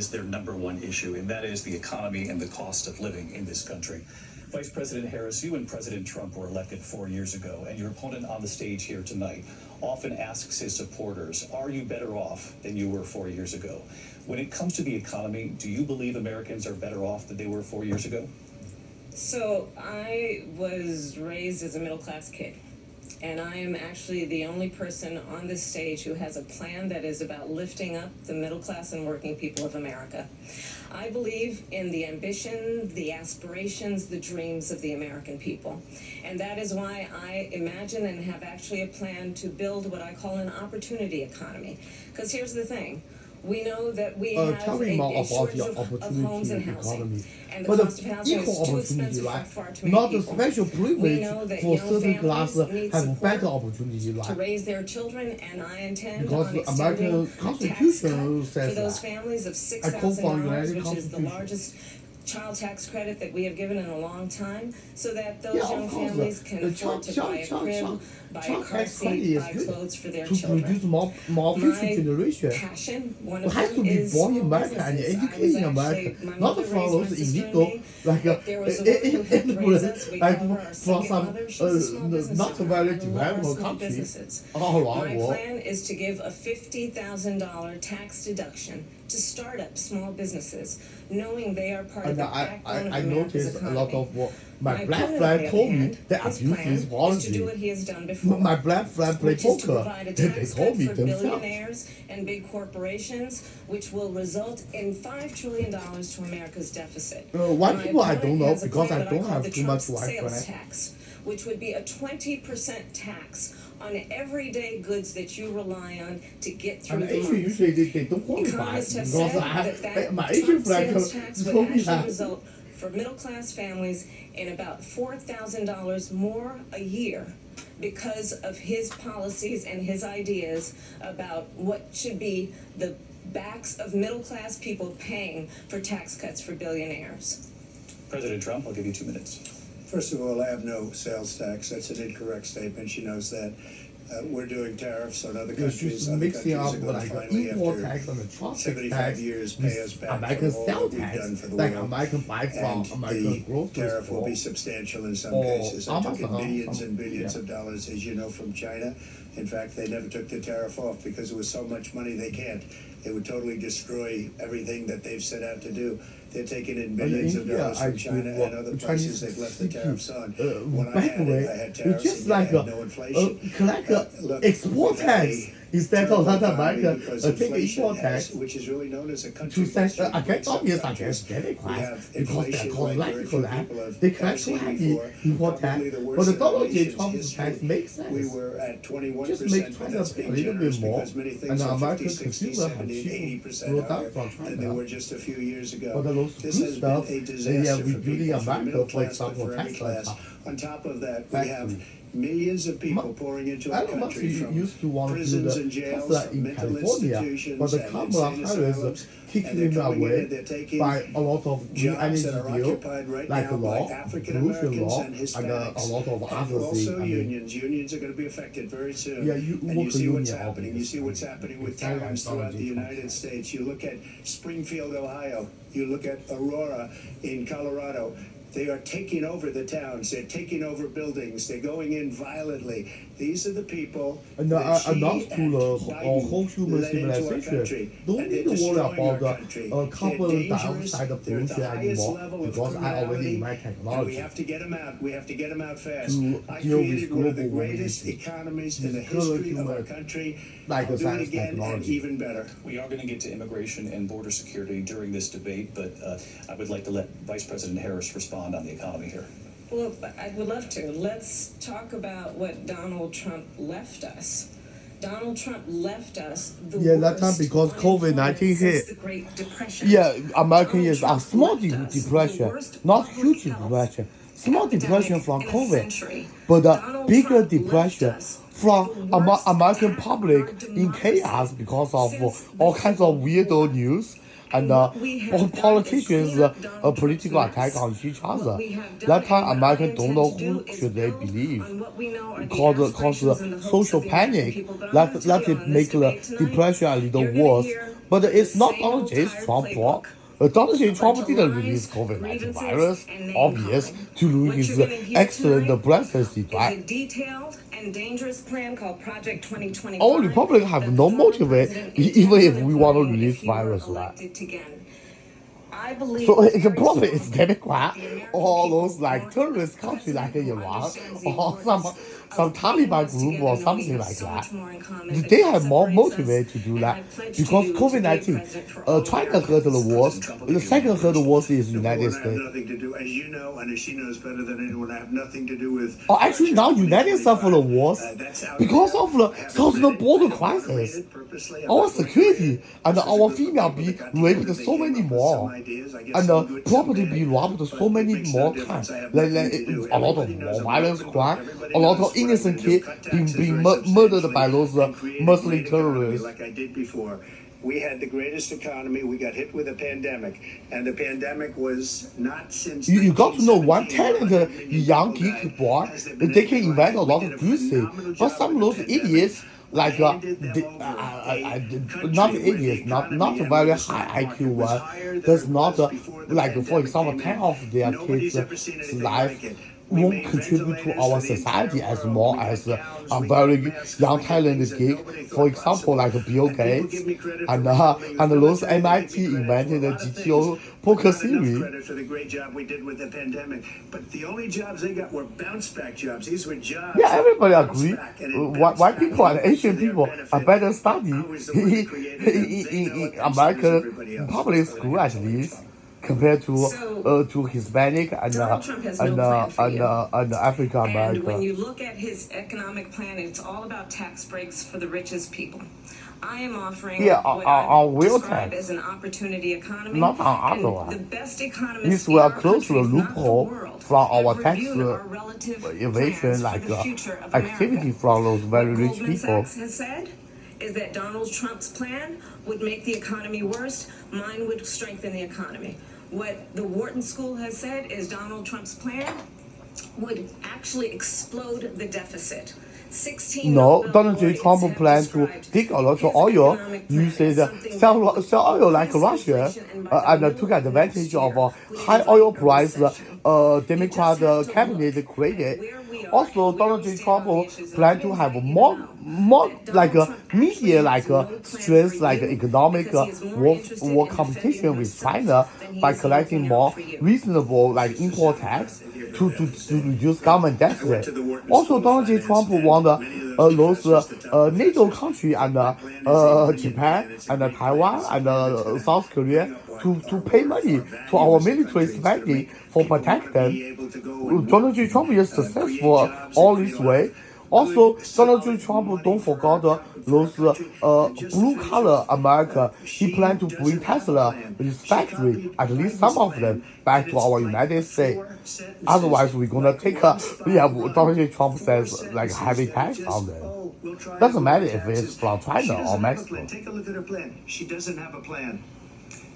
is their number one issue, and that is the economy and the cost of living in this country. Vice President Harris, you and President Trump were elected 4 years ago, and your opponent on the stage here tonight often asks his supporters, are you better off than you were 4 years ago? When it comes to the economy, do you believe Americans are better off than they were 4 years ago? So I was raised as a middle-class kid, and I am actually the only person on this stage who has a plan that is about lifting up the middle class and working people of America. I believe in the ambition, the aspirations, the dreams of the American people. And that is why I imagine and have actually a plan to build what I call an opportunity economy. Because here's the thing. We know that we have a shortage of homes and housing, and the cost of housing is too expensive for far too many not people. the special privilege We know that for young certain families classes need have support better opportunity to raise their children, and I intend because on the extending American a tax Constitution cut says for those that. families of I quote from $6,000, United which is the Constitution. largest child tax credit that we have given in a long time, so that those Yeah, young of course, families can the afford to buy a crib, buy a child car tax credit seat, is buy good clothes for their to children. produce more future My generation. passion, one We of have them to be is born in small America and businesses. educated in I was America, actually, my not mother for raised my those sister illegal, and me. like There was a woman who helped raise us. We like call her our for second some mother. She's a small business not owner. very I love our developed small countries businesses. all around My the world. plan is to give a $50,000 tax deduction to start up small businesses, knowing they are part of And the backbone of I America's noticed a economy. lot of what my black opponent, on friend the told other me hand, they his abuse plan this is to do policy. what he has done before. My black friend play Which is to poker. provide a They tax told cut me for themselves. billionaires and big corporations, which will result in $5 trillion to America's deficit. One My people I opponent don't know has a because plan I that don't call have the too much Trump white sales friend. tax, which would be a 20% tax on everyday goods that you rely on to get through And the Asian month. usually they don't qualify Economists have because said that my Asian Trump friend sales tax would told me actually that. result for middle-class families in about $4,000 more a year because of his policies and his ideas about what should be the backs of middle-class people paying for tax cuts for billionaires. President Trump, I'll give you 2 minutes. First of all, I have no sales tax. That's an incorrect statement. She knows that. We're doing tariffs on other It's countries. just Other mixing countries up are going like to the finally, import after tax and the transit 75 tax years, pay us with back American for all sales that we've tax, done for the like world. American buy from And American the grocery tariff will store. be substantial in some Or cases. I took in Amazon, millions and billions yeah. of dollars, as you know, from China. In fact, they never took the tariff off because it was so much money they can't. It would totally destroy everything that they've set out to do. They're taking in billions of India, dollars from I China do and other Chinese places they've left the city, tariffs on. When I by had the way, it, I had it's tariffs just and like I had no inflation. collect Look, export we have tax a instead of terrible let economy America because take inflation import has- tax. which is really known as a country. To say, question I get in some obvious, I countries. guess, get it We class have because they're inflation called like very like few that. people have They ever collect seen heavy before. import tax, Probably the but worst the in dollar our nation's transit history. tax makes sense. We were at 21%, Just make but China that's pay being a little generous bit more, because many and things the are American 50, 60, consumer have 70, cheap 80% brought down higher from than they China. were just a few years ago. But those This good has stuff, been a they disaster are for rebuilding people, for the America, middle for class, but example, for any tax class. cut. On top of that, we have Factory. millions of people pouring into our Elon Musk country from used to want to do prisons the and jails, Tesla from in mental California, institutions, but the and Kamala insane Harris asylums, kicked and they're him coming in away and they're taking by a lot of new jobs energy that are deal, occupied right like now law, by African pollution Americans law, and and Hispanics. a lot of And other things. also I mean, unions are going to be affected very soon. Yeah, you and work you see a what's union, happening. You see obviously. what's happening with It's very towns throughout the technology United States. You look at Springfield, Ohio. You look at Aurora in Colorado. They are taking over the towns. They're taking over buildings. They're going in violently. These are the people and that Xi enough to and the Biden whole human led into our civilization. country. Don't And need they're to worry destroying our about country. the They're carbon dangerous. dioxide They're at the pollution highest anymore level of because I already criminality. in my And we technology. have to get them out. We have to get them out fast. To I deal with created one of the global greatest warming. economies in the It's good history of our humor, country. like I'll the do it science again and technology. even better. We are going to get to immigration and border security during this debate, but I would like to let Vice President Harris respond on the economy here. Well, I would love to. Let's talk about what Donald Trump left us. Donald Trump left us the Yeah, that time worst because unemployment COVID-19 since hit. the Great Depression. Yeah, American Donald is a Trump small left us the depression, worst not public huge health depression. Small depression epidemic from in a COVID, century. but a Donald bigger Trump depression left us from the worst American attack on public our in democracy chaos because of since all the kinds of Civil weirdo War. news. and politicians political attack on each other. That time Americans don't know who should they believe. Cause social panic. Let it make the depression a little worse. But it's not Donald J. Trump fault. Donald J. Trump didn't release COVID-19 virus, obvious, to ruin his excellent presidency. It's a detailed and dangerous plan called Project 2025. All Republicans have no motive, even if we want to release virus, right? I believe So the problem is Democrat, all those like terrorist countries like Iran, or some Taliban group or something like that. They have more motive to do that because COVID-19, China heard the worst. The second heard the worst is United Have States. nothing to do, as you know, and as she knows better than anyone, I have nothing to do with. Oh, actually now United States the worst because of the southern border crisis. Our security and our female be raped so many more, and the property be robbed so many more times. Like a lot of more violence crime, a lot of innocent kids being murdered by those Muslim terrorists. Like I did before. We had the greatest economy. We got hit with a pandemic, and the pandemic was not since. You got to know one talented young geek boy, they can invent a lot of good things, but some of those idiots like not idiots, not a very high IQ one. There's not like for example, 10 of their kids' life won't contribute to our society as more as a very young talented geek. For example, like Bill Gates and those MIT invented the GTO poker theory. Credit for the great job we did with the pandemic, but the only jobs they got were bounce back jobs. These were jobs. Yeah, everybody agree. White people and Asian people are better study in American public school at least compared to Hispanic and African American. And when you look at his economic plan, it's all about tax breaks for the richest people. I am offering what I describe as an opportunity economy. Not on other and one. the best economists This in will our close the country, if not loophole world, from our have tax reviewed our relative evasion, plans like for the future of activity America. from those very What rich Goldman people. Sachs has said is that Donald Trump's plan would make the economy worse. Mine would strengthen the economy. What the Wharton School has said is Donald Trump's plan would actually explode the deficit. 16 No, Nobel Donald J. laureates Trump have plans to described dig a lot his of oil, economic plan use as it, something sell that oil like would Russia, increase inflation, and by the and took middle of advantage next of year, high would oil invite a price recession. Democrat You just have to cabinet look created. at where we are Also, and where Donald we J. stand on Trump the issues. plan And to I have think more that like Donald Trump media actually like has no plan strength for like you economic because he is more war interested in competition defending with himself China than he by is collecting looking more out for you. reasonable like import tax to reduce government deficit. Also, Donald J. Trump won those NATO country and Japan and Taiwan and South Korea to pay money to our military spending for protect them. Donald J. Trump is successful all this way. Also, Donald J. Trump don't forget those blue collar America. He planned to bring Tesla, his factory, at least some of them, back to our United States. Otherwise, we're gonna take Donald J. Trump says like heavy tax on them. Doesn't matter if it's from China or Mexico. Take a look at her plan. She doesn't have a plan.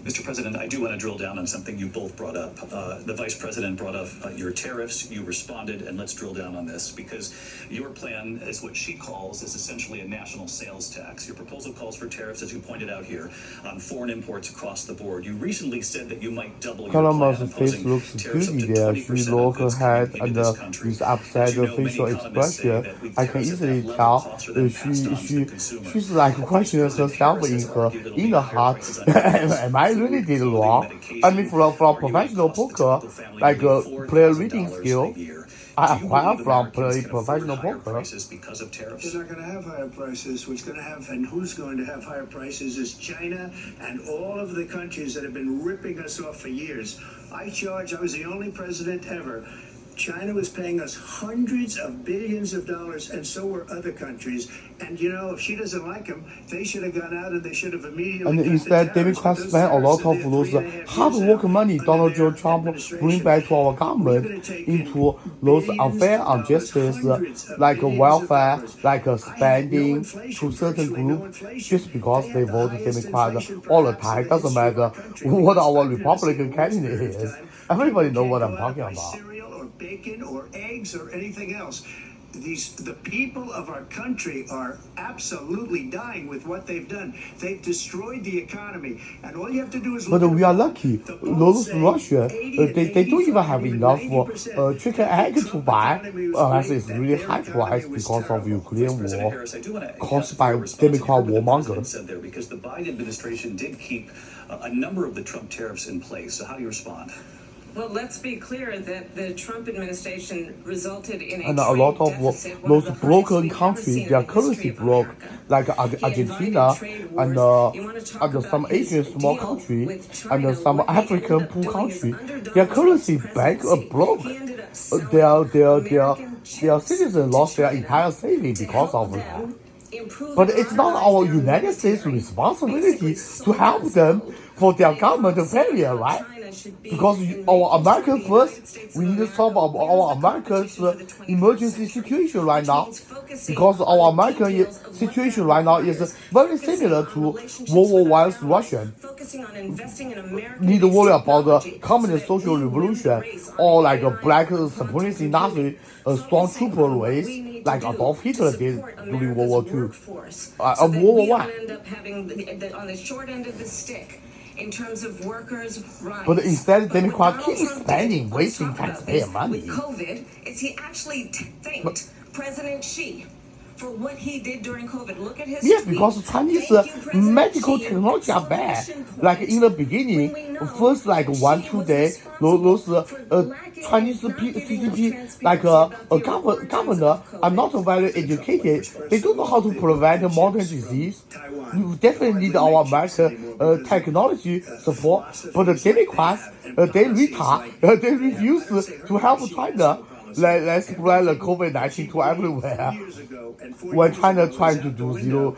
Mr. President, I do want to drill down on something you both brought up. The Vice President brought up your tariffs. You responded, and let's drill down on this because your plan is what she calls is essentially a national sales tax. Your proposal calls for tariffs, as you pointed out here, on foreign imports across the board. You recently said that you might double your plan, Columbus' face imposing looks tariffs up to pretty there. 20% She of look goods ahead coming and into this country. with upset As you know, many facial economists say expression. that with I can tariffs at easily that level, tell costs are then passed on to the consumer. she's like questioning herself in the heart. Am I really did wrong? I mean, from professional poker, like player reading skill, I acquire from play professional poker. Because of tariffs. They're not going to have higher prices. What's going to have and who's going to have higher prices is China and all of the countries that have been ripping us off for years. I was the only president ever China was paying us hundreds of billions of dollars, and so were other countries. And you know, if she doesn't like them, they should have gone out and they should have immediately. And cut the instead, tariffs, Democrats but spend a lot tariffs of that those they're 3.5 hard years work out money under Donald their J. Trump administration. bring back to our We're government gonna take into in those billions unfair of dollars, injustice, hundreds of like billions of welfare, dollars. like I have no spending inflation, to certain virtually no group, inflation. just because They they have the vote highest Democrat inflation all the perhaps in time. the Doesn't history of matter our country. what our I'm gonna say Republican the worst candidate during this is. time. Everybody People know what can't I'm go out talking and buy about. cereal or bacon or eggs or anything else. The people of our country are absolutely dying with what they've done. They've destroyed the economy, and all you have to do is look But at we the are poll. lucky. The polls Those say Russia, 80 and they don't even 85, have even enough 90% chicken that egg the to Trump buy, economy was unless great, it's that really their high economy price was because of terrible. Ukraine President war Harris, I do want to caused by response. Democrat Here's what the warmonger. president said there, because the Biden administration did keep a number of the Trump tariffs in place. So how do you respond? Well, let's be clear that the Trump administration resulted in a And trade a lot of deficit, one those of the highest broken we've ever countries, seen their in the history currency of broke, America. like He Argentina invited trade and wars. You want to talk and about some his Asian small deal country with China, and some what he African ended up poor doing is country, under Donald their Trump's currency bank presidency, broke. he ended up Their selling American chips citizens to lost their China entire savings to because help of that. them improve But and it's not modernize our their United States military. responsibility Basically to help sold them us for their out. government They failure, want right? China should be Because in our making American sure the first, United States we of need to solve America our wins the America's competition for the 21st emergency century, situation right which now. means focusing Because on our the American details of what situation that right now is requires, very focusing similar on to relationships World War with our I's allies, Russian. focusing on investing in American Need to worry about the technology communist so that social we win the revolution race on or the like a AI black and supremacy quantum Nazi computing, focusing stormtrooper on what race we need like to do Adolf Hitler to did support during World War America's II. workforce, so that World we War don't I. end up having on the short end of the stick in terms of workers' rights. But instead, what Democrats Donald keep Trump spending, did, wasting let's talk about taxpayer this, money. with COVID, is he actually thanked President Xi for what he did during COVID. Look at his Yes, tweet. because Chinese Thank you, President medical Xi. technology are bad. Exclamation point. Like in the beginning, When we know first like that 1-2 Xi was days, responsible those for lacking Chinese and not giving us CCP, like transparency a about the origins governor, of are COVID. not very educated. They don't know how to prevent modern disease. We definitely need our American technology support. But the Democrats, they refuse to help China. Let's spread the COVID-19 to everywhere. When China trying to do zero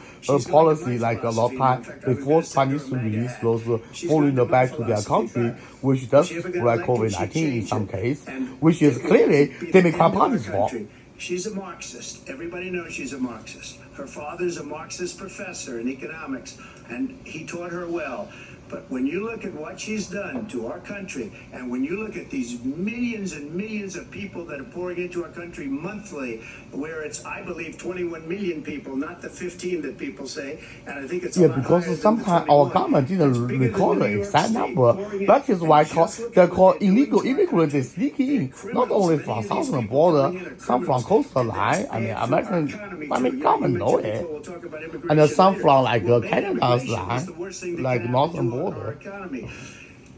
policy, like a lot of time, they force Chinese to release those foreigner back to their country, which does spread COVID-19 in some case, which is clearly Democrat Party's fault. She's a Marxist. Everybody knows she's a Marxist. Her father's a Marxist professor in economics, and he taught her well. But when you look at what she's done to our country, and when you look at these millions and millions of people that are pouring into our country monthly, where it's, I believe, 21 million people, not the 15 that people say, and I think it's a lot higher because than the sometimes 21. our government It's didn't bigger than record New the York exact State number. pouring in. That is why And just look they're at what called they're doing illegal to our immigrants. They country. sneak in, They're not criminals. only Many from of these southern people border, coming in are some from criminals. coastal And that's line. bad for our American, economy, I mean, too. government You know mentioned it. before, we'll talk about And immigration some later. from like Well, Canada's immigration is line, the worst thing that like can happen northern to our border. economy.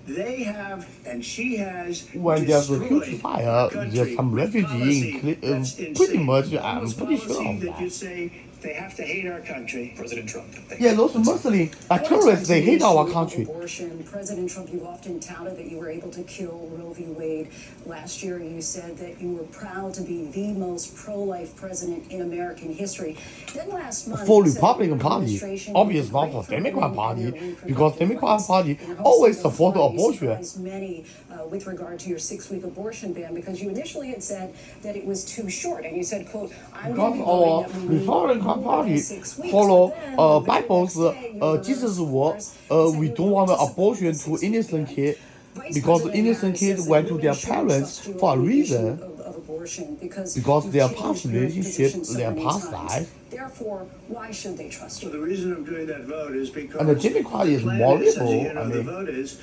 They have, and she has, When there's a huge destroyed fire, our country there's some with refugees policy that's pretty insane. much, I'm Almost pretty sure policy of that that. you say they have to hate our country. President Trump. Thank Yeah, you. those Muslims are terrorists. They hate our country. Abortion. President Trump, you've often touted that you were able to kill Roe v. Wade. Last year, you said that you were proud to be the most pro-life president in American history. Then last month, For you said Republican your Party, administration obviously would not for break Democrat women and Party, their because reproductive Democrat rights. Party In hosting always the support floor, you abortion. surprised many with regard to your 6-week abortion ban, because you initially had said that it was too short, and you said, "quote I'm going Because to be our voting that we need Republican more Party than 6 weeks." follow But then, the very Bible's next day, you reversed Jesus' word. course and said We you don't were want going to abortion support to the innocent 6-week kids Vice because President innocent Harris kids says went that to their women shouldn't parents trust you for a on the issue reason. of abortion because Their you've past changed your relationship, position so their many past times. life. Therefore, why should they trust So you? the reason I'm doing that vote is because And the Democrat is plan more is, as liberal. you know, I the mean, vote is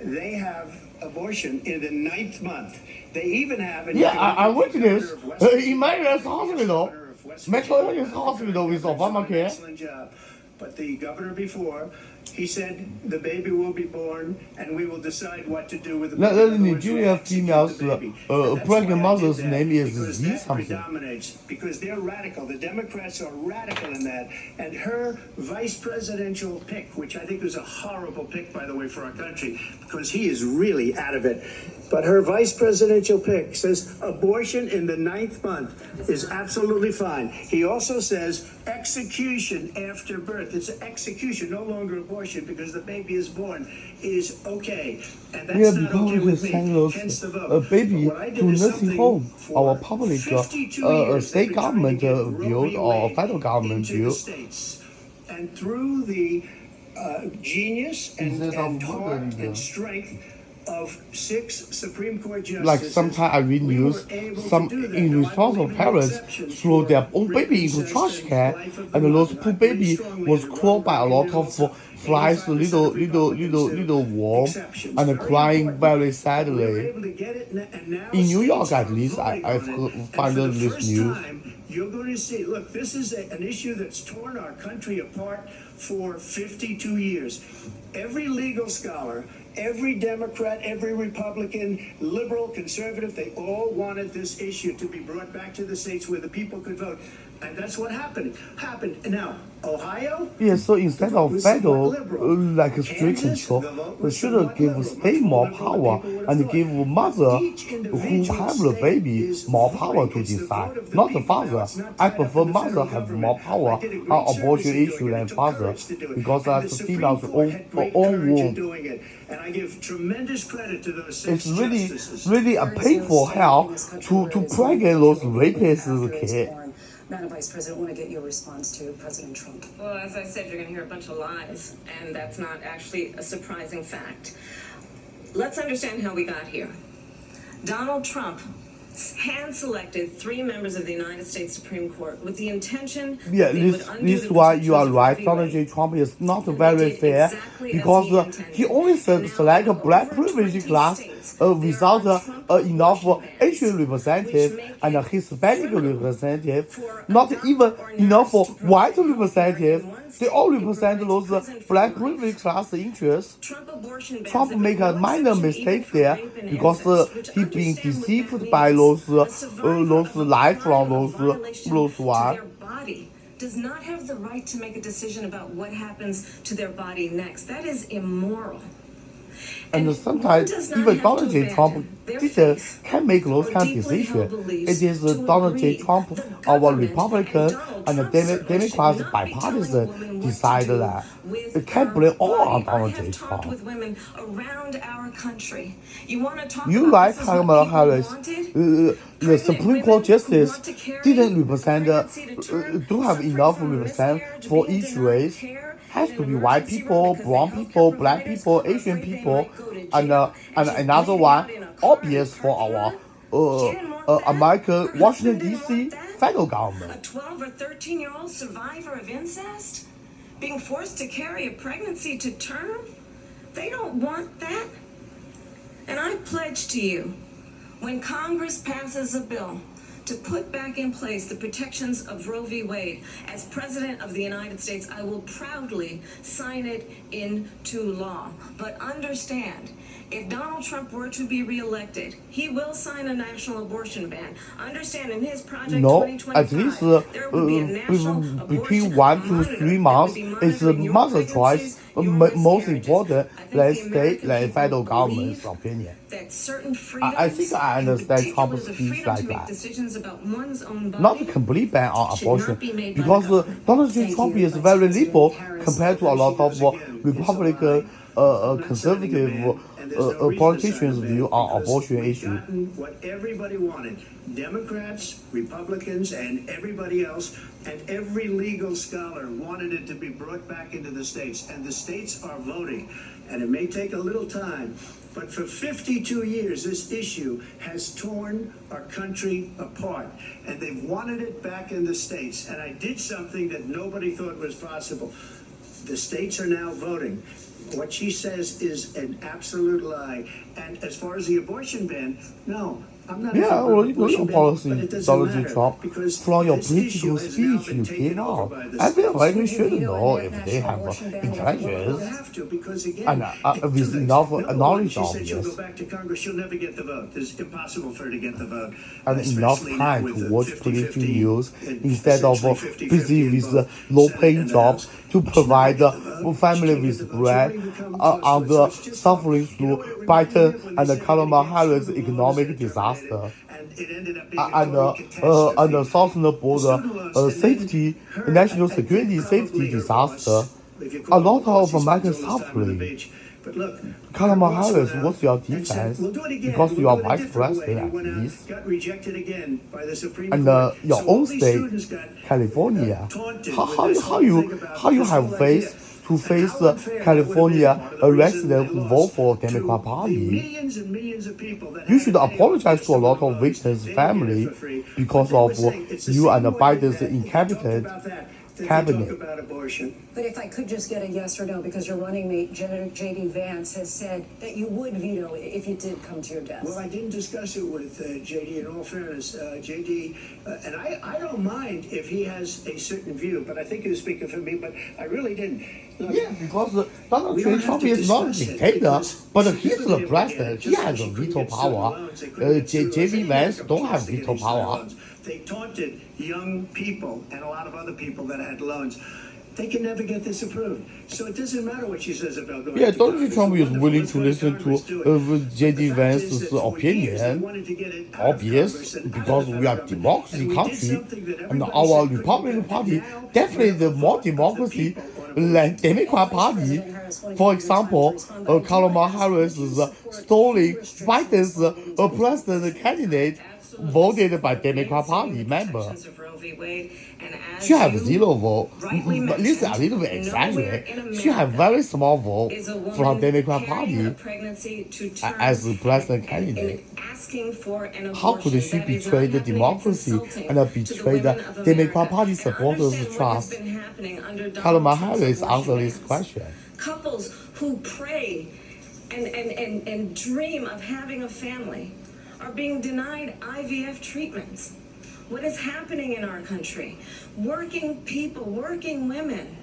they have abortion in the 9th month. They even have. And yeah, you can I look went at to the this governor of West in Maryland's Virginia, hospital. governor of West Metro Virginia. Hospital with Governor's done an Obamacare. excellent job. But the governor before He said the baby will be born, and we will decide what to do with the That baby. Nigerian females, pregnant mother's name is because Z that something. predominates, because they're radical. The Democrats are radical in that. And her vice presidential pick, which I think was a horrible pick, by the way, for our country, because he is really out of it. But her vice presidential pick says abortion in the 9th month is absolutely fine. He also says execution after birth. It's execution, no longer abortion, because the baby is born, is okay. And that's Yeah, not because okay we with send me. those Hence the vote. a baby But what I did to is nursing something home. for Our public 52 years state they've been trying to government get Roe build v. or Wade federal government into the build. states. And through the genius and Instead of heart murdering them. and strength of 6 Supreme Court justices, Like sometimes I read we news, were able to some do that. Now, I irresponsible believe in parents exceptions threw for their own rape, baby into incest, trash and can, life of the and those mother. poor I believe baby strongly was in the caught by a Robert lot Wade of also. flies, 85% little of Republicans do. worm, Exceptions, and very crying important. very We were sadly. able to get it, and now In New York, states at are least, voting I've on it. And found for the this first news. time, you're going to see, look, this is an issue that's torn our country apart for 52 years. Every legal scholar, every Democrat, every Republican, liberal, conservative, they all wanted this issue to be brought back to the states where the people could vote. And that's what happened. And now, Ohio, Yeah, so instead of was federal, somewhat liberal. like a strict Kansas, control, the vote we was should somewhat give liberal, state much more more liberal power than people would and have give thought. mother Each who individual have the state baby is more voting. power to It's the decide, vote of the not the people now. father. It's not I tied up prefer with the mother federal have government. more power I did a great on service abortion in issue doing it. than It took father, courage to do it. because And that's the the Supreme female's Court had great own courage in womb. doing it. And I give tremendous credit to those 6 It's really, justices. really a There is no painful state hell in this country to where it is pregnant those illegal to rapists after it's kid. born. Madam Vice President, I want to get your response to President Trump. Well, as I said, you're going to hear a bunch of lies, and that's not actually a surprising fact. Let's understand how we got here. Donald Trump hand-selected 3 members of the United States Supreme Court with the intention Yeah, that they would undo this the why you are protections of right. Roe v. Donald Wade. J. Trump is not And very they did fair exactly as because he intended. he only Now, select a black over privilege 20 class states, there without are Trump enough abortion bans, Asian representative which make and a it Hispanic criminal representative, for a not doctor even or enough nurse to white provide representative. healthcare in one They all state. It represent provides those prison for black life. privilege class interests. Trump abortion bans Trump have make a no minor exception mistake even for there rape and because incest, which he being understand what deceived that by means. those A survivor of a life from crime of those violation those to one. their body does not have the right to make a decision about what happens to their body next. That is immoral. And one sometimes does not even have Donald to J. Trump abandon their didn't faith can make those or kind of deeply held decisions. beliefs It is to Donald J. agree. Trump, The our government Republican and Donald and the Trump certainly Democrats should not be telling a bipartisan woman what to decided do that. with It can't her blame all on body. I Donald have J. talked Trump. with women around our country. You want to talk You about like this is what Kamala people Harris. wanted? The Pregnant Supreme women Court who justice want to carry didn't represent, pregnancy to term, don't have suffering enough from represent miscarriage, for being each denied race. care Has in to an be white emergency people, room because the brown healthcare people, black providers people, are Asian afraid they people, might go to and jail. and she's another bleeding one out in a car in a obvious for parking our lot. She didn't want that. American Her Washington husband didn't D.C. want that. federal A government. 12 or 13-year-old survivor of incest being forced to carry a pregnancy to term? They don't want that. And I pledge to you, when Congress passes a bill to put back in place the protections of Roe v. Wade, as President of the United States, I will proudly sign it into law. But understand, if Donald Trump were to be reelected, he will sign a national abortion ban. Understand, in his project No, 2025, at least there would be a national between abortion 1 to monitor 3 that months would be is the monitoring your mother pregnancies, choice, your most miscarriages. important I think than the state, American than people federal government's believe opinion. that certain freedoms, I think I understand in Trump's particular the speech freedom like to make that. decisions about one's own body, Not a complete ban on should abortion, not be made by because the government. Donald J. Thank Trump you, is Vice very President liberal Harris. compared to a lot of Republican conservative politicians' view on abortion issue. What everybody wanted, Democrats, Republicans, and everybody else, and every legal scholar wanted it to be brought back into the states, and the states are voting. And it may take a little time, but for 52 years, this issue has torn our country apart, and they've wanted it back in the states. And I did something that nobody thought was possible. The states are now voting. What she says is an absolute lie. And as far as the abortion ban, no, I'm not Yeah, a well, you know abortion your ban, policy, but it doesn't Donald J. matter Trump, because from your this issue political has now speech been you taken gave over out. by the I feel like you Would you should veto know a if they national have abortion ban? You intelligence have to because again, and with two things. enough Number one, knowledge she of said she'll this. go back to Congress. She'll never get the vote. It's impossible for her to get the vote. And enough especially now time with to the watch 50-50 political news and instead of essentially 50-50 busy in with both low-paying Senate and job House. to She'll provide never get the vote. family She can't with get the vote. bread She won't even come close to on it. the So it's just suffering like, you know through what it reminded me Biden of when they and said Kamala they're gonna get Harris student loans economic that are disaster. terminated, and it ended up being a And total catastrophe. and the southern border Student loans, and then safety, her, national I think security probably safety her boss, disaster. if you A call lot her boss, of he Americans spends all his time on the suffering. beach. But look, Kamala her boss Harris, went out what's your and said, defense? "We'll do it again. Because We'll you are do it a vice different way." president He at went out, least. got rejected again by the Supreme And Court. your So own all these state, students got, California, taunted how with how this how whole you thing about how you this have whole faced idea. to And face how unfair that would have been California part of the reason resident they who lost vote for to Democrat the Party. millions and millions of people that You had should to pay apologize to a lot of loans. victims' They didn't get it family for free. because But they were of saying it's the you same and way Biden's that they incompetent talked about that they cabinet. talk about abortion. But if I could just get a yes or no, because your running mate, J.D. Vance, has said that you would veto it if it did come to your desk. Well, I didn't discuss it with JD. In all fairness, JD, and I don't mind if he has a certain view, but I think he was speaking for me. But I really didn't. Look, Yeah, because Donald We J. don't have Trump to is not a discuss it dictator, because but she he's couldn't the be able to get president. it, He just has like a she couldn't veto get student power. loans, they couldn't get student JD loans. Vance They don't didn't have get veto any student power. loans. They taunted young people and a lot of other people that had loans. They can never get this approved. So it doesn't matter what she says about going Yeah, to Donald J. Congress. Trump is Wonderful. willing Let's to go to listen Congress, do to it. But JD the fact Vance's is that for years they opinion. wanted to get it out of Obvious, Congress and out of because the we are federal government. democracy And we did country, something that and everybody our said couldn't Republican get. Party Now definitely we have the a more vote of the democracy people on abortion. than Democrat Party. For example, Kamala Harris is stalling Biden's president candidate voted by Democrat Party member. She has zero vote. But this is a little bit exaggerated. She has very small vote from Democrat Party as the president candidate. How could she betray the democracy and betray the Democrat Party supporters' trust? Kamala Harris answer this question. Couples who pray and dream of having a family are being denied IVF treatments. What is happening in our country? Working people, working women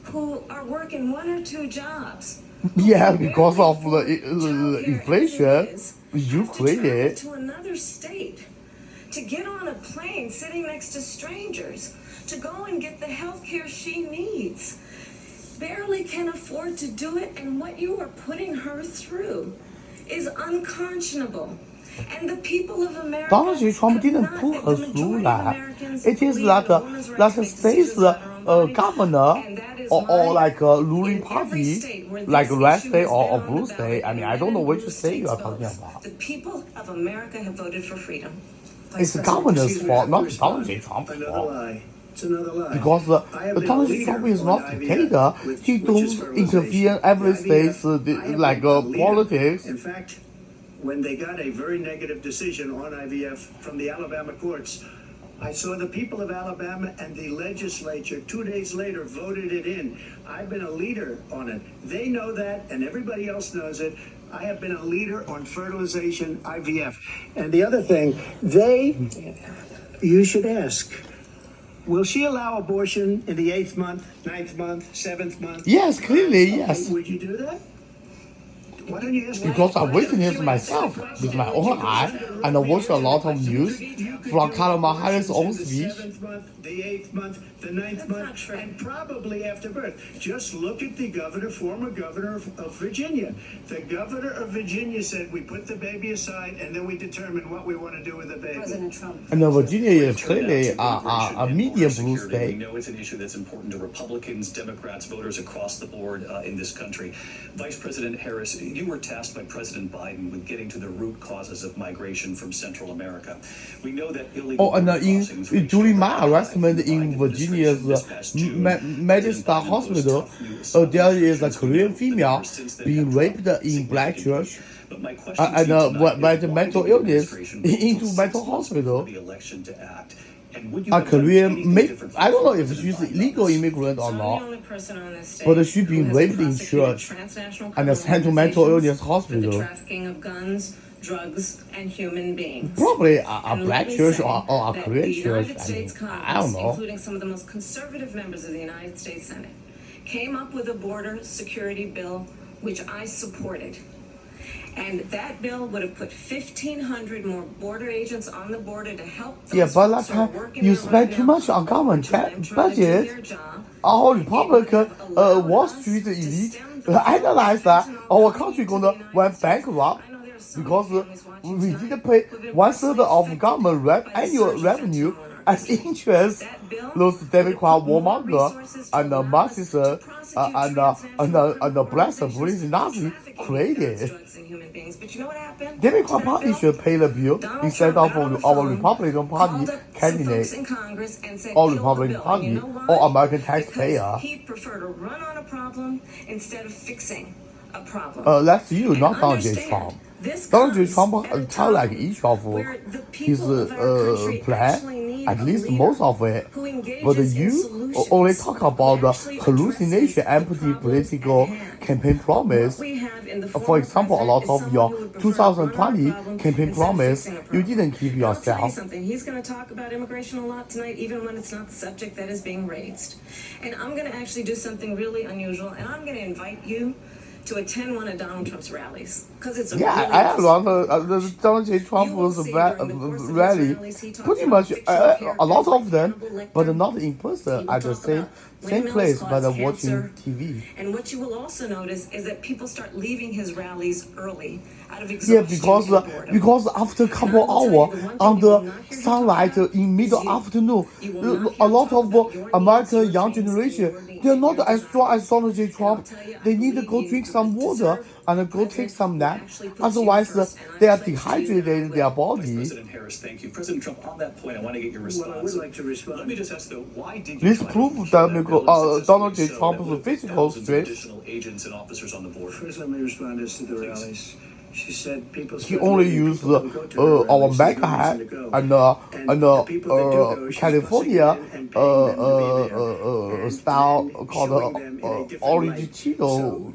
who are working 1 or 2 jobs. Yeah, because of the inflation you To created. travel to another state, to get on a plane sitting next to strangers, to go and get the health care she needs. Barely can afford to do it, and what you are putting her through is unconscionable. And the people of America Donald J. Trump have didn't not- put her the through majority of that. Americans It is believe like that a a woman's right like to a make state's decisions about her own body, governor and that is or why like a ruling in every party, state where like this red issue state has or been on blue the state. ballot I mean, and I don't know red and which blue state you are states talking vote, about. The people of America have voted for freedom. It's the governor's fault, not Donald J. Trump's Another fault. lie. It's another lie. Because I have been a Donald J. leader Trump is on not IVF dictator. with He religious don't fertilization. interfere in every The state's IVF, I have like been a leader. politics. In fact, when they got a very negative decision on IVF from the Alabama courts, I saw the people of Alabama and the legislature 2 days later voted it in. I've been a leader on it. They know that, and everybody else knows it. I have been a leader on fertilization, IVF. And the other thing, you should ask, will she allow abortion in the 8th month, 9th month, 7th month? Yes, clearly, Okay, yes. would you do that? Why don't you ask Because I witnessed myself with my own eye and I watched a lot of news from Kamala Harris' own The speech. 7th month, the 8th month, the 9th That's month, not true. and probably after birth. Just look at the former governor of Virginia. The governor of Virginia said we put the baby aside and then we determine what we want to do with the baby. President Trump. And Virginia is Turned out clearly to a immigration and medium border blue security. We state. know it's an issue that's important to Republicans, Democrats, voters across the board in this country. Vice President Harris, you were tasked by President Biden with getting to the root causes of migration from Central America. We know that illegal Oh, and border crossings reached during over my high arrestment in the in Biden Virginia's administration this past June. Medistar Hospital, there is a Korean female being raped in black church. But my question And to you tonight by is, the why mental did the illness administration wait into until mental 6 months hospital. before the election to act? And would you A have done Korean, anything different I don't know from if she's President Biden illegal on this? immigrant or So I'm the not, only person on this stage but she's who being has raped in prosecuted church transnational and criminal sent to mental organizations illness for the hospital. trafficking of guns, drugs, and human beings. Probably a And black let me church say or a that Korean the church. United States I don't Congress, know. including some of the most conservative members of the United States Senate, came up with a border security bill which I supported. And that bill would have put 1,500 more border agents on the border to help those Yeah, but folks that who are time working you there spend right too now much on government overtime trying to do budget. their job. Our It would Republican have allowed Wall us Street to elite stem the flow of analyze that fentanyl our coming country into gonna the United went States. bankrupt I know there are so many because families watching we tonight didn't pay who've been 1/3 personally of affected government by the annual surge of revenue fentanyl in our as country. interest. That bill Those would Democrat have put more warmonger resources to and allow us Marxist to prosecute transnational criminal black organizations supremacy for Nazi trafficking in guns, created. drugs, and human beings. But you know what happened? Democrat to that Party bill? should pay the bill Donald instead Trump of got on the our phone, Republican called Party up some folks candidate in Congress and said, or kill the Republican bill. And you Party know why? or American Because taxpayer. he'd prefer to run on a problem instead of fixing a problem. That's you, And not Donald J. understand, Trump. this Donald J. comes Trump at a tell like time each of where the his people of our country plan, actually need at a least leader most of it. who engages But in you solutions only talk about that the actually hallucination, addresses the empty problems political at hand. campaign promise. What we have in the For former example, a president lot is of someone your who would prefer to run on a 2020 problem campaign instead of promise, fixing a you problem. didn't keep And I'll tell you yourself. something. He's going to talk about immigration a lot tonight, even when it's not the subject that is being raised. And I'm going to actually do something really unusual, and I'm going to invite you to attend one of Donald Trump's rallies because it's a Yeah, really I have awesome the Donald J. Trump You will was see during the course of his rally, rallies, he talks pretty about much fictional a lot characters of them, like Hannibal but Lecter. not in He person will at the talk same about same windmills place, but cause watching cancer. TV. And what you will also notice is that people start leaving his rallies early out of Yeah, exhaustion and boredom. because after a couple And I will hours tell you, the one thing on you will the not hear him sunlight talk about in middle is you. afternoon, You will not hear a him lot talk of about your needs, American your young dreams, and generation, your needs they're and not your as strong as desires. Donald J. And I'll Trump. tell you, I They need to believe go you drink some water deserve and go take president some who nap. actually puts you Otherwise, first, and I they are pledge to you that I dehydrated will. their Vice body. President Harris, thank you. President Trump, on that point, I want to get your response. Well, I would like to respond. Let me just ask though, why did you This try to proves kill that that bill and Donald J. successfully so Trump's that would have put physical thousands of strength. additional agents and officers on the border? First, let me respond as to the rallies. She said people. He only used our MAGA hat and California style called orange Cheeto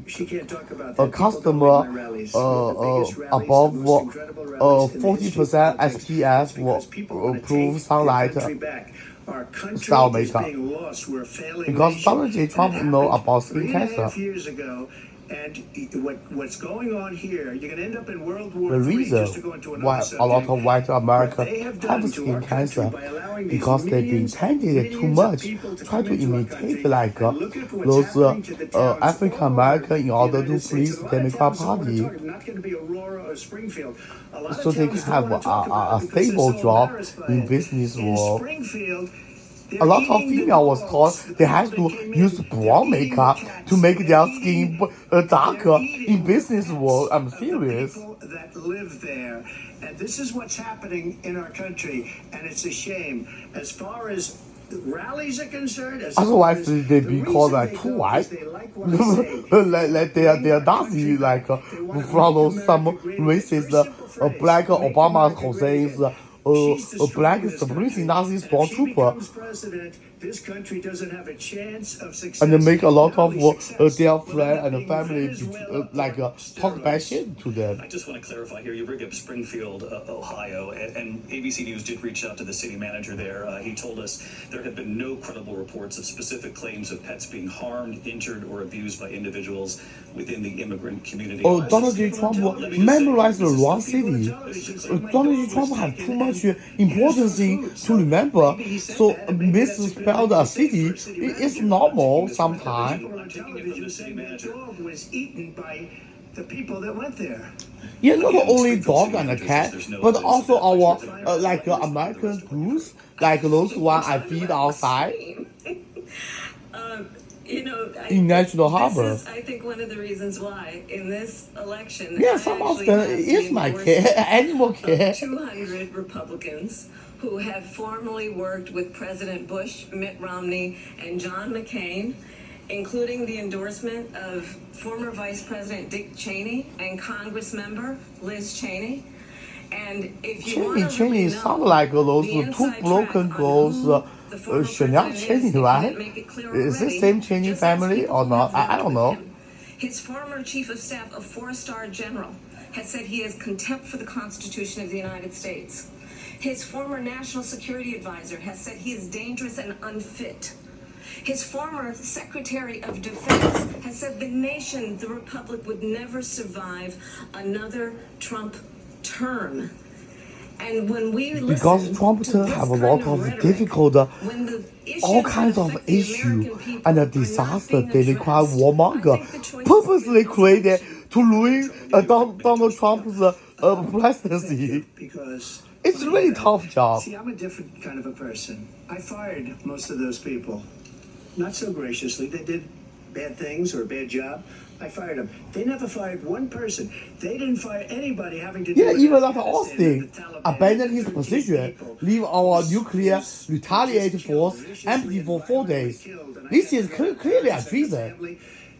customer above 40% SPF will prove sunlight style makeup. Because Donald J. Trump know about skin cancer. Years ago, and what's going on here, you're going to end up in World War The III, reason just to go into another why a subject, lot of white Americans what they have done have to skin our cancer country by allowing these because they millions intended too of much, people to try come to into our imitate country. like And look at what's those happening to the towns African all American in over order the to United States. please A lot the of Democrat towns don't wanna Party. talk. Not going to be Aurora or Springfield. A lot So of they towns can don't have wanna talk about a it because they're stable so job embarrassed by in it. business In world. Springfield, A lot of female was told they have to use brown makeup to make their skin darker in business world. I'm serious. People that live there, and this is what's happening in our country, and it's a shame. As far as rallies are concerned, Otherwise they be called like too white. like they are Nazi like from those some racist black Obama Hussein's black supremacy Nazi stormtrooper. This country doesn't have a chance of success. And they make a lot of success their without friend and being family Venezuela like or talk bad steroids. shit to them. I just want to clarify here. You bring up Springfield, Ohio, and ABC News did reach out to the city manager there. He told us there have been no credible reports of specific claims of pets being harmed, injured, or abused by individuals within the immigrant community. Oh, Donald J. Trump memorized the wrong city. Donald J. Trump had too much important thing to remember, so misspelled a city. It's normal sometimes. People on television saying that dog was eaten by the people that went there. Yeah, not only dog and a cat, but also our like American goose, like those one I feed outside You know, in National Harbor. This is, I think, one of the reasons why in this election, Yeah, I some of actually them have the is my endorsement cat, animal of cat. 200 Republicans who have formerly worked with President Bush, Mitt Romney, and John McCain, including the endorsement of former Vice President Dick Cheney and Congress member Liz Cheney. And if you want to Cheney really sound know like those the two inside broken track on girls, who the former Chanel president is, Cheney, if you right? didn't make it clear Is the already, same Cheney just ask family people or who not? have I don't worked know. with him. His former chief of staff, a four-star general, has said he has contempt for the Constitution of the United States. His former national security advisor has said he is dangerous and unfit. His former Secretary of Defense has said the nation, the Republic, would never survive another Trump term. And when we listen because Trump to this have a kind lot of of rhetoric, difficult, when the issues all kinds that of affect the issue American people and are a not disaster being they require addressed, warmonger I think the choice purposely is created to ruin Donald Trump's presidency. Because It's really tough job. see, I'm a different kind of a person. I fired most of those people. Not so graciously. They did bad things or a bad job. I fired them. They never fired one person. They didn't fire anybody having to do Yeah, with even after Afghanistan, Austin the Taliban, abandoned his 13 position, people. leave our Those nuclear soldiers retaliate just force killed, viciously empty and for 4 violently days. killed, and I This had is to go clearly a to the treason. family.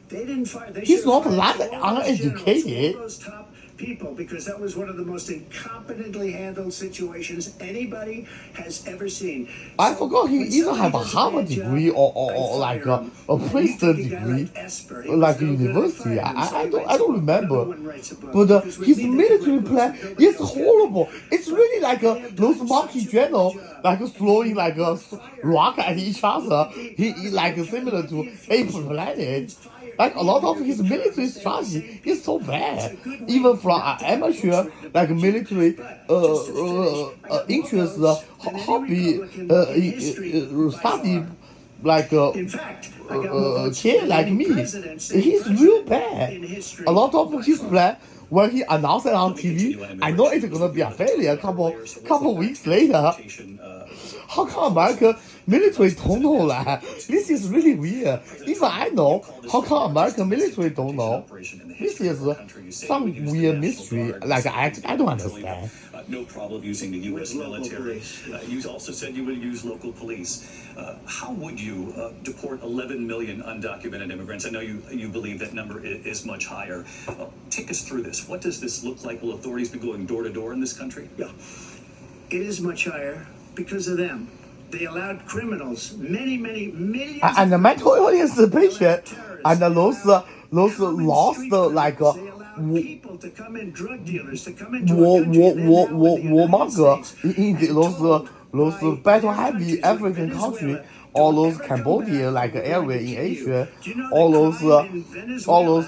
They didn't fire. They He's should have not fired that all those generals, uneducated. all those top people, because that was one of the most incompetently handled situations anybody has ever seen. I So forgot he when either somebody have a does Harvard bad job, degree or I like fire him. a When you Princeton take a guy degree, like Esper, he like was no good, I university. fired him. So he I writes don't a book. remember. No one writes a book, But because with his me, they military write books plan and nobody is else can. horrible. It's But really like they have those done monkey such a general, good job. like throwing like a Fire rock at each other. Look at the He like economy. similar Look to at the Ape inflation. Planet. He's fired Like a lot of many his American military terrorists. They have the strategy same is so people. bad, It's a good way even for from them an to get amateur books written like about military you. But just to finish, I got more interest votes than any hobby Republican in history by study far. like In fact, I got more votes kid than like any me. president, sitting He's president real bad. in history A lot of by his far. plan when he announced it on TV, I know it's gonna be a failure. Couple weeks later, how come American military don't know that? This is really weird. Even I know how come American military don't know. This is some weird mystery. Like I don't understand. No problem using the U.S. Local military. police. You also said you would use local police. How would you deport 11 million undocumented immigrants? I know you believe that number is much higher. Take us through this. What does this look like? Will authorities be going door to door in this country? Yeah. It is much higher because of them. They allowed criminals, many millions. And the mental illness patient and those lost like people to come in, drug dealers to come into our country, and they're now in the United warmonger States in and told those by battle other heavy countries like African Venezuela, country, don't all those ever come Cambodia back, like we're area going in to kill you. Asia, Do you know all that those crime in Venezuela and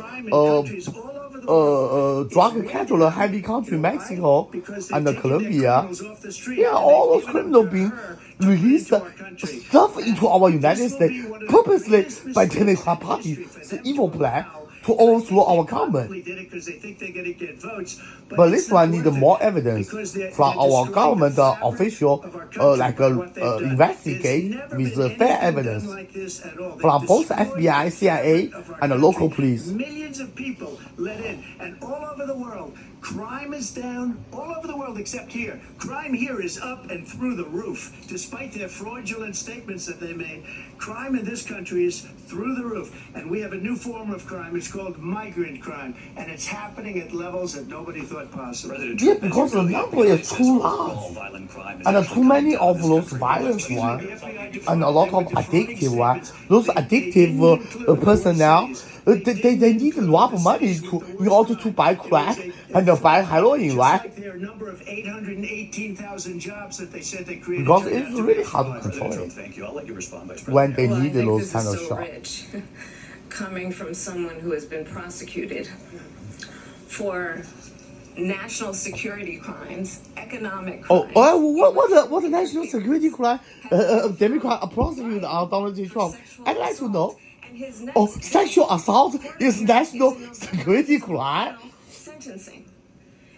crime in countries all over the world drug is capital way heavy down? country You know why? Mexico Because they've and taken their Colombia. criminals off the street Yeah, and all they've those given criminals them to being her to come released into our country. stuff into our United This will States be one of the purposely greatest by mistakes Democrat in Party. history for It's an them evil to plan allow. to overthrow our government. They did it because they think they're going to get votes. But it's this not one need worth more it evidence because from our destroying the government fabric official, of our country like by what they've done. investigate There's never with been fair anything evidence done like this at all. They've from both destroyed FBI, the CIA, fabric of our and the country. local police. Millions of people let in, and all over the world, crime is down. All over the world, except here. Crime here is up and through the roof, despite their fraudulent statements that they made. Crime in this country is through the roof, and we have a new form of crime. It's called migrant crime, and it's happening at levels that nobody thought possible. Yeah, because the number is too large, and too many of those violent ones, and a lot of addictive ones. Those addictive personnel, they need a lot of money in order to buy crack and buy heroin, right? Like their number of 818,000 jobs that they said they created. Because turned it's out to really be hard to fraud. control it Thank you. I'll let you respond, Vice President. when they Well, I need think those this kind is of so shots. rich, coming from someone who has been prosecuted for national security crimes, economic crimes. What the national security crime Democrat prosecuted on Donald J. Trump? I'd like to know. And his next Oh, sexual assault is national security crime? sentencing.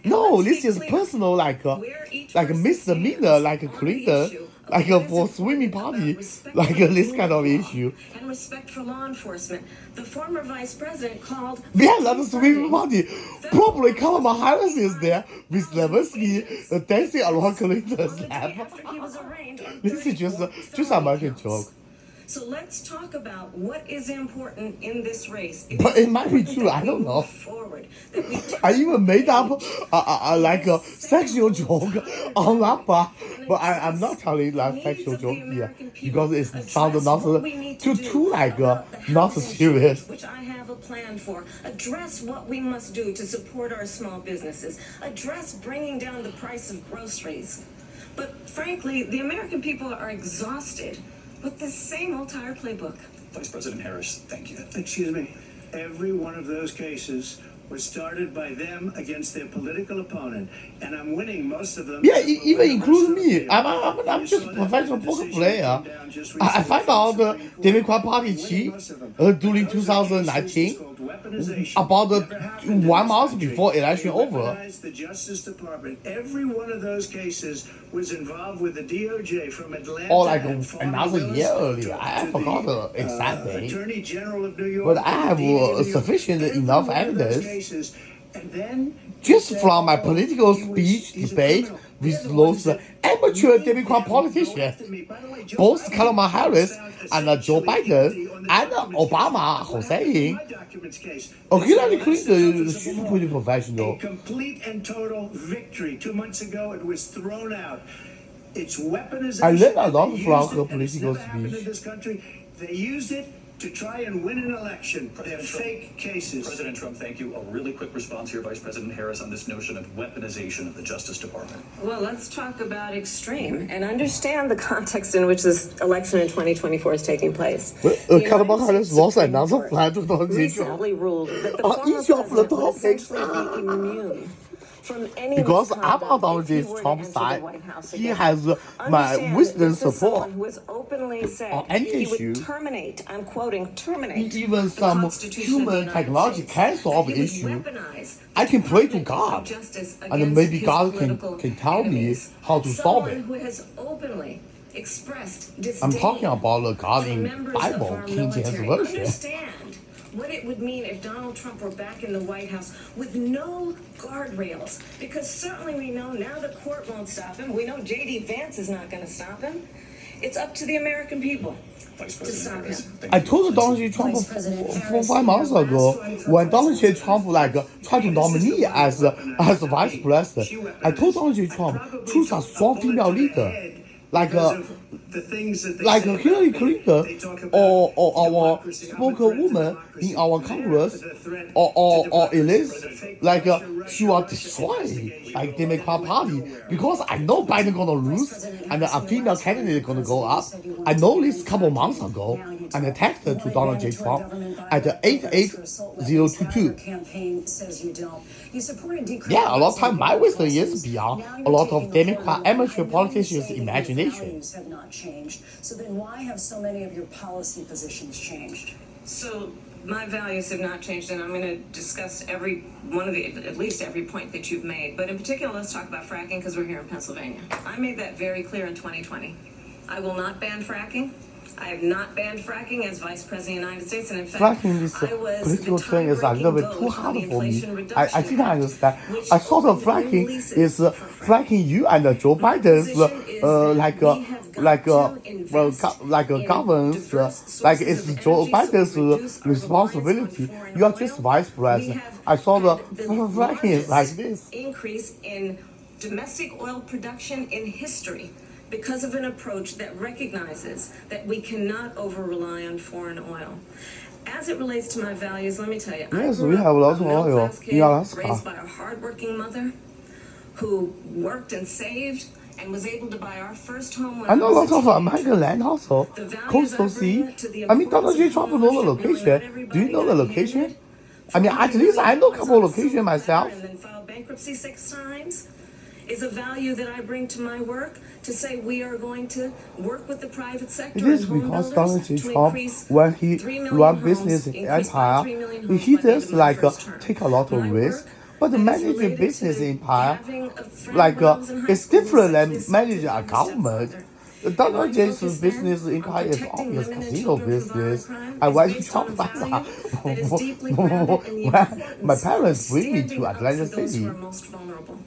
No, this is personal, like misdemeanor, like Clinton, like for swimming party, like this kind of issue. And respect for law enforcement. The former vice president called. Yeah, that swimming party. Probably Kamala Harris is there with Lewinsky dancing around Clinton's lap. After he was arraigned on This is just 34 American counts. joke. So let's talk about what is important in this race. But it might be true, I don't know. Forward, that we I even made up like a sexual joke on that part, but I'm not telling like sexual joke here because it sounds not too like not serious. which I have a planned for, address what we must do to support our small businesses, address bringing down the price of groceries. But frankly, the American people are exhausted with the same old tired playbook. Vice President Harris, thank you. Excuse me. Every one of those cases was started by them against their political opponent, and I'm winning most of them. Yeah, even includes me. I'm just a professional poker player. I find out the Democrat Party chief during 2019 about 1 month before election over. The Justice Department. Every one of those cases was involved with the DOJ from Atlanta. Or like and Farm another Willis year earlier. I to forgot the, the exact date. Attorney General of New York. But I have DA of New York. sufficient Every enough one of those evidence cases. And then just from my political speech debate with those amateur Democrat politicians, both Kamala Harris and Joe Biden and Obama Hussein. Hillary Clinton, she's pretty professional. A complete and total victory. 2 months ago, it was thrown out. It's weaponization. I learned a lot They from used her it, and it's political never happened speech. in this country. They used it to try and win an election. They're President Trump. fake cases. President Trump, thank you. A really quick response here, Vice President Harris, on this notion of weaponization of the Justice Department. Well, let's talk about extreme and understand the context in which this election in 2024 is taking place. The Kamala United Harris States lost Supreme another Court plan to Donald Trump. recently ruled that the Oh, former each of the president would topics. essentially be immune from any Because I'm misconduct on Donald if he J. were to Trump's enter the side. White House He again. has my Understand, wisdom this is support. someone who has openly said On any he would issue. terminate, I'm quoting, terminate Even the some Constitution of the human United technology States, can solve that he would issue. weaponize I can the pray to Department of God, Justice and against maybe his God political can tell me enemies. how to solve Someone it. who has openly expressed disdain I'm talking about the God for in members of Bible, our King James military. Version. Understand what it would mean if Donald Trump were back in the White House with no guardrails. Because certainly we know now the court won't stop him. We know J.D. Vance is not going to stop him. It's up to the American people Vice to President stop Harris, him. thank I you. told Donald J. Trump for 5 months ago when Donald J. Trump tried to nominate me as vice president. I told Donald J. Trump choose a strong female leader like Hillary Clinton or our spokeswoman in our Congress or Elizabeth, she will destroy like Democrat Party because I know Biden gonna lose and a female candidate gonna go up. I know this couple months ago and I texted to Donald J. Trump at 88022. Yeah, a lot of time my wisdom is beyond a lot of Democrat amateur politicians' imagination. Have not changed. So then why have so many of your policy positions changed? So my values have not changed, and I'm going to discuss every one of the, at least every point that you've made. But in particular, let's talk about fracking because we're here in Pennsylvania. I made that very clear in 2020. I will not ban fracking. I have not banned fracking as Vice President of the United States, and in fact, Fracking is I was political the thing is a little bit tie-breaking too vote hard on the for me. Inflation I Reduction didn't Act, understand. which I thought of only fracking releases is for fracking you and Joe Biden's governance like it's Joe Biden's responsibility. You are just vice president. I saw the fracking is like this. Increase in domestic oil production in history because of an approach that recognizes that we cannot over-rely on foreign oil. As it relates to my values, let me tell you, Yes, I grew we up have lots a of oil middle-class in kid Alaska. raised by a hardworking mother who worked and saved and was able to buy our first home when I know I was lots of teenager. American land also. The values Coastal I Sea. bring to the I mean, Donald J. importance Trump of know the homeownership, knowing location. not Do you know the everybody got location? handed I mean, at least I know a couple of locations myself. And then filed bankruptcy 6 times is a value that I bring to my work to say we are going to work with the private sector. It is and home because builders Donald J. to Trump, increase when he 3 million run homes, business in increase by empire, 3 million homes he by the end does of my first term. take a lot of My risk. work But that is managing related business to empire, having a friend when I was in high it's school different than is managing to a be step government. father. Donald And my J.'s focus business then on empire is protecting obvious women and casino children from violent business. crime I is went to based on a Trump value that is deeply grounded in the when importance my parents of bring me standing to up Atlantic for those City. who are most vulnerable.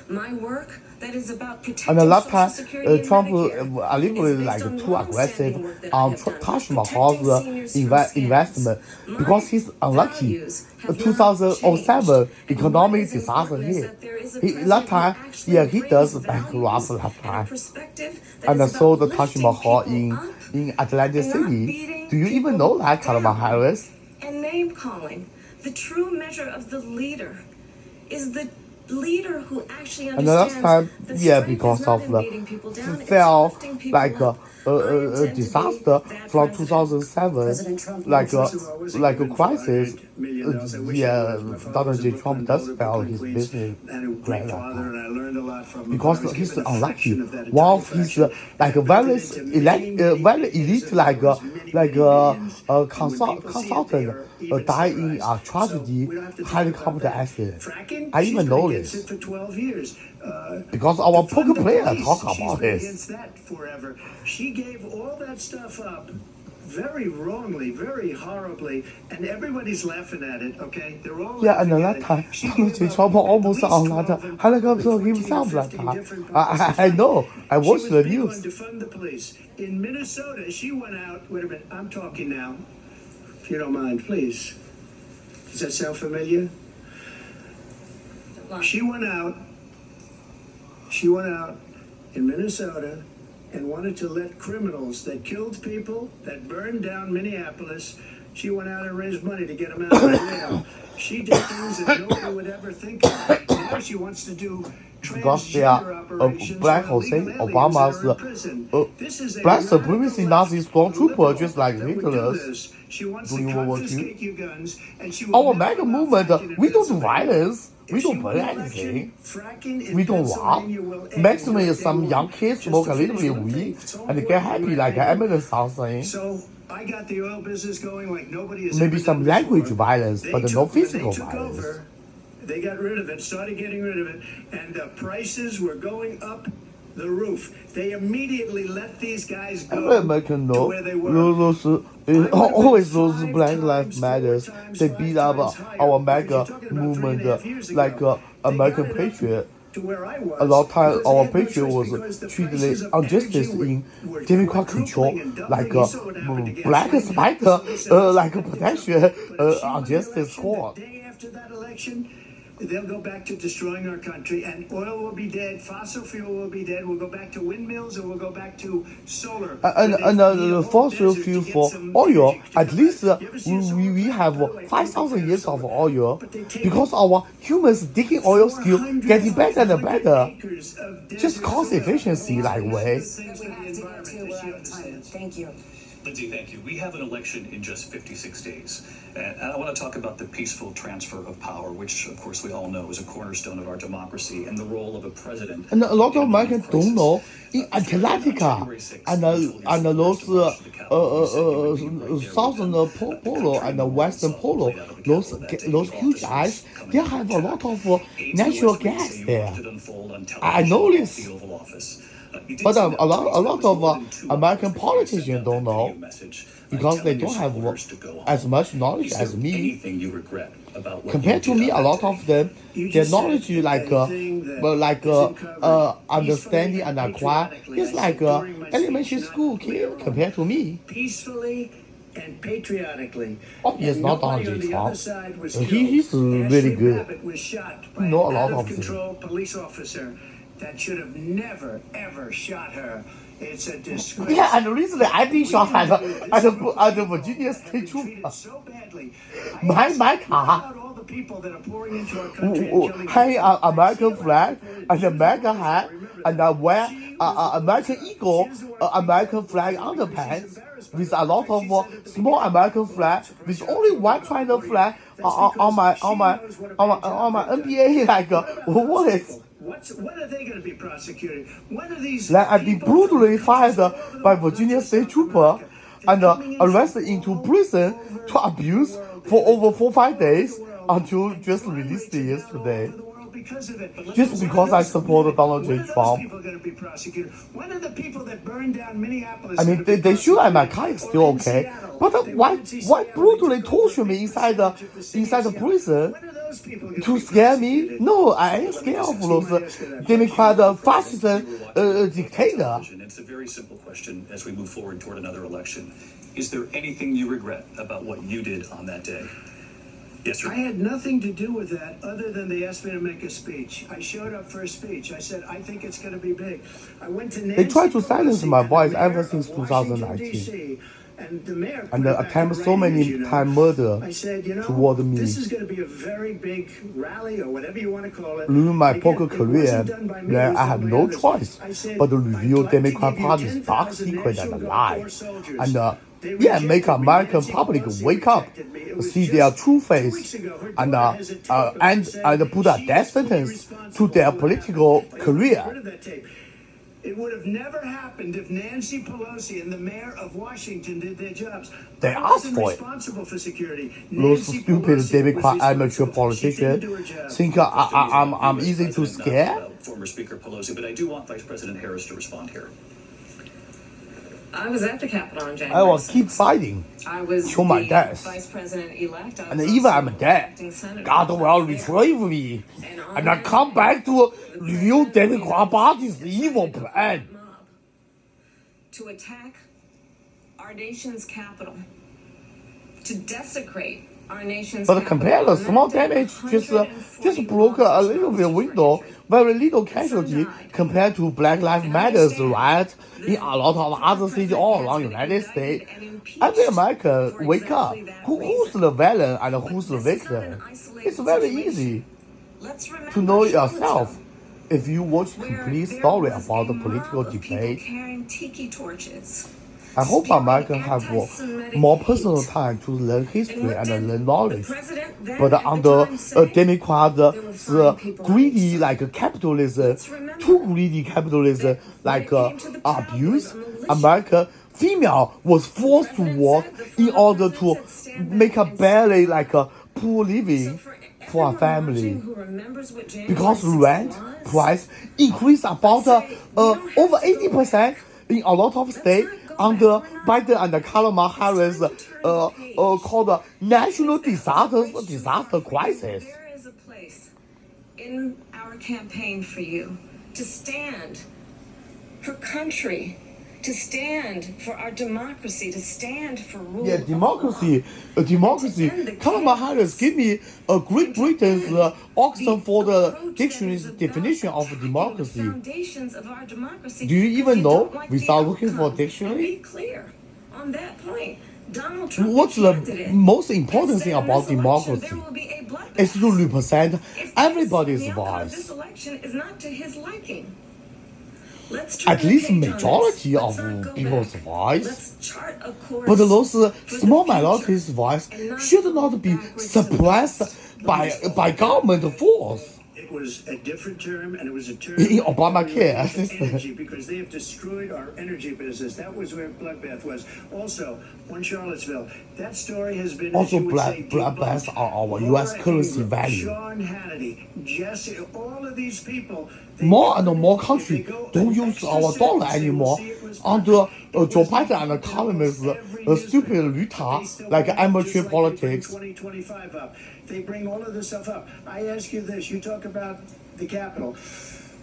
My work that is about And protecting the last Social time, Security and Trump Medicare a little is bit based on too aggressive long-standing work that I on have done, Taj protecting Mahal's seniors from scams. investment because he's unlucky. Values have not 2007 changed. And economic what is disaster important is hit. that there is a That president time, who actually yeah, he brings does values bankrupt that and a time. perspective that And I is saw about the Taj lifting Mahal people up in Atlantic and not City. beating Do you even people know that, Kamala down. Harris? And name calling. The true measure of the leader is the leader who actually And the last understands time, that yeah, strength is because not of in beating people down, it's fell lifting people like up. I intend to be disaster that from president. 2007, President Trump, like first like a crisis. Yeah, Donald J. Trump does fail his business grand like that. Because he's unlucky. One of his like very very elite consultant died in a tragedy helicopter accident. I even know this because our poker player talk about this. She gave all that stuff up very wrongly, very horribly, and everybody's laughing at it, okay? They're all Yeah, and laughing that at time, it. She Donald gave J. up Trump at almost least on 12 that and helicopter 14 or himself that 15 time. different I know. I She watched was the big on news. defund the police. In Minnesota, she went out. Wait a minute, I'm talking now. If you don't mind, please. Does that sound familiar? She went out in Minnesota and wanted to let criminals that killed people, that burned down Minneapolis, she went out and raised money to get them out of jail. She did things that nobody would ever think of. Now she wants to do Because they are transgender operations black on Jose illegal aliens Obama's that are in prison. This is a black radical supremacy left Nazi stormtrooper, liberal just like that would do Hitler's this. She wants during to World War confiscate II. your guns, and she will Our never MAGA allow movement, fracking in we don't do Pennsylvania. violence. If We she don't burn wins election, anything. fracking in We don't rob. Pennsylvania will end Maximum day is some one. young kids Just smoke to a little finish bit of one thing, weed it's so and get important happy in like my opinion. Eminem something. So I got the oil business going like nobody has Maybe ever some done language before. violence, They but no took- when physical they took violence. over, they got rid of it, started getting rid of it, and the prices were going up the roof. They immediately let these guys go Every American to know where they were. those always those Black Lives Matters. They beat up our MAGA movement like American Patriot. To where I was, A lot of time because they our had no patriot choice, was because the treated prices of injustice energy in were Democrat quadrupling control, and doubling. like You saw what happened to black gasoline. spider, So like a potential But if she won the injustice election, court. the day after that election, they'll go back to destroying our country, and oil will be dead, fossil fuel will be dead. We'll go back to windmills, and we'll go back to solar. And the fossil fuel for oil, at least we have 5,000 years of oil because our humans digging oil skill getting better and better. Just cost efficiency like way. We have to get to, we're out of time. Thank you. Lindsay, thank you. We have an election in just 56 days. And I want to talk about the peaceful transfer of power, which, of course, we all know is a cornerstone of our democracy, and the role of a president. And a lot of in a moment Americans of don't know crisis. in Atlantica and those southern polo and western polo, those huge ice, they have a lot of natural gas there. I know this. But a lot of American politicians don't know because they don't have as much knowledge as me. Compared to me, a lot of them, their knowledge like understanding and acquire is like elementary school kid compared to me. Peacefully and patriotically. Oh, he's And not nobody Donald on J. the Trump. other side was He's killed. really Ashley good. Babbitt was shot by Know a an lot out of of control police officer that should have never ever shot her. It's a disgrace. Yeah, and recently I've been shot at the Virginia State Trooper. So badly. My car. All the people that are pouring into our country and killing Hang an American flag and a MAGA hat and wear American Eagle, American flag underpants with a lot of small American flag with only one triangle flag on my NBA like wallet. When are they going to be prosecuted? When are these? Like I've been brutally fired by Virginia State Trooper and arrested into prison to abuse for over 4-5 days until just released yesterday. Just because I support Donald J. Trump. When are the people that burned down Minneapolis? I mean, they shoot at my car, it's still okay. But why brutally torture me inside the prison to scare me? No, I ain't scared of those Democrat fascist dictator. It's a very simple question as we move forward toward another election. Is there anything you regret about what you did on that day? Yes, sir. I had nothing to do with that other than they asked me to make a speech. I showed up for a speech. I said, I think it's going to be big. I went to Nancy They tried to silence my Pelosi, voice the ever mayor since of Washington, 2019. D.C., And the mayor and put it back attempt in so writing, many you know. time murder I said, you know, toward me. this is going to be a very big rally or whatever you want to call it. During my Again, poker it career, wasn't done by me, it then was I done had by no others. choice I said, but to I'd reveal like to Democrat give you Party's dark 10,000 secret and National lie, Guard soldiers. and They make rejected me. American Nancy public Pelosi wake up, rejected me. It was see just their true 2 face, weeks ago, her and daughter has a tape of her saying put a she death is fully sentence to responsible their for what political happened. Rid career. of that tape. It would have never happened if Nancy Pelosi and the mayor of Washington did their jobs. They I asked wasn't for it. responsible for security. Those Nancy stupid Pelosi Democrat was amateur responsible. She didn't politicians do her job. think I'm easy to President, scare. Former Speaker Pelosi, but I do want Vice President Harris to respond here. I was at the Capitol on January I will 6th. keep fighting. I was till my the death. vice president-elect. I And was even also I'm dead, acting senator. God will retrieve me, and I come back to review Democrat Party's evil plan. To attack our nation's capital, to desecrate our nation's But capital. compare the And that small did damage, just 140 broke a officers little bit just window, registered. very little casualty compared to Black Lives Matter's riot in a lot of other cities all around the United States. Every American wake up. Who's the villain and who's the victim? It's very easy Let's remember to know Charlottesville, yourself if you watch where complete there story was about the a political mob of people debate. carrying tiki torches. I hope spewing Americans have anti-Semitic more hate. personal time to learn history what and did learn the knowledge. president then But at the under time say? Democrats' There were fine people greedy like like capitalism, Let's remember too greedy capitalism that when like it came to the power, abuse, a militia- America female was forced to President work said, the in former order to president said, stand make a back and barely stand like a poor So living for for a everyone family. watching who remembers what January Because 6th rent was, price increased about over 80% in a lot of states under Biden and Kamala Harris called national disaster crisis. There is a place in our campaign for you to stand for country, to stand for our democracy, to stand for rule Yeah, of democracy. law. Kamala Harris give me Great Britain's Oxford Dictionary's definition of democracy. Foundations of our democracy. Do you even because know don't like without the looking for outcome? dictionary? And be clear on that point. Donald Trump, What's the candidate, most important has thing said in about this election democracy? there will be a bloodbath. It's to represent If everybody's the outcome of this voice. election is not to his liking. Let's turn At the least page on this. majority Let's of not go people's back. voice. Let's chart a course But those for the small future minorities' voice and not should go not be backwards to the suppressed past. by government force. It was a different term, and it was a term In Obamacare, energy, because they have destroyed our energy business. That was where bloodbath was. Also, on Charlottesville, that story has been Also, as you would say, bloodbaths debunked. are our Laura US currency Ingraham, value. Sean Hannity, Jesse, all of these people. they More and go- more if countries they go don't an use extra our step, dollar they will anymore see it was under perfect. It Joe was Biden like and in economists' almost every stupid newspaper. They Rita, still like bring it, amateur just like they bring politics. 2025 up. They bring all of this stuff up. I ask you this: you talk about the Capitol.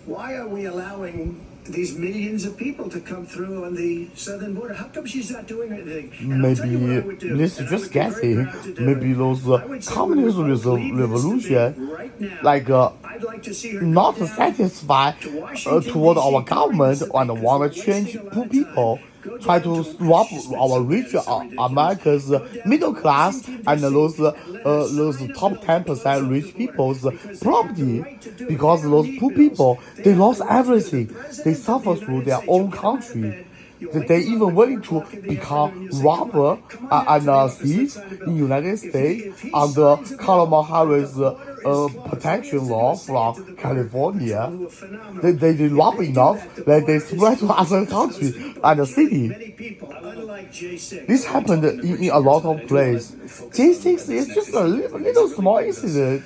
Why are we allowing these millions of people to come through on the southern border? How come she's not doing anything? And I'll tell you what I would do, This is and I just would be very guessing. proud to do Maybe it. those I would say communist we would both leave this revolution, debate right now. like I'd like to see her not go down satisfied to Washington, toward D.C. our government because and they're want to wasting change a lot poor of people, time. Go try down to to rob Washington, our that's rich so ridiculous. America's Go down to middle class Washington, and D.C. those and let us top sign a bill to 10% close rich the border, people's because they have the property, right to do it. because They don't those need poor bills. people They they have lost the right to do it. everything. The president They of the suffer through United their States, you own come out of country. bed, you They wake them even up at willing 4 to o'clock in the become afternoon, you say, "Come robber on, come on and down to the office, thieves let's sign a bill." in United If he States signs under a bill Kamala that Harris' the border is closed, protection all he law has to do is say it to from the Border California. Patrol, who are phenomenal. They rob If they do enough that, the that they border is spread to closed. other Those countries people and the are killing city. many people, unlike J6. This happened in a lot of places. J6 is just a little small incident,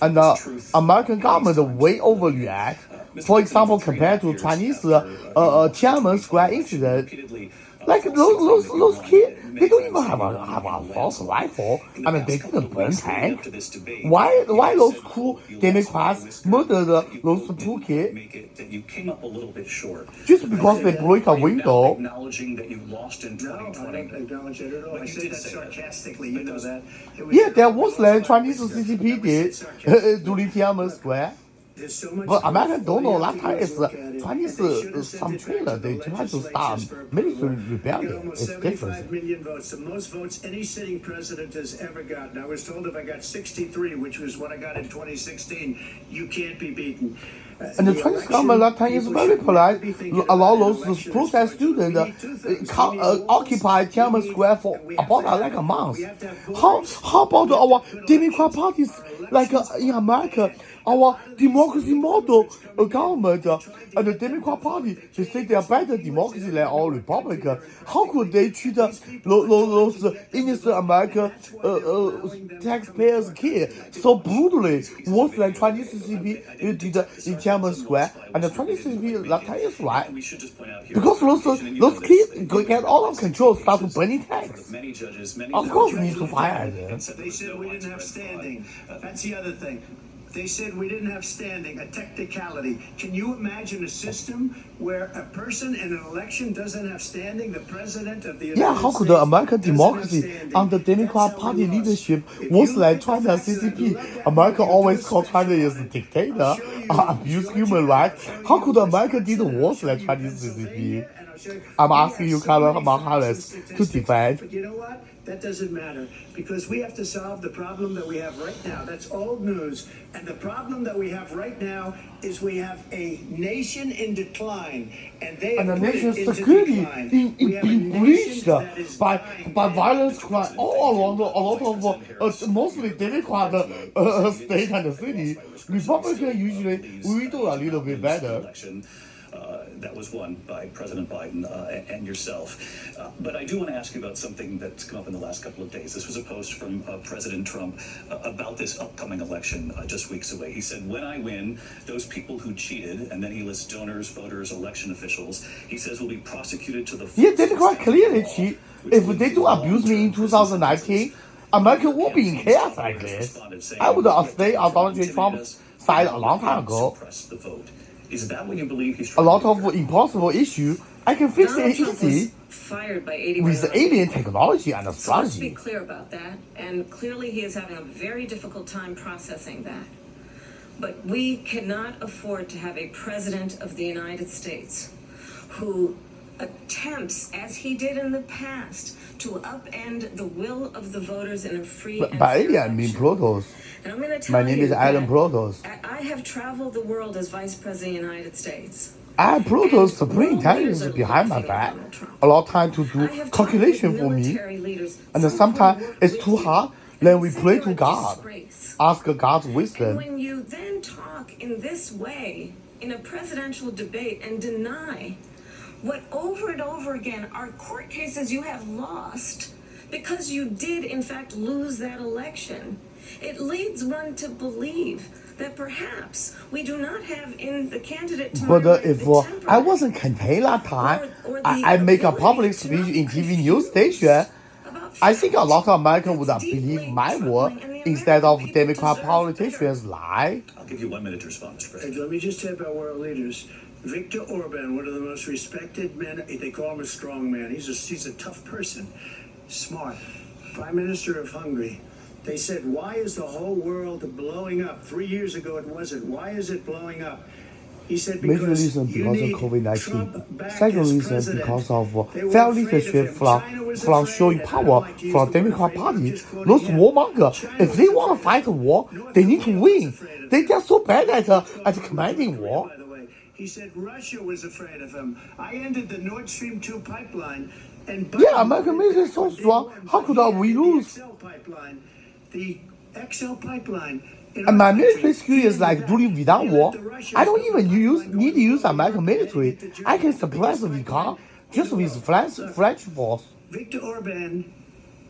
and the American government way overreact. For example, compared to Chinese Tiananmen Square incident, like those kids, they don't even have a assault rifle, and they didn't burn tank. Why those cool Democrats murdered those poor kids? You came up a little bit short. Just because they break a window. Acknowledging that you lost in No, I 2020. don't acknowledge it at all. But I you said did that say that. sarcastically, you know that. It Yeah, there we was lost like by a Chinese window. CCP That was did sarcastic. during Tiananmen Square. There's so much But stuff. Americans don't know All you that have time to do is look at it. Chinese And they should have some sent it back trailer. to They the try to legislatures start for military approval. We got rebellion. almost It's 75 different. million votes, the most votes any sitting president has ever gotten. I was told if I got 63, which was what I got in 2016, you can't be beaten. And the Chinese government that time is very polite, allow those protest students occupy Tiananmen Square for about like a month. How about our Democrat parties like in America, our democracy model government and the Democrat Party, they say they are better democracy than our Republican. How could they treat those innocent American taxpayers' kids so brutally, worse than Chinese CCP did in Tiananmen Square? And the Chinese CCP that time is right. We should just point out here, Because those kids get out of control, start burning tanks. many judges, many Of course, we need to fire them. They said we didn't have standing. That's the other thing. They said we didn't have standing, a technicality. Can you imagine a system where a person in an election doesn't have standing? The president of the United Yeah, how could the States American doesn't have democracy standing. under Democrat That's how Party we lost. leadership If was you like look at the China facts, and I CCP? love that America when you always do a called China special as a on it. dictator, I'll show you abuse Georgia, human rights. I'll show How you could America did Wisconsin, worse I'll than show you Chinese CCP? Pennsylvania, and I'll show you- I'm We asking have you, so Kamala many facts and Harris, to statistics. defend. But you know what? That doesn't matter because we have to solve the problem that we have right now. That's old news. And the problem that we have right now is we have a nation in decline, and they And the have put it nation's into security decline. being We have a breached nation that is by dying. violence crime all around a lot of mostly Democrat state and city. Republican usually we do a little bit better. Election, that was won by President Biden and yourself. But I do want to ask you about something that's come up in the last couple of days. This was a post from President Trump about this upcoming election just weeks away. He said, when I win, those people who cheated, and then he lists donors, voters, election officials, he says will be prosecuted to the full. Yeah, Democrat clearly cheat. If they do abuse me in 2019, America will be in chaos like this. I would stay on Donald J. Trump's side a long time ago. Suppress the vote. Is that what you believe he's A trying lot to do? of impossible issue, I can fix Donald it Trump was easy fired by 80 with alien technology and So let's be strategy. clear about that, and clearly he is having a very difficult time processing that. But we cannot afford to have a president of the United States who attempts, as he did in the past, to upend the will of the voters in a free and By fair alien, I mean election. Protos. And I'm going to tell My name you is Alan that Protos. I have traveled the world as vice president of the United States. I have Protos supreme intelligence behind my back. A lot of time to do I have calculation talked for with me. military leaders, And some sometimes who work it's with too you, hard, then we and say pray you're to a God. disgrace. Ask God's And wisdom. when you then talk in this way in a presidential debate and deny what over and over again are court cases you have lost because you did in fact lose that election, it leads one to believe that perhaps we do not have in the candidate to my But right if the temperament I wasn't contained that time, or the I make a ability public to speech not in TV confuse news station. about I think a lot of Americans would That's believe deeply my word troubling, and the instead of American people Democrat deserve politicians lie. I'll give you 1 minute to respond, Mr. Hey, President. let me just say about world leaders. Viktor Orban, one of the most respected men, they call him a strong man. He's a tough person, smart. Prime Minister of Hungary. They said, why is the whole world blowing up? 3 years ago it wasn't. Why is it blowing up? He said, Major because reason you because of need COVID-19. Trump back Second as reason president. because of They were failed afraid of leadership him. from China was from afraid, showing and I power don't like to use from the word Democrat afraid, Party. I'm just quoting Those him. warmongers, China if they was want to afraid fight a of him. war, North they need to Korea was win. afraid of They him. just so bad at North commanding Korea, war. by the way. He said Russia was afraid of him. I ended the Nord Stream 2 pipeline. And Yeah, American military is so strong. How could we lose? The XL pipeline. The XL pipeline. And my military skill is like during Vietnam War. I don't even need to use American military. I can suppress the Vietcong just with French force. Viktor Orban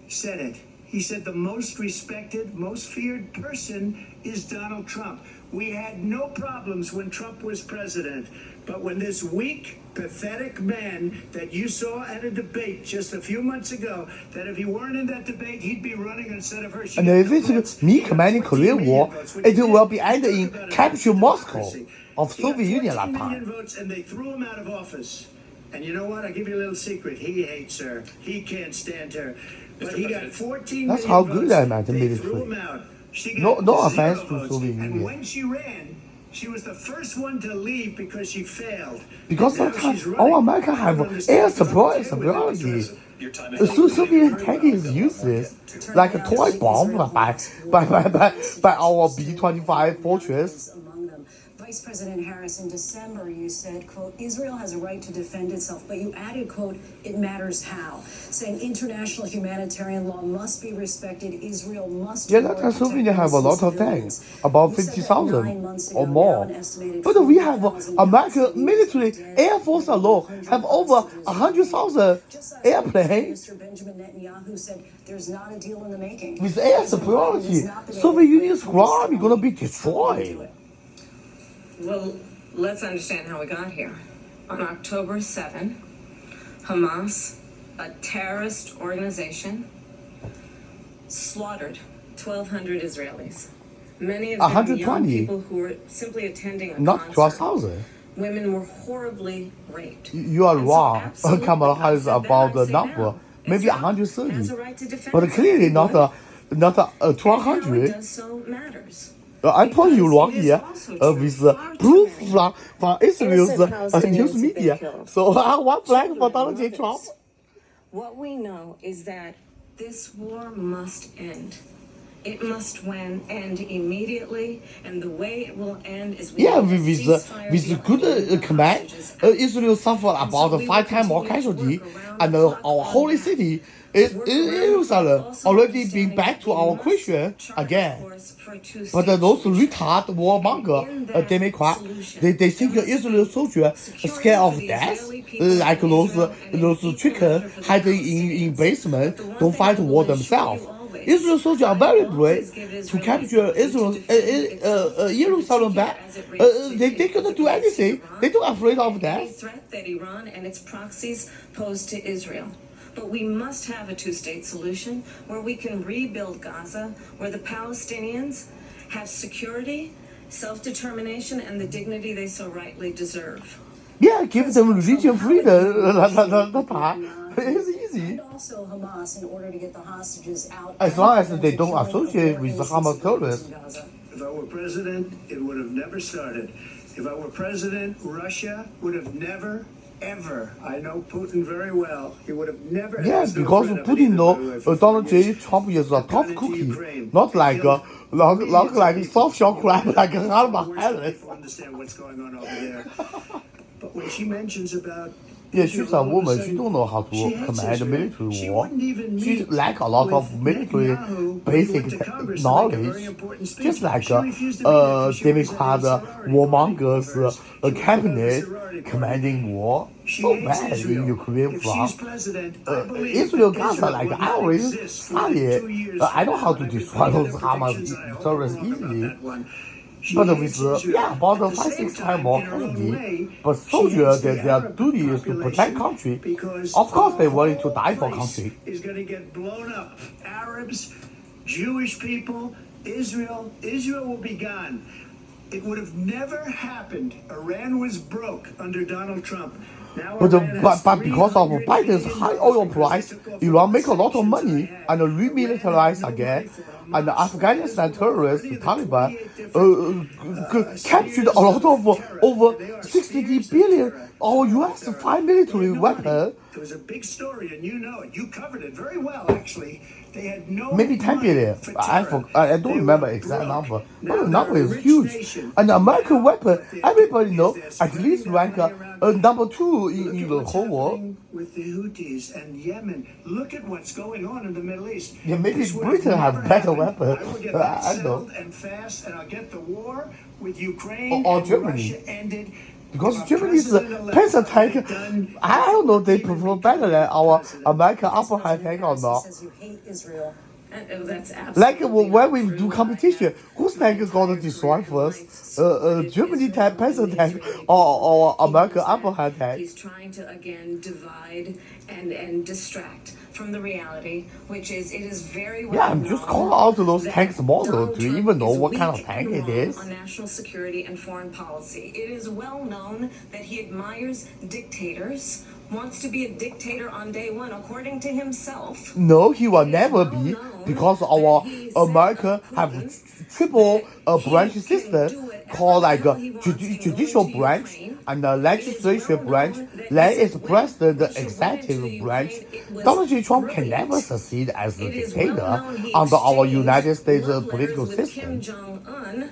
said it. He said the most respected, most feared person is Donald Trump. We had no problems when Trump was president. But when this weak, pathetic man that you saw at a debate just a few months ago, that if he weren't in that debate, he'd be running instead of her. And if it's me commanding Korean War, it will be ended in capture Moscow of Soviet Union that 14 million time. votes, and they threw him out of office. And you know what? I'll give you a little secret. He hates her. He can't stand her. But he got 14 That's million how votes. good I am at the They military. threw him out. She No got offense zero to votes. Soviet And Union. when she ran, She was the first one to leave because she failed. Because Now sometimes she's running. our America I have don't understand air what's wrong with superiority. it. Your time The Soviet tank is useless, like a toy bomb by our B-25 fortress. Among them. Vice President Harris, in December, you said, quote, Israel has a right to defend itself, but you added, quote, it matters how, saying international humanitarian law must be respected, Israel must Yeah, do that more time to protect Soviet have a lot of civilians. tanks, about You said that 50,000 9 months or ago, more. now an estimated But we have 40,000 American Palestinians military, dead, Air Force alone have over 100,000 Just last week, airplanes Mr. Benjamin Netanyahu said there's not a deal in the making. with air President Biden has superiority. not been able Soviet to Union's break this army gonna be How will you do destroyed. it? Well, let's understand how we got here. On October 7, Hamas, a terrorist organization, slaughtered 1,200 Israelis. Many of them young 120. people who were simply attending a Not concert. 12,000. Women were horribly raped. You are And so wrong. absolutely, Kamala I Harris said then, about I the say number. now. Maybe Israel 130. has a right to defend But itself. clearly not Good. a And how it 1,200. does so matters. I put you wrong Because it is here also true, with far too proof many from Israel's innocent Palestinians news have been media. killed. So I want flag for Children, Donald J. mothers. Trump. What we know is that this war must end. It must end immediately, and the way it will end is Yeah, a with ceasefire with good deal and command, hostages out. Israel suffered And about so we will 5 times more continue to casualty, work around and the clock our on holy that. city, Work around the Jerusalem, clock, also already been understanding back to that we our must Christian chart a again. course for a two-state But those solution. retard warmonger, And in that Democrat, solution, they there think must Israel be soldier security scared for of the death, Israeli people like in those Israel and an those equal chicken measure for the hiding in Palestinians. basement But the one don't thing fight I will war assure themselves. you always, Israel soldiers are I very always brave give to Israel capture the ability to Israel, defend itself, in Jerusalem particular back. as it relates to They the couldn't do physical anything. Iran They don't afraid of and death. any threat that Iran and its proxies pose to Israel. But we must have a two-state solution where we can rebuild Gaza, where the Palestinians have security, self-determination, and the dignity they so rightly deserve. Yeah, give them religion freedom. It's easy. And also Hamas in order to get the hostages out. As and long as for them they to don't join associate more with the innocent Hamas civilians terrorists. in Gaza. If I were president, it would have never started. If I were president, Russia would have never, ever. I know Putin very well. He would have never. Yeah, He's no because friend of Putin either, by the way, know for Donald 4 J. years. Trump is a They've gone tough into cookie, Ukraine. not like Killed like soft shell crab like Worse Kamala than Harris. people understand what's going on over there. But when she mentions about Yeah, she's a all of woman. sudden, She don't know how to she hates command Israel. military She war. wouldn't even She meet lack a lot of with military Netanyahu when he went to basic Congress to make a knowledge. very important speech. Just like She refused to be there because she was Democrat a sorority warmongers party. She was part of the cabinet sorority party. commanding war. She So hates bad in Israel. Ukraine If from. she's president, I believe Israel that Gaza, like would I not already exist studied. 2 years I know from how now. to And I destroy could those predict Hamas predictions, I hope I'm terrorists wrong about easily. that one. She But hates with Israel. about At the 5-6 same times more in her own casualty. way, But she soldiers, hates the their Arab duty is to protect population country. because Of course, they the willing to whole die for place country. is going to get blown up. Arabs, Jewish people, Israel will be gone. It would have never happened. Iran was broke under Donald Trump. Now But, Iran has but because of $300 Biden's billion high oil because price, they took off Iran all make a lot of sanctions money they had. and remilitarize Iran had no again. money for And the Hamas. Afghanistan terrorists, the Taliban, 28 different, captured a lot of over 60 billion our US fine military weapon. It was a big story, and you know it. You covered it very well, actually. They had no Maybe 10 money billion. for I terror. don't They remember were exact broke. number. Now But the they're number a is rich huge. nation. And the American weapon, But everybody knows, they're at least spending rank their money around number 2 Look in at the what's whole world. happening with the Houthis and Yemen. Look at what's going on in the Middle East. Yeah, maybe This would Britain have never better happened. weapon. I will get that I know. settled and fast, and I'll get the war with Ukraine Or and Germany. Russia ended. Because If a Germany's president-elect Panzer had tank, done I don't know, they even prefer become better than our president. American Vice upper high President tank or Harris not. says you hate Israel. That's Like absolutely when we not do true. competition, whose tank is gonna destroy first? Germany tank, Panzer tank, or American upper high tank? He's trying to again divide and distract from the reality, which is it is very well Yeah, I'm just known calling out those that tanks model. Donald Do you Trump even know is what kind of weak tank and it wrong is? on national security and foreign policy. It is well known that he admires dictators wants to be a dictator on day one, according to himself. No, he will It is never well be known because that our he said America of have Putin triple that he branch can system do whatever called the like hell a he wants and go judicial into branch Ukraine. and the legislative well branch. known that Then he is said when president, the Russia went executive into branch. Ukraine, it was Donald J. Trump can brilliant. never succeed as the It is well dictator known he under our exchanged United States love political letters with Kim system. Jong-un,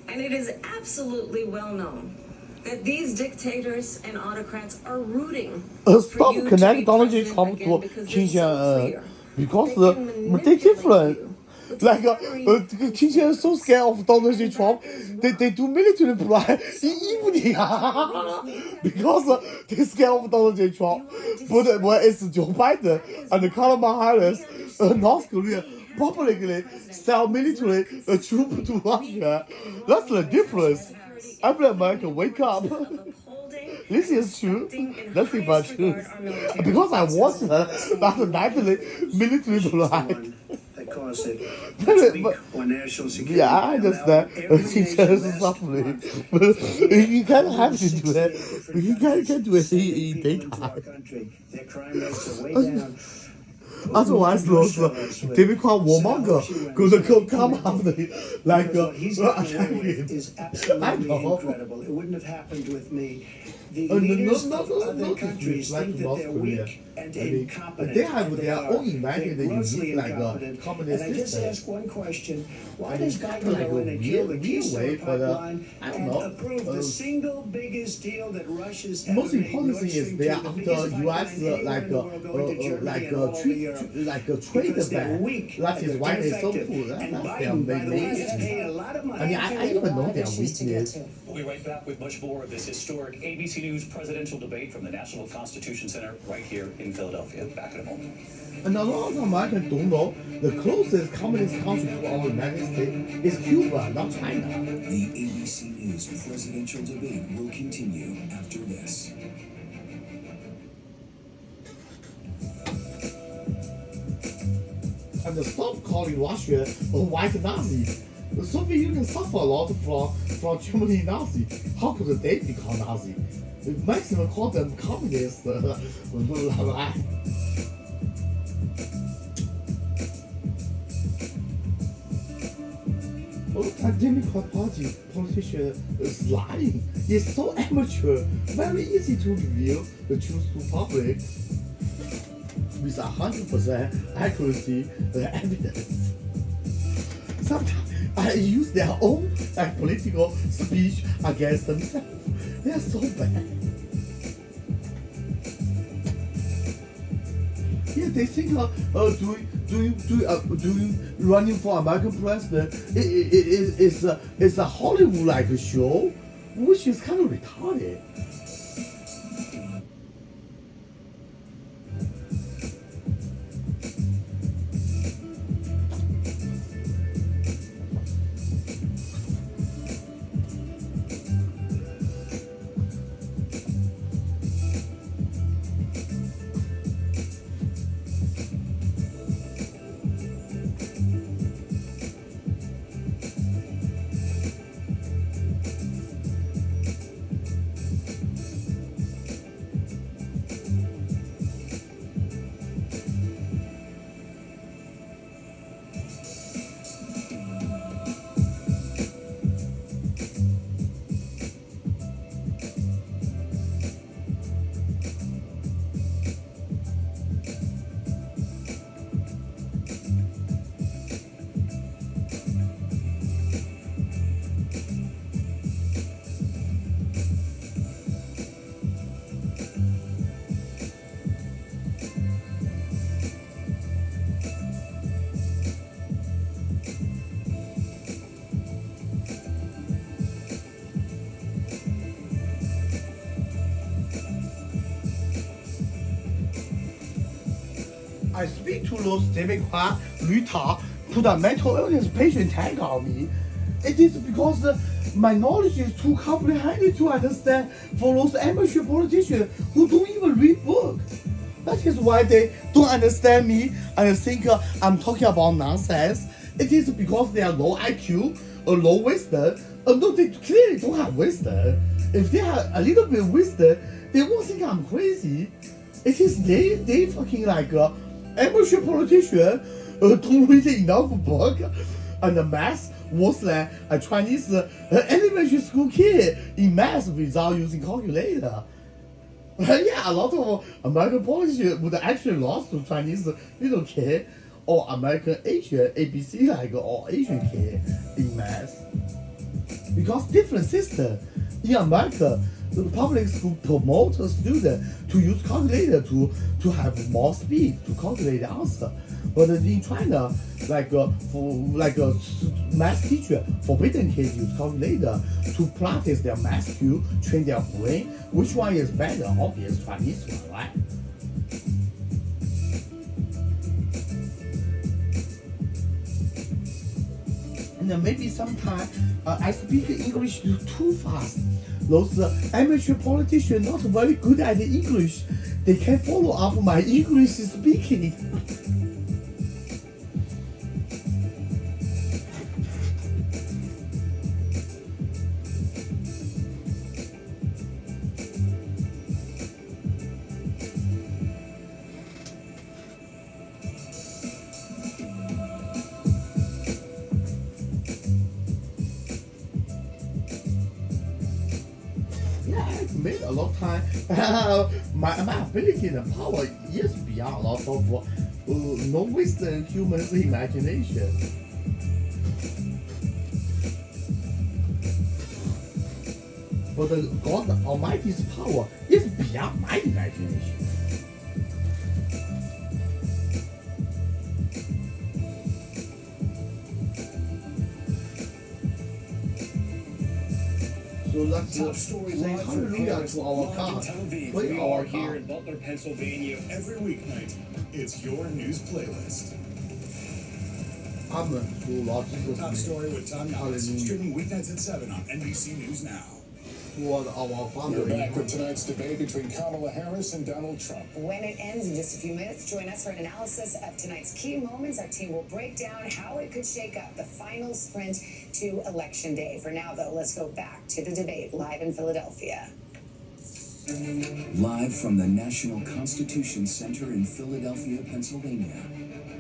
and it is absolutely well known that these dictators and autocrats are rooting for Stop you to connect be Donald J. president Trump again to because Qin they're so Xian clear. because They can they manipulate different. you with Like flattery Qin Xian is so scared of Donald J. Trump, they do military plan in evening because they scared of Donald J. Trump. But when it's Joe Biden and Kamala Harris, North Korea publicly sell military troop to Russia, that's the difference. Every American wake up. This is true. Nothing but truth. Because I watched that nightly military plan. That caused it. This week on national security. Yeah, I understand. Teacher is suffering. But you can't have to do it. You can't do it in daytime. Their crime rates are way down. Otherwise, those typical warmonger gonna come after you. Like, What he's gotten away with is I absolutely know. incredible. It wouldn't have happened with me. The No, leaders no, of no, other no, countries like think that North they're Korea. weak and I mean, incompetent. they have and their are. own imagined They're grossly unique, like, incompetent. communist And I just system. ask one question: Why I does mean, Biden like go in a and kill the weird Keystone way, but, pipeline I don't and know. approve the single biggest deal that Russia's ever Most made? important Nord thing is Stream they 2, are the after biggest U.S. pipeline anywhere in the world going to Germany and all over Europe. like a trade Because they're ban. weak, That and is they're why they're so ineffective. cool. And That's their Biden, by the way, main is paying a lot of money. I mean, I even know their Issues to get weakness. to. We'll be right back with much more of this historic ABC News presidential debate from the National Constitution Center right here in Philadelphia. Back in a moment. And a lot of Americans don't know the closest communist country to our United States is Cuba, not China. The ABC News presidential debate will continue after this. And stop calling Russia a white Nazi. The Soviet Union suffered a lot from Germany Nazi. How could they become Nazi? The maximum call them communist. That Democrat Party politician is lying. It's so amateur. Very easy to reveal the truth to public with 100% accuracy evidence. Sometimes I use their own political speech against themselves. They are so bad. Yeah, they think doing running for American president is a Hollywood-like show, which is kind of retarded. I speak to those Democrat retard put a mental illness patient tag on me. It is because my knowledge is too comprehensive to understand for those amateur politicians who don't even read books. That is why they don't understand me and think I'm talking about nonsense. It is because they are low IQ or low wisdom. No, they clearly don't have wisdom. if they have a little bit of wisdom, they won't think I'm crazy. It is they fucking like amateur politician don't read enough book and the math was like a Chinese elementary school kid in math without using calculator. Yeah, a lot of American politicians would actually lost to Chinese little kid or American Asian ABC like or Asian kid in math. Because different system. In America, the public school promote a student to use calculator to have more speed to calculate the answer. But in China, like for a math teacher forbidden kids use calculator to practice their math skill, train their brain. Which one is better? Obvious Chinese one, right? And then maybe sometimes I speak English too fast. Those amateur politicians not very good at English. They can follow up my English speaking. Yeah, I made a lot of time. my ability and power is beyond a lot of no Western human's imagination. But God Almighty's power is beyond my imagination. So let's Top stories say live from hallelujah Paris, to our live in God. Tel Aviv. Praise We our are here God. in Butler, Pennsylvania every weeknight. It's your news playlist. Amen. So Lord Jesus' Top name. story with Tom Knotts. Hallelujah. Streaming weeknights at 7 on NBC News Now. Toward our Father. We're back with tonight's debate between Kamala Harris and Donald Trump. When it ends in just a few minutes, join us for an analysis of tonight's key moments. Our team will break down how it could shake up the final sprint to Election Day. For now, though, let's go back to the debate live in Philadelphia. Live from the National Constitution Center in Philadelphia, Pennsylvania.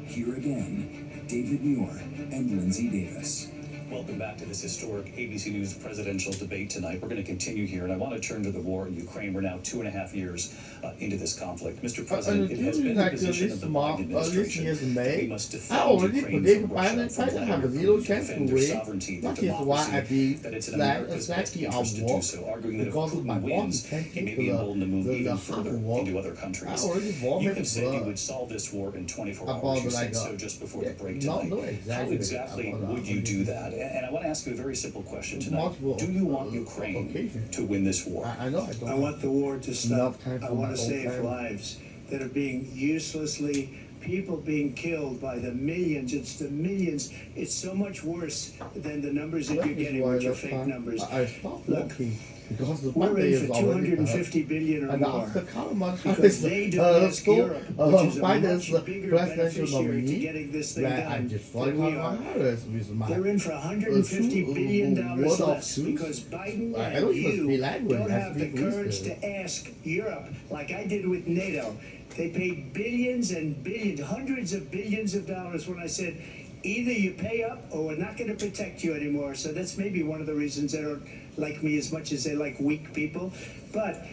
Here again, David Muir and Lindsay Davis. Welcome back to this historic ABC News presidential debate tonight. We're going to continue here, and I want to turn to the war in Ukraine. We're now 2.5 years into this conflict. Mr. President, it has been the position of the Biden administration year's that we May, must I defend already Ukraine predict from Russia, Biden from China have Vladimir zero Putin, chance to defend their win. sovereignty, their That is why I democracy, be that it's in flag America's best exactly interest to on do war. so, arguing that if Because my Putin body wins, can't he may take be emboldened to move the even hot further war. into other countries. I already You vomited have said you blood. would solve this war in 24 About hours. You like said so just before the break no, tonight. no, How exactly. exactly About, would you do that? And I want to ask you a very simple question tonight. Multiple, Do you want Ukraine occasions. to win this war? I know I don't. I want the war to stop. Enough time I for want my to own save family. lives that are being uselessly, people being killed by the millions. It's the millions. It's so much worse than the numbers that That you're is getting, why which are that's fake why numbers. I stopped Look, working because the We're Monday in is for already 250 billion or and more. after Kamala Because Harris they don't ask Europe, which is a Biden's much bigger presidential beneficiary to nominee, getting this thing that I done destroyed than we Kamala are. Harris with my They're in for $150 billion word of less truth. because Biden I don't and even speak you language, don't I have the speak courage wisdom. to ask Europe like I did with NATO. They paid billions and billions, hundreds of billions of dollars when I said, either you pay up or we're not going to protect you anymore. So that's maybe one of the reasons they don't like me as much as they like weak people. But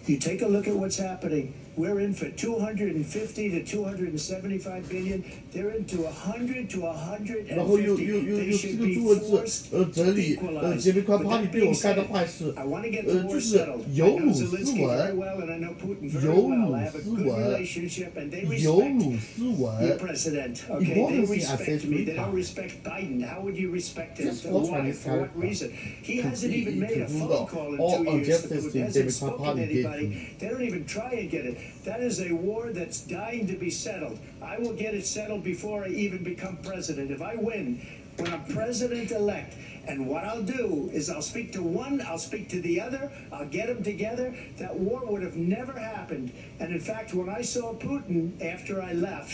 you take a look at what's happening. We're in for 250 to 275 billion. They're into 100 to 150. 然后又 They 是 should 个 be 做 forced 整 to 理 equalize. 杰米克 With 巴里 that 对我 being 干的 said, 坏事 I want to get the war 就是 settled. I 有 know 辱斯 Zelensky very 文 well, and I know Putin very 有 well. 辱 I have a 斯 good 文 relationship, and they 有 respect 辱斯 your 文 president. You Okay, want they to see I say respect me. They three don't times. respect Biden. How would you respect him? Just So go why? Chinese For what character. reason? He hasn't even made a To do phone the- call in all 2 years. injustice Putin in hasn't Democrat spoken to Party did anybody. to- They don't even try and get it. That is a war that's dying to be settled. I will get it settled before I even become president. If I win, when I'm president-elect, and what I'll do is I'll speak to one, I'll speak to the other, I'll get them together. That war would have never happened. And in fact, when I saw Putin after I left,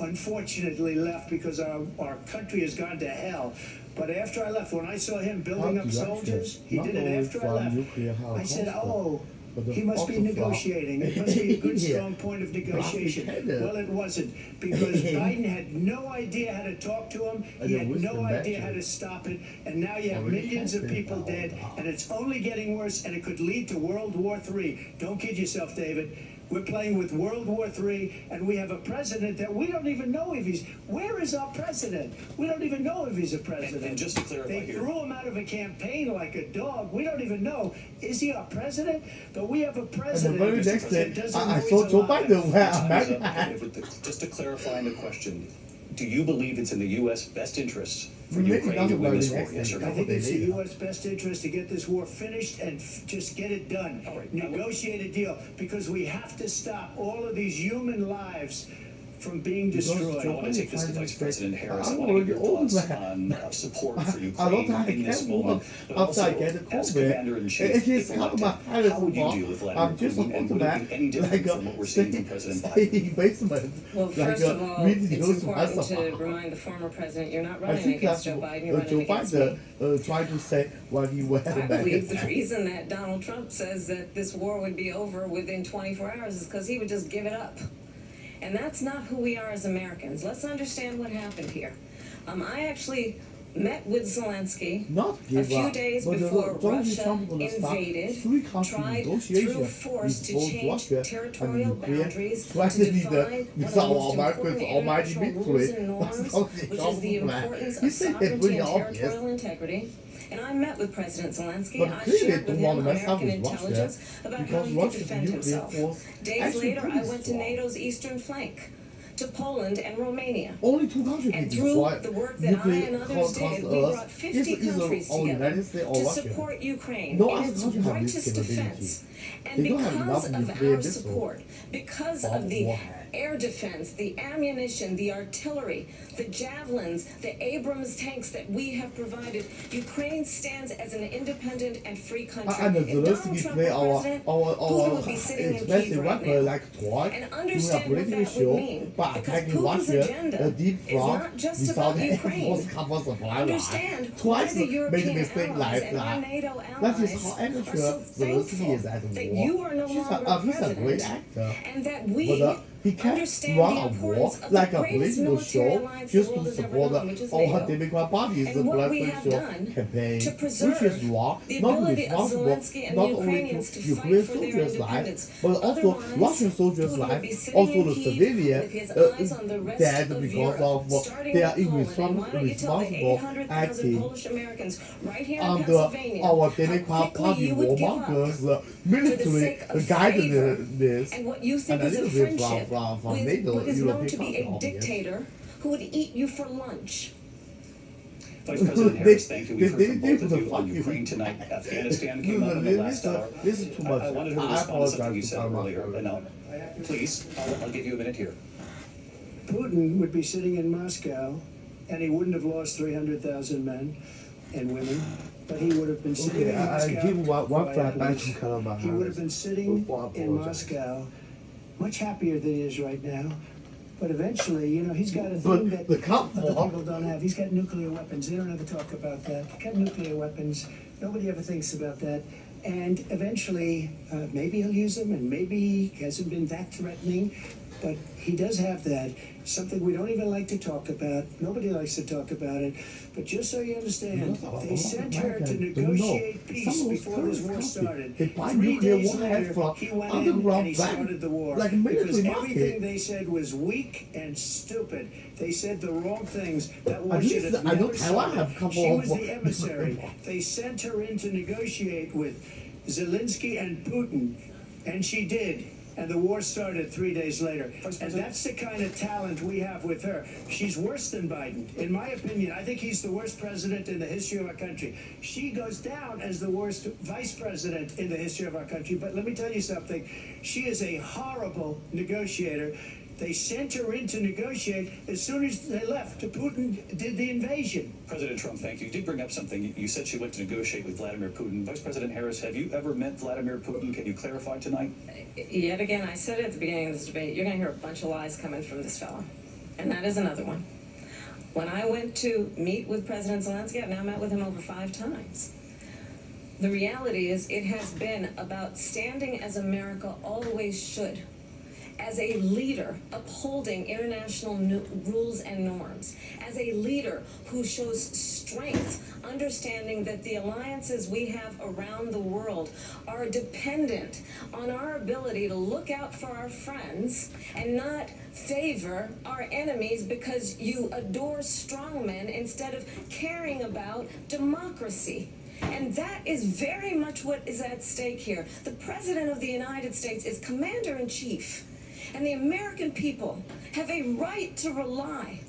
unfortunately left because our country has gone to hell. But after I left, when I saw him building up soldiers, he did it after I left. I said, oh, he must be negotiating. It must be a good, strong point of negotiation. Well, it wasn't, because Biden had no idea how to talk to him. He had no idea how to stop it. And now you have millions of people dead, and it's only getting worse, and it could lead to World War III. Don't kid yourself, David. We're playing with World War III, and we have a president that we don't even know if he's... Where is our president? We don't even know if he's a president. And just to clarify they here... threw him out of a campaign like a dog. We don't even know. Is he our president? But we have a president... And the very next day, I saw Joe Biden wear a MAGA. Just to clarify the question, do you believe it's in the U.S. best interest for Maybe Ukraine to win this war? next Yes or day. no? I think it's the U.S. best interest to get this war finished and just get it done. All right. Negotiate a deal, because we have to stop all of these human lives from being destroyed. I want to take this to Vice President Harris. I I'm want to get your already thoughts old, on support for A lot Ukraine of in this can't moment. walk But after I also, get the as COVID. Commander-in-Chief, It is if kind of elected, my how would you deal with Vladimir I'm just Putin? And would it be any different from what we're seeing from President Biden? basement. Well, first of all, really it's goes important to to remind the former president you're not I running think against that's Joe Biden, you're Joe running against me. Biden trying to say what he was I believe the reason that Donald Trump says that this war would be over within 24 hours is because he would just give it up. And that's not who we are as Americans. Let's understand what happened here. I actually met with Zelensky not a give few up, days but before Donald Russia Trump gonna start invaded, three-country tried negotiation through force with to both change Russia and territorial Ukraine, boundaries, to threatening define one of with the our most important almighty international rules victory. and norms, That's not which the is the plan. importance He of said it sovereignty pretty and obvious. territorial integrity. And I met with President Zelensky. But I clearly shared with don't want him to mess up American with Russia, intelligence about how because he could Russia's defend nuclear himself. force Days actually later, pretty I went to strong. NATO's eastern flank, to Poland and Romania. Only two countries And can through destroy the work that I nuclear and others cost did, we us. brought 50 It's countries either together United States or to Russia. support Ukraine No in other its country have righteous this capability. defense. And They don't have because enough of nuclear our missile. support, because Bomb of the warhead. air defense, the ammunition, the artillery, the javelins, the Abrams tanks that we have provided, Ukraine stands as an independent and free country. And If Donald Zelensky Trump play were president, Putin would be sitting in expensive Kyiv right weapon now. like toy And during a understand what political that would show mean, by because attacking Putin's Russia agenda deep is front not just without about any Ukraine. force cover supply Understand line. why Twice the made a European mistake allies like and our that. NATO That allies is how are amateur so Zelensky thankful is at the that war. you are no He's longer a great president, actor. and that we But he can't understand run the a war importance of like the a greatest political military show alliance just the world to has ever support known, which is all her NATO. Democrat party's And what we have presidential done campaign, to which preserve is wrong, the not ability of responsible Zelensky and not the only Ukrainians to to Ukraine fight for their soldiers' independence. lives, but also Otherwise, Russian soldiers' Putin would be lives, sitting also in the Kyiv civilian with his eyes on the rest dead of because Europe, of starting they are with Poland. And why don't you tell the irresponsible 800,000 acting Polish Americans right here in under Pennsylvania our how Democrat quickly Party you would give up warmongers for the military sake of guided favor this and what you think and a is a little bit friendship from with NATO, what is known European to be a country, dictator who would eat you for lunch. Vice President Harris, thank you. We've heard from they both of did you on the Ukraine fucking- tonight. Afghanistan came up in the last hour. This is too much. I wanted her to I respond to something you apologize said to earlier. Parliament. And now, please, I'll give you a minute here. Putin would be sitting in Moscow, and he wouldn't have lost 300,000 men and women, but he would have been sitting Okay, in I Moscow. give one quietly. flat back to Kalama. He would have been sitting Before I in apologize. Moscow, much happier than he is right now. But eventually, you know, he's got a But thing that the cop other walk- people don't have. He's got nuclear weapons. They don't ever talk about that. He's got nuclear weapons. Nobody ever thinks about that. And eventually, maybe he'll use them, and maybe he hasn't been that threatening. But he does have that. Something we don't even like to talk about. Nobody likes to talk about it. But just so you understand, they sent her to negotiate peace before this war started. They buy 3 nuclear days warhead later, from he went in underground and he bank, started the war. like a military Because market. everything they said was weak and stupid. They said the wrong things. That war At should least have I know never Taiwan started. have a couple She of was the emissary. They sent her in to negotiate with Zelensky and Putin, and she did. And the war started 3 days later. And that's the kind of talent we have with her. She's worse than Biden. In my opinion, I think he's the worst president in the history of our country. She goes down as the worst vice president in the history of our country. But let me tell you something. She is a horrible negotiator. They sent her in to negotiate. As soon as they left, Putin did the invasion. President Trump, thank you. You did bring up something. You said she went to negotiate with Vladimir Putin. Vice President Harris, have you ever met Vladimir Putin? Can you clarify tonight? Yet again, I said at the beginning of this debate, you're going to hear a bunch of lies coming from this fellow. And that is another one. When I went to meet with President Zelensky, I've now met with him over 5 times. The reality is it has been about standing as America always should, as a leader upholding international rules and norms, as a leader who shows strength, understanding that the alliances we have around the world are dependent on our ability to look out for our friends and not favor our enemies because you adore strongmen instead of caring about democracy. And that is very much what is at stake here. The President of the United States is Commander-in-Chief. And the American people have a right to rely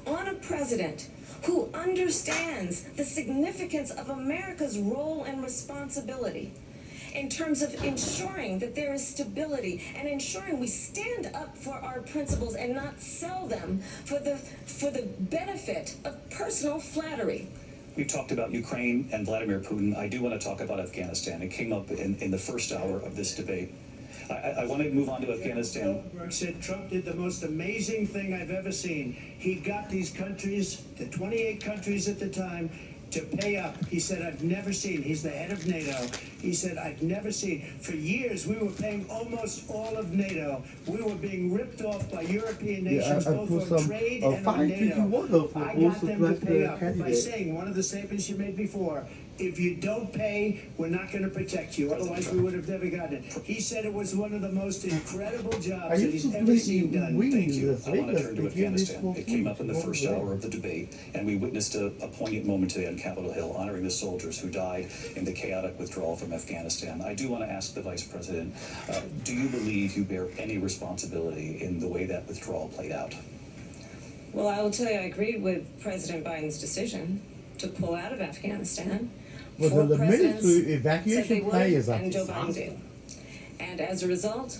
on a president who understands the significance of America's role and responsibility in terms of ensuring that there is stability and ensuring we stand up for our principles and not sell them for the benefit of personal flattery. We've talked about Ukraine and Vladimir Putin. I do want to talk about Afghanistan. It came up in the first hour of this debate. I want to move on to Afghanistan. Goldberg said Trump did the most amazing thing I've ever seen. He got these countries, the 28 countries at the time, to pay up. He said, I've never seen, he's the head of NATO. He said, I've never seen. For years, we were paying almost all of NATO. We were being ripped off by European nations, both on trade and on NATO. I got them to pay up by saying, one of the statements you made before, if you don't pay, we're not going to protect you. Otherwise, we would have never gotten it. He said it was one of the most incredible jobs that he's ever seen done. Thank you. I want to turn to Afghanistan. It came up in the first hour of the debate, and we witnessed a poignant moment today on Capitol Hill, honoring the soldiers who died in the chaotic withdrawal from Afghanistan. I do want to ask the Vice President, do you believe you bear any responsibility in the way that withdrawal played out? Well, I will tell you, I agreed with President Biden's decision to pull out of Afghanistan. Well, the military evacuation said they would, plan is a and Joe Biden disaster. did. And as a result,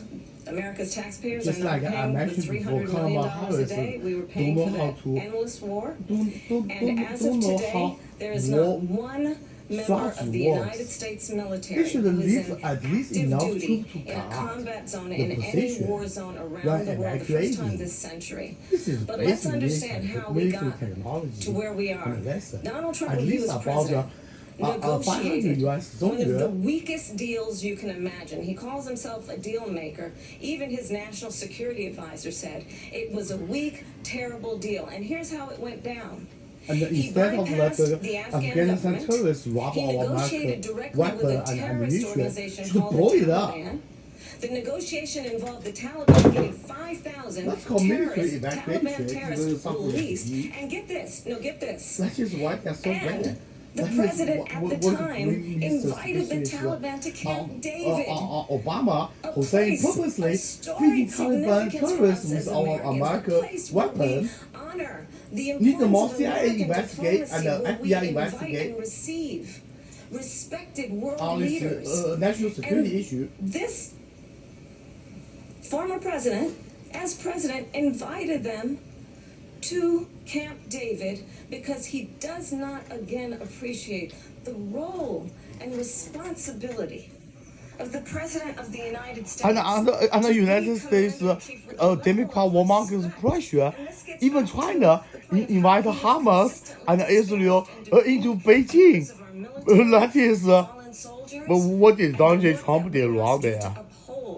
America's taxpayers Just are not like I paying the mentioned before, $300 million Kamala a Harris day we were don't paying know for how that to- endless war. Don't And as of know today, how there is war not one member strategy of the works. United States military They should who is leave in at least active enough duty troops to in a guard combat zone the in any position war zone around while the world the first time evacuating. this century. This is But let's basically understand how we military got technology to where we are. and lesson. Donald Trump, At when he least was about president, 500 negotiated US one of the soldiers. weakest deals you can imagine. He calls himself a deal maker. Even his national security advisor said it was a weak, terrible deal. And here's how it went down. And He instead of bypassed the the Afghan Afghanistan government. terrorists rob He our negotiated American directly with weapon a and terrorist ammunition, organization should called blow the it up. Taliban. The negotiation involved the Taliban getting 5,000 Let's call military terrorists, evacuation Taliban to terrorists something released. easy. And get this, get this. That is why they're so And bad. the That is president what- at what- the what time really needs to invited the fix is, Taliban to Camp David. Obama A Hussein place purposely of storied feeding Taliban significance for terrorists us with as our Americans, a American place where we weapon. honor the Need the more importance of CIA American investigate diplomacy, and the where we FBI invite investigate and receive respected world on this leaders. national security And issue. This former president, as president, invited them to Camp David because he does not again appreciate the role and responsibility of the president of the United States. And the United States Democrat warmongers pressure, even China invite Hamas and Israel into Beijing. That is what did Donald J. Trump do wrong there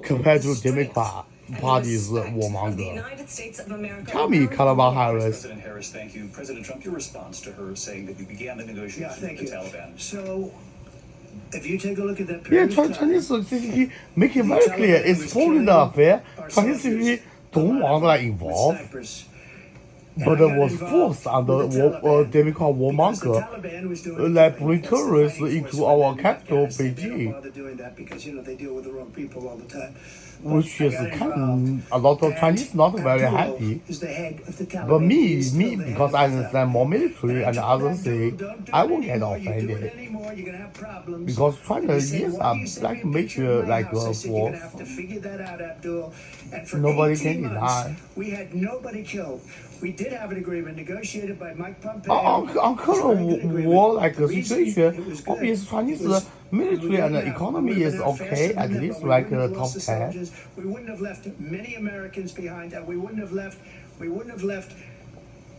compared to Democrat Party's warmonger. Tell me, Kamala Harris. President Harris, thank you. President Trump, your response to her saying that you began the negotiations with the Taliban. So, if you take a look at that Yeah, period of time, Chinese CCP make it very clear it's full enough. Chinese CCP don't want to involve, snipers. but it was forced under Democrat warmonger. Taliban was doing Like bring terrorists into our capital, They don't Beijing, bother doing that because they deal with the wrong people all the time. which is kind of a lot of Chinese not very happy. Is the head of the Taliban. But me, He's still the because head I of the understand more military and other things, Don't do I it won't get anymore. You do it offended. anymore, you're gonna have problems. Because China He said, is "Why a do you send black me a picture major of my like house?" I said, "You're gonna force. have to figure that out, Abdul." And for Nobody 18 can months, deny. we had nobody killed. We did have an agreement negotiated by Mike Pompeo. On It was a very good current agreement. war like The a reason situation, it was good obviously Chinese was military and economy is okay, at least like top 10. We wouldn't have left many Americans behind, and we wouldn't have left We wouldn't have left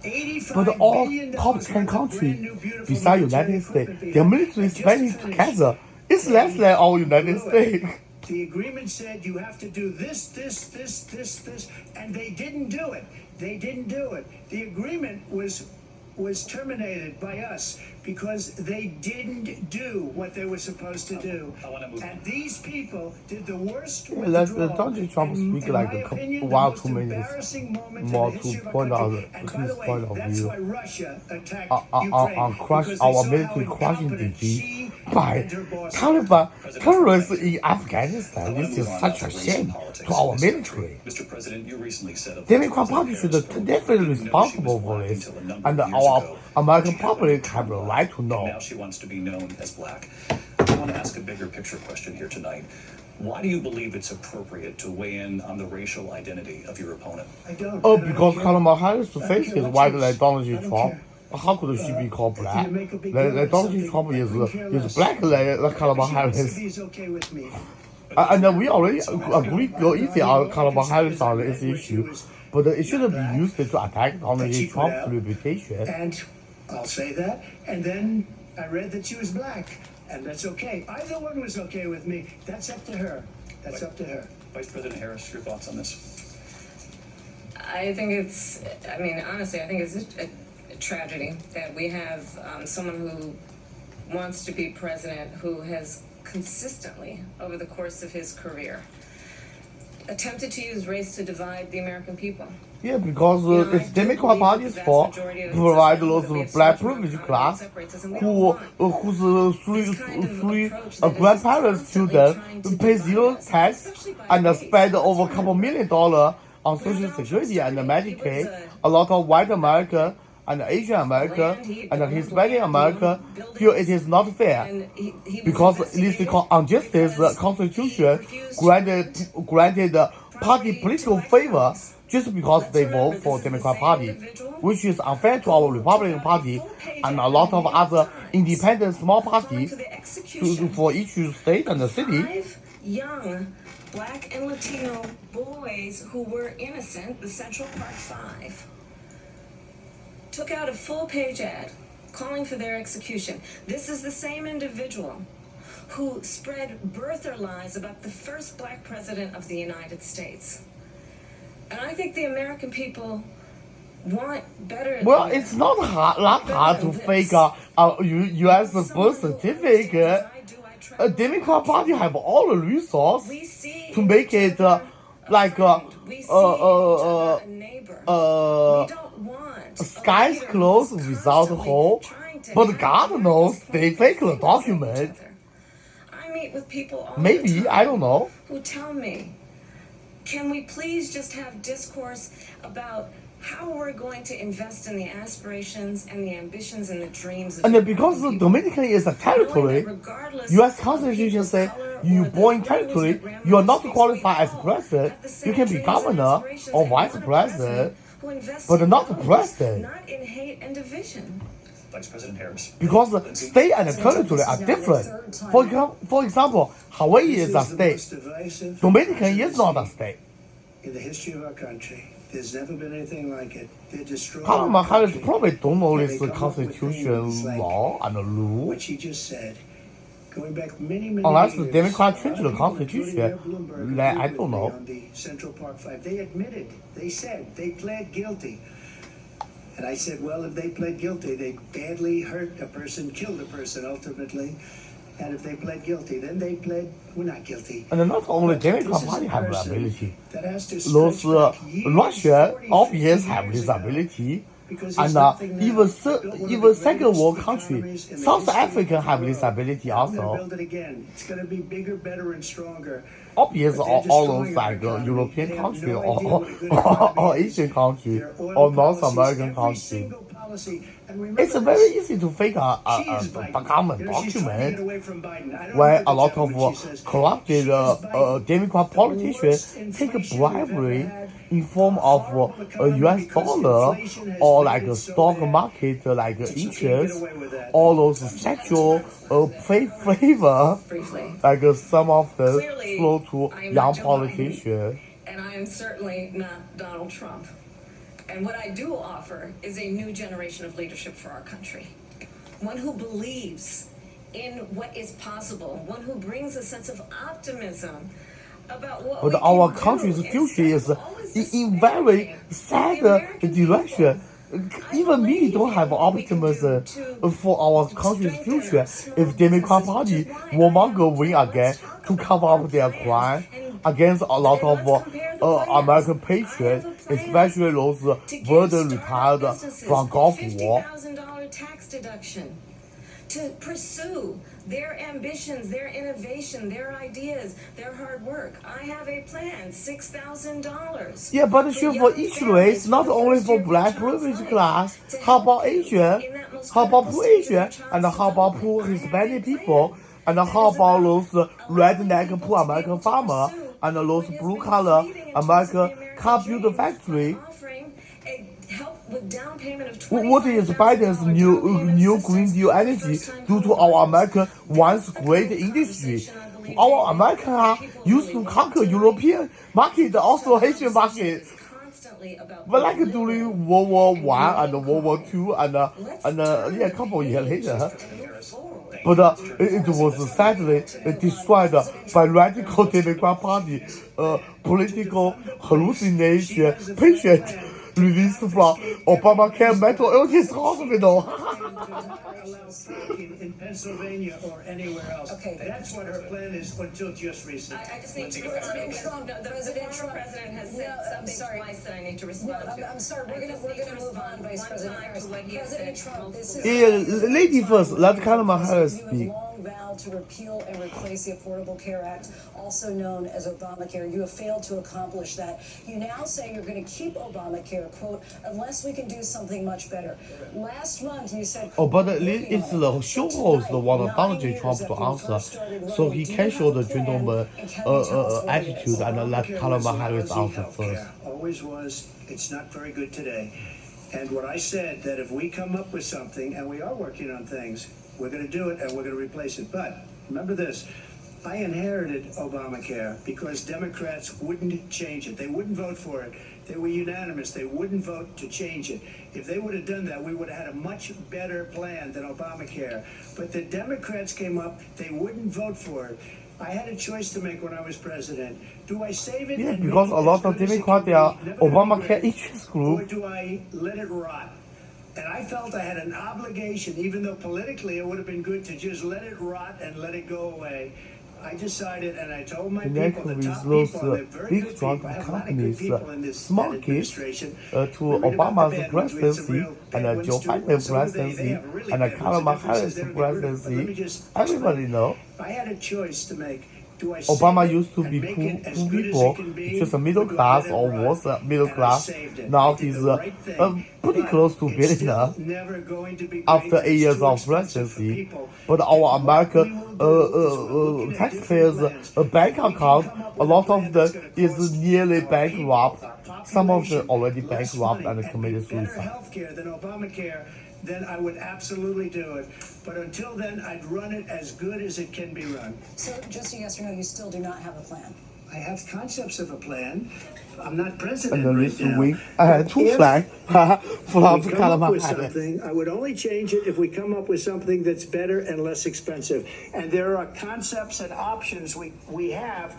But $85 all billion top worth 10 of countries brand new, beautiful besides military United States, equipment their behind. military And just spending to finish, together is less than all United States. the agreement said you have to do this, and they didn't do it. They didn't do it. The agreement was terminated by us because they didn't do what they were supposed to do. I wanna move on. And these people did the worst Let's withdrawal. Donald Trump speak in like my a couple, opinion, the 1 or most 2 minutes embarrassing moment more in the history to of our point country. out And by his the way, point of that's view why Russia attacked on Ukraine, crush because they our saw how military crushing incompetent defeat she by and her boss were. Taliban terrorists in I Afghanistan. wanna This is move on such now a to race shame and politics to our in this country. military. Mr. President, you recently said of Democrat President Party should Harris, quote, definitely "I didn't know she was responsible for black this, until a number and of years our ago, American when she happened public to have the turn right to black, know." and now she wants to be known as black. I want to ask a bigger picture question here tonight. Why do you believe it's appropriate to weigh in on the racial identity of your opponent? I don't. Oh, and I don't because care. Kamala Harris' I don't face care is what whiter you- than Donald I J. don't Trump. care. How could she be called If black? you make a big Like deal out of Donald J. something, Trump I couldn't care is less. black like Kamala Whatever she wants to Harris. be is okay with me. And we already agree go easy on Kamala Harris on this issue, but it shouldn't be used to attack Donald J. Trump's reputation. And I'll say that. And then I read that she was black, and that's okay. Either one was okay with me. That's up to her. That's up to her. Vice President Harris, your thoughts on this? I think honestly, I think it's a tragedy that we have someone who wants to be president who has consistently, over the course of his career, attempted to use race to divide the American people. Yeah, because it's Democrat Party's fault to provide those black privilege class whose three grandparents' children pay zero tax and spend over a couple $1 million on Social Security and Medicaid. A lot of white American and Asian American and Hispanic American feel it is not fair because this is called injustice. Constitution granted party political favor just because they vote for Democrat Party, which is unfair to our Republican Party and a lot of other independent small parties for each state and city. 5 young black and Latino boys who were innocent, the Central Park 5, took out a full-page ad calling for their execution. This is the same individual who spread birther lies about the first black president of the United States. And I think the American people want better. Well, it's not hard to fake a U.S. birth certificate. A Democrat Party have all the resources to make it skies closed without hole. But God knows they fake the document. I meet with people all the Maybe, time I don't know. who tell me, can we please just have discourse about how we're going to invest in the aspirations and the ambitions and the dreams of And the because the American people, Dominican is a territory, knowing that regardless U.S. of Constitution people's say color you or the born roles territory, that you are not grandmothers qualified as face, we all president. have the You same can be dreams and governor aspirations or and vice want a president, who invests but in not the values, president. not in hate and division. Vice President Harris. Because the state and the territory are different. For example, Hawaii is a This is the most state. divisive Dominican is not a state. in the history of our country. There's never been anything like it. They destroyed Kamala our Harris country. probably don't know And this they come up with constitution things like law and rule. what she just said, going back many Unless the years, Democrats a lot change the of people, Constitution, including Mayor Bloomberg, then I agreed don't with me know. on the Central Park 5. They admitted, they said, they pled guilty. And I said, well, if they pled guilty, they badly hurt a person, killed a person ultimately. And if they pled guilty, then they pled, we're not guilty. And not only But this Democrat is Party a have the person ability. that has to Those stretch back years, Russia 40, obviously 50 have years this ago. ability. Because And it's nothing now. even They built one of the second world greatest country, economies in the South history of Africa the have this world. ability Now they're gonna also. build it again. It's going to be bigger, better, and stronger. Obviously, But they're all those destroying our like economy. European They have country no or, idea what a good economy or is. Asian country Their oil or North policies, American every country. single policy. And remember It's this, very easy to fake she is a Biden. government You know, she's trying to get document away from Biden. I don't where know a lot the of gentleman, she says, corrupted she is Biden. Democrat The politicians worst take inflation bribery we've ever had. in form of Horrible a economy US because dollar inflation has or made like it a so stock bad. market like She can't get interest, away with that. all those sexual favor Briefly. like some of the Clearly, flow to I am young not Joe Biden. politicians. And I am certainly not Donald Trump. And what I do offer is a new generation of leadership for our country. One who believes in what is possible, one who brings a sense of optimism about what But we our can country's do future instead is of always in very disparaging sad the American direction. people. Even me don't have optimism for our country's future if Democrat Party will win again to cover up their crime against a lot of American patriots, especially those veterans retired from Gulf War. $50,000 tax deduction to pursue their ambitions, their innovation, their ideas, their hard work. I have a plan, $6,000. Yeah, but for each race, not only for black privileged class. How about Asian? How about poor Asian? And how about poor Hispanic people? And how about those redneck poor American farmer? And those blue collar American car build factory? What is Biden's new Green Deal energy do to our American once great industry? Our America used to conquer European market, also Asian market. But like during World War I and World War II and a couple years later. But it was sadly destroyed by radical Democrat Party political hallucination patient released from Obamacare mental illness hospital. In Pennsylvania or anywhere else. Okay. That's what her plan is until just recently. I just need to President Trump, the former president has said something twice that I need to respond to. I'm sorry, we're gonna move on, Vice President Harris. President Trump, this is Yeah, lady first, let Kamala Harris you speak. have long vowed to repeal and replace the Affordable Care Act, also known as Obamacare. You have failed to accomplish that. You now say you're going to keep Obamacare, quote, unless we can do something much better. Last month you said, Oh, but it's the show host wanted Donald J. Trump to answer, so he can show the gentleman attitude and let Kamala Harris answer first. Always was. It's not very good today. And what I said, that if we come up with something, and we are working on things, we're going to do it and we're going to replace it. But remember this, I inherited Obamacare because Democrats wouldn't change it. They wouldn't vote for it. They were unanimous. They wouldn't vote to change it. If they would have done that, we would have had a much better plan than Obamacare. But the Democrats came up, they wouldn't vote for it. I had a choice to make when I was president. Do I save it? Yeah, because a lot of Democrats, they are Obamacare interest Or group. do I let it rot? And I felt I had an obligation, even though politically it would have been good to just let it rot and let it go away. I decided, and I told my people, the top those people, they're very big good drug people. I have a lot of good companies, people in this smart kids, administration. to We read about the Obama's bad ones, we had some presidency real bad and ones Joe too. Biden's Some of they presidency have really and bad ones. Kamala The difference Harris is they're good. But let me presidency. just Everybody know. I had a choice to make. Do I Obama save it used to and be make poor, it as poor good as people, it can be, just a middle or do I class let it or rot? was a middle And I class. saved it. Now I did he's the right thing. pretty But close to it's still billionaire never going to be great. after 8 It's years too of expensive for presidency. people. But And our what American we will do is we're looking at taxpayers' different plans. bank We can account, come up a with lot plan of that's them gonna is cost nearly our bankrupt. people, our Some of them population, already less bankrupt money and committed better suicide. health care than Obamacare, then I would absolutely do it. But until then, I'd run it as good as it can be run. so just a yes or no, you still do not have a plan. I have concepts of a plan. I'm not president And then right this now. week, I had two If flags from we come up Kamala with Harris. something, I would only change it if we come up with something that's better and less expensive. And there are concepts and options we have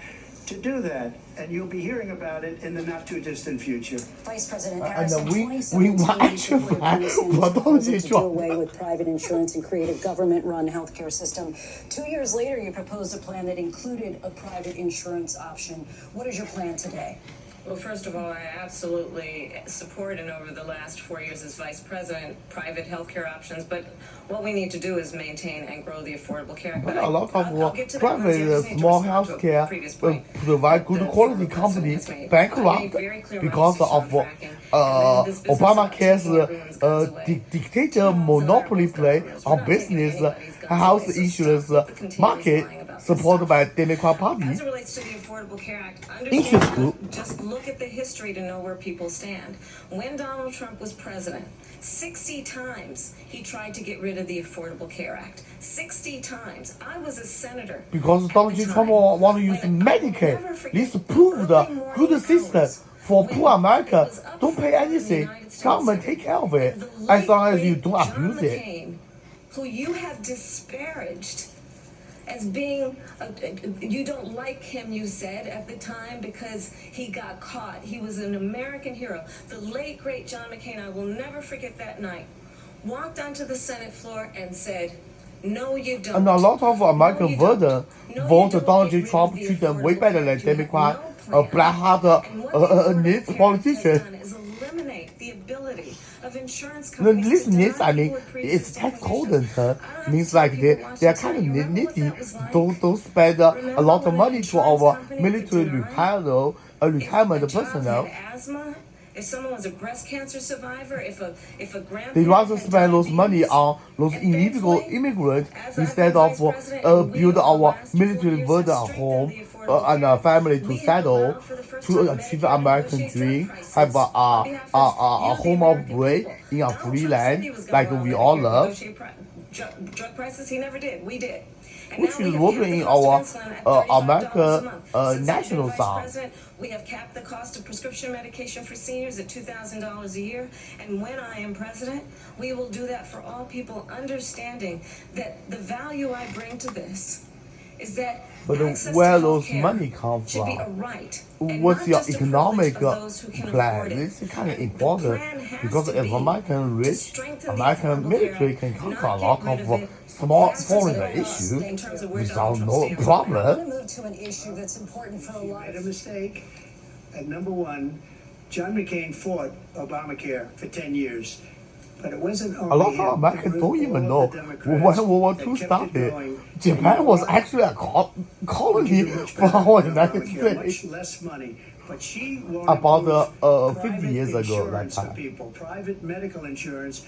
to do that. And you'll be hearing about it in the not too distant future. Vice President And Harris, in we 2017, were you actually supported Bernie Sanders' what proposal Donald to do Trump. away with private insurance and create a government-run healthcare system. 2 years later, you proposed a plan that included a private insurance option. What is your plan today? Well, first of all, I absolutely support, and over the last 4 years as vice president, private healthcare options. But what we need to do is maintain and grow the Affordable Care Act. But But a lot I'll of get to that once. I private just need to small respond to a healthcare previous point provide good that the quality former companies president has made. I made bankrupt very clear because when I was of on fracking. And this business Obamacare's of taking everyone's guns away. dictator monopoly play on business health insurance market supported by Democrat Party. As it relates to the Affordable Care Act, Interest understand, group. just look at the history to know where people stand. When Donald Trump was president, 60 times he tried to get rid of the Affordable Care Act. 60 times. I was a senator. Because at Donald the J. Trump time. want to use When I will Medicaid. never forget This proved early a morning good system hours For poor America, don't pay anything. Government take care of it as long as you don't abuse it. Who you have disparaged as being, you don't like him, you said at the time, because he got caught. He was an American hero. The late, great John McCain, I will never forget that night, walked onto the Senate floor and said, no, you don't. And a lot of American No, you don't. voters No, you vote don't. Donald Get J. rid Trump of the treat them way Affordable better than Care Act. You have Democrat, no plan. black-hearted, And what the Affordable needs Care Act politician. has done is eliminate the ability of insurance companies This to deny needs, I mean, people with it's pre-existing tax conditions. holders. I don't have Means to tell like people they are Washington, kind of you remember what needy. that was like? Don't spend a Remember lot of when an money to insurance our company military could deny retirement if a child personnel. had asthma, if someone was a breast cancer survivor, if a grandparent They rather had spend those money diabetes. on those And illegal thankfully, immigrants as instead I've of been vice president, and we build over the our last 4 military years burden have at home strengthened the Affordable and Care a Act. family to We have settle allowed for the first to time achieve Medicare American negotiate dream, drug prices have on a behalf of you, the home of American bread people. in a Donald free Trump land said he was gonna like allow we all Medicare to love. negotiate drug prices. He never did. We did. And Which now we is have working capped the in cost our of insulin at $35 America a month. Since I've been national vice song. president, we have capped the cost of prescription medication for seniors at $2,000 a year. And when I am president, we will do that for all people, understanding that the value I bring to this is that But access where to those healthcare money come should be a from? right. And What's not your just a economic privilege of those who can plan? afford it. This is kind of And the important plan has because to if be American to rich, strengthen the American Affordable military Care can Act, conquer a not lot get rid of of it small faster foreign than issues in terms of where without Donald Trump no stands. I'm problem. going to move to an issue that's important for a He lot made a of mistake. And number one, John McCain fought Obamacare for 10 years. But it wasn't only A lot him. of Americans It don't was even all know of the when Democrats World War that II kept it started. going. Japan was actually a We colony could do much for better our than United Obamacare, States. much less money. But she won't About approve 50 private years ago, insurance that for time. people, private medical insurance.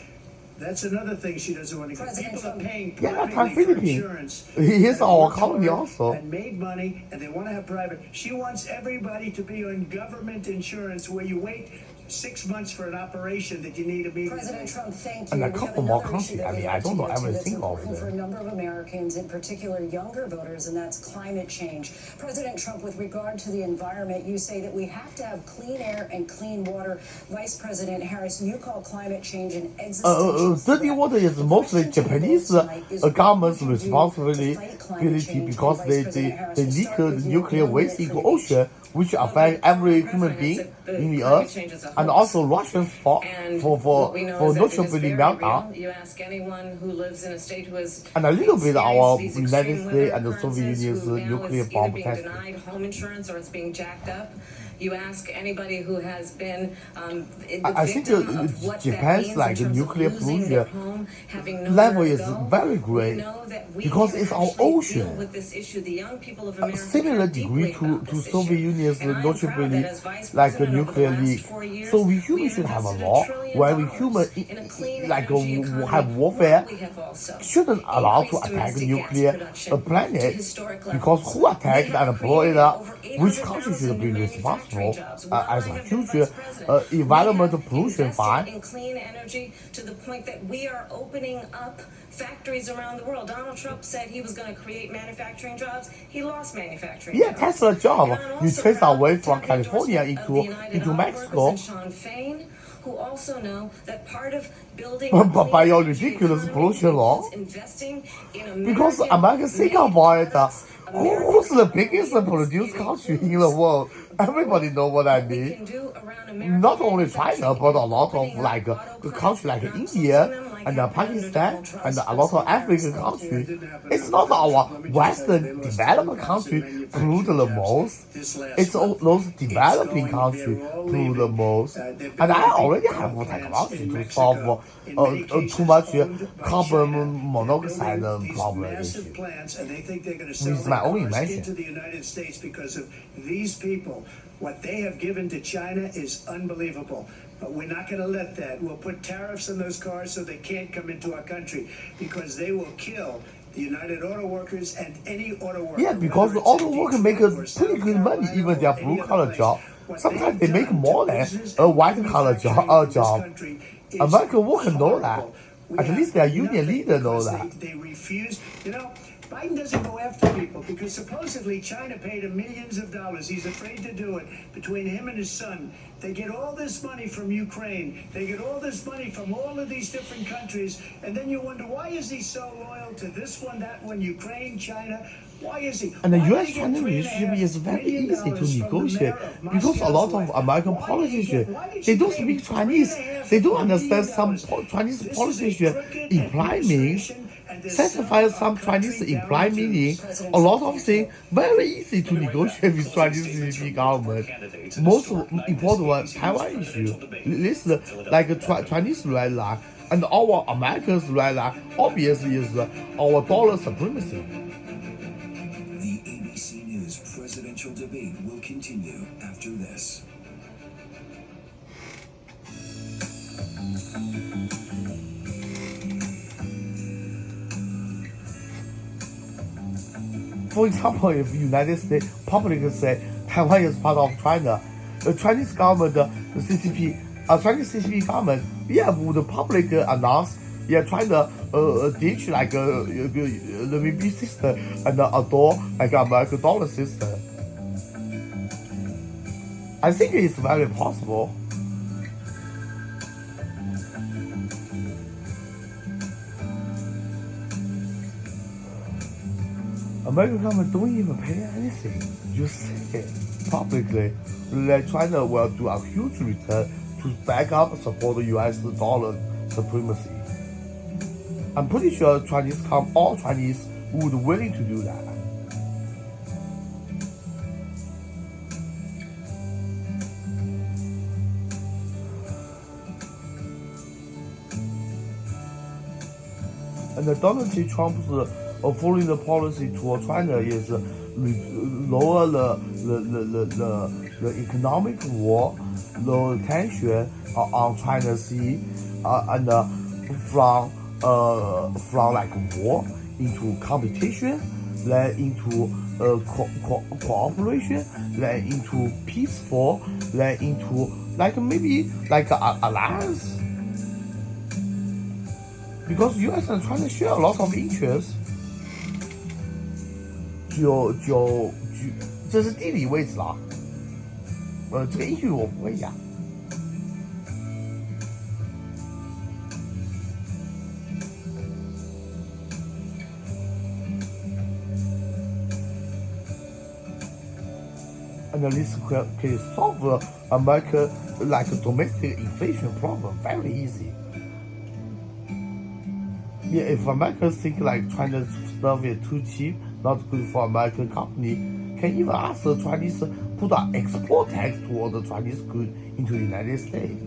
That's another thing she doesn't want to get. President People are Trump. paying Yeah, that time privately for Philippines. insurance. He is that our worked colony hard also. And made money, and they want to have private. She wants everybody to be on government insurance where you wait 6 months for an operation that you need immediately. President Trump, thank you. And a We have couple more another issue countries. that I we'd mean, like I don't to know get to that's everything of important for a them. number of Americans, in particular younger voters, and that's climate change. President Trump, with regard to the environment, you say that we have to have clean air and clean water. Vice President Harris, you call climate change an existential Dirty threat. water is The mostly question to the Japanese vote tonight is government's what we can do to responsibility fight climate change. because And they Vice President Harris, we'll leak start with the you. nuclear 1 waste minute into for each. ocean, which affect every human being in the earth, and also Russians for And what we know is that it is notably very meltdown. real. You ask anyone who lives in a state who has And a little bit our experienced these United extreme States weather and the Soviet occurrences Union's who now nuclear is bomb either being testing. denied home insurance or it's being jacked up. You ask anybody who has been the I think victim of what Japan's that means like in terms nuclear of losing their pollution home, having level nowhere to is go. very We great know that we because can it's our actually deal ocean. with this issue. The young people of A America similar care degree deeply about to this Soviet issue. Union's And I am proud notably that as vice like a president over the nuclear last league. 4 years, So we we humans should have a invested law $1 trillion where we human in a clean like energy economy. have warfare We have also shouldn't allow to increased attack domestic gas nuclear production to planet historic because levels. who attacked We have and blow it created up? over Which country 800,000 should be new responsible manufacturing jobs while as I a have been huge vice president. environmental We have pollution invested fine? in clean energy to the point that we are opening up factories around the world. Donald Trump said he was going to create manufacturing jobs. He lost manufacturing Yeah, jobs. Tesla job. And I'm You also trace proud away to from have the California endorsement of the United into Auto Mexico. Workers and Sean Fain, who also know that part of building But by your energy ridiculous economy pollution law, includes investing in because American America think made about it, products, who's the American biggest companies. produced It country in includes the world? Everybody know what I what we mean. can do around American Not only China, manufacturing but a and lot of opening up like auto countries like plants, not India closing them like and happened under Pakistan Donald Trump. and a lot of African countries. It's not our Western developed country pollute the most. It's all those developing countries pollute the most. And I already have technology to solve too much carbon monoxide problem Massive issue. plants, and they think they're going to sell With my their own cars invention. into the United States because of these people. What they have given to China is unbelievable. But we're not going to let that. We'll put tariffs on those cars so they can't come into our country because they will kill the United Auto Workers and any auto worker. Yeah, because whether it's auto in workers Detroit make or a South pretty good money, Carolina even their or any blue other collar place. job. What Sometimes they've they make done more to than business a and white collar manufacturing in this job. country is American workers know that. horrible. We At have least their union nothing leader know because that. They refuse. You know, Biden doesn't go after people because supposedly China paid him millions of dollars. He's afraid to do it. Between him and his son, they get all this money from Ukraine. They get all this money from all of these different countries. And then you wonder, why is he so loyal to this one, that one, Ukraine, China? Why is he? And the Why did US he get China relationship is very easy to negotiate because a lot of American politicians they don't speak Chinese. They don't understand some Chinese politician imply means. Satisfy some Chinese imply meaning. A lot of things very easy to negotiate with Chinese CCP government. Most important one, Taiwan issue. This like Chinese red line and our Americans red line obviously is our dollar supremacy. The ABC News presidential debate will continue after this. For example, if United States publicly say Taiwan is part of China, the Chinese government, the Chinese CCP government, would publicly announce, China ditch like the RMB system and adore like American dollar system. I think it's very possible. American government don't even pay anything. Just say publicly that China will do a huge return to back up support the US dollar supremacy. I'm pretty sure all Chinese would willing to do that. And Donald J. Trump's foreign policy toward China is lower the economic war, lower tension on China Sea, and from like war into competition, then into cooperation, then into peaceful, then into like maybe like alliance. Because US and China share a lot of interests. 这是地理位置啦，这个英语我不会讲。And this can solve America like domestic inflation problem very easy. If America think like China's stuff is too cheap, not good for American company, can even ask the Chinese put an export tax toward the Chinese goods into the United States.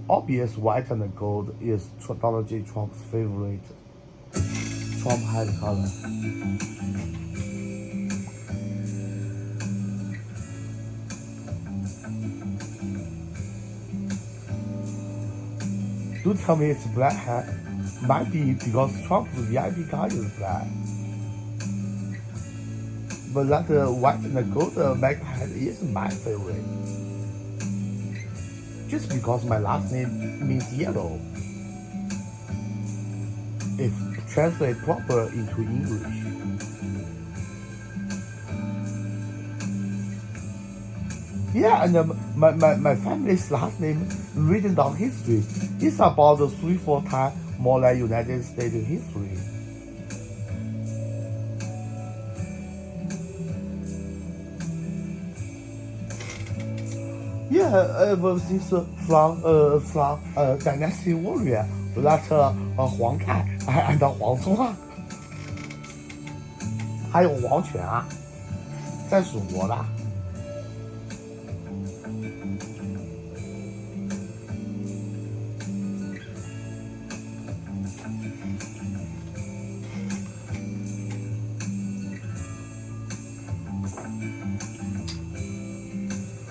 Obvious white and gold is Donald J. Trump's favorite. Trump had color. Don't tell me it's black hat. Might be because Trump's VIP car is black. But that white and gold black hat is my favorite. Just because my last name means yellow. If translate proper into English. Yeah, and my family's last name written down history is about 3-4 times more like United States history. Yeah, this from Dynasty Warrior that 黄盖 and 黄忠啊，还有王权啊，在蜀国的。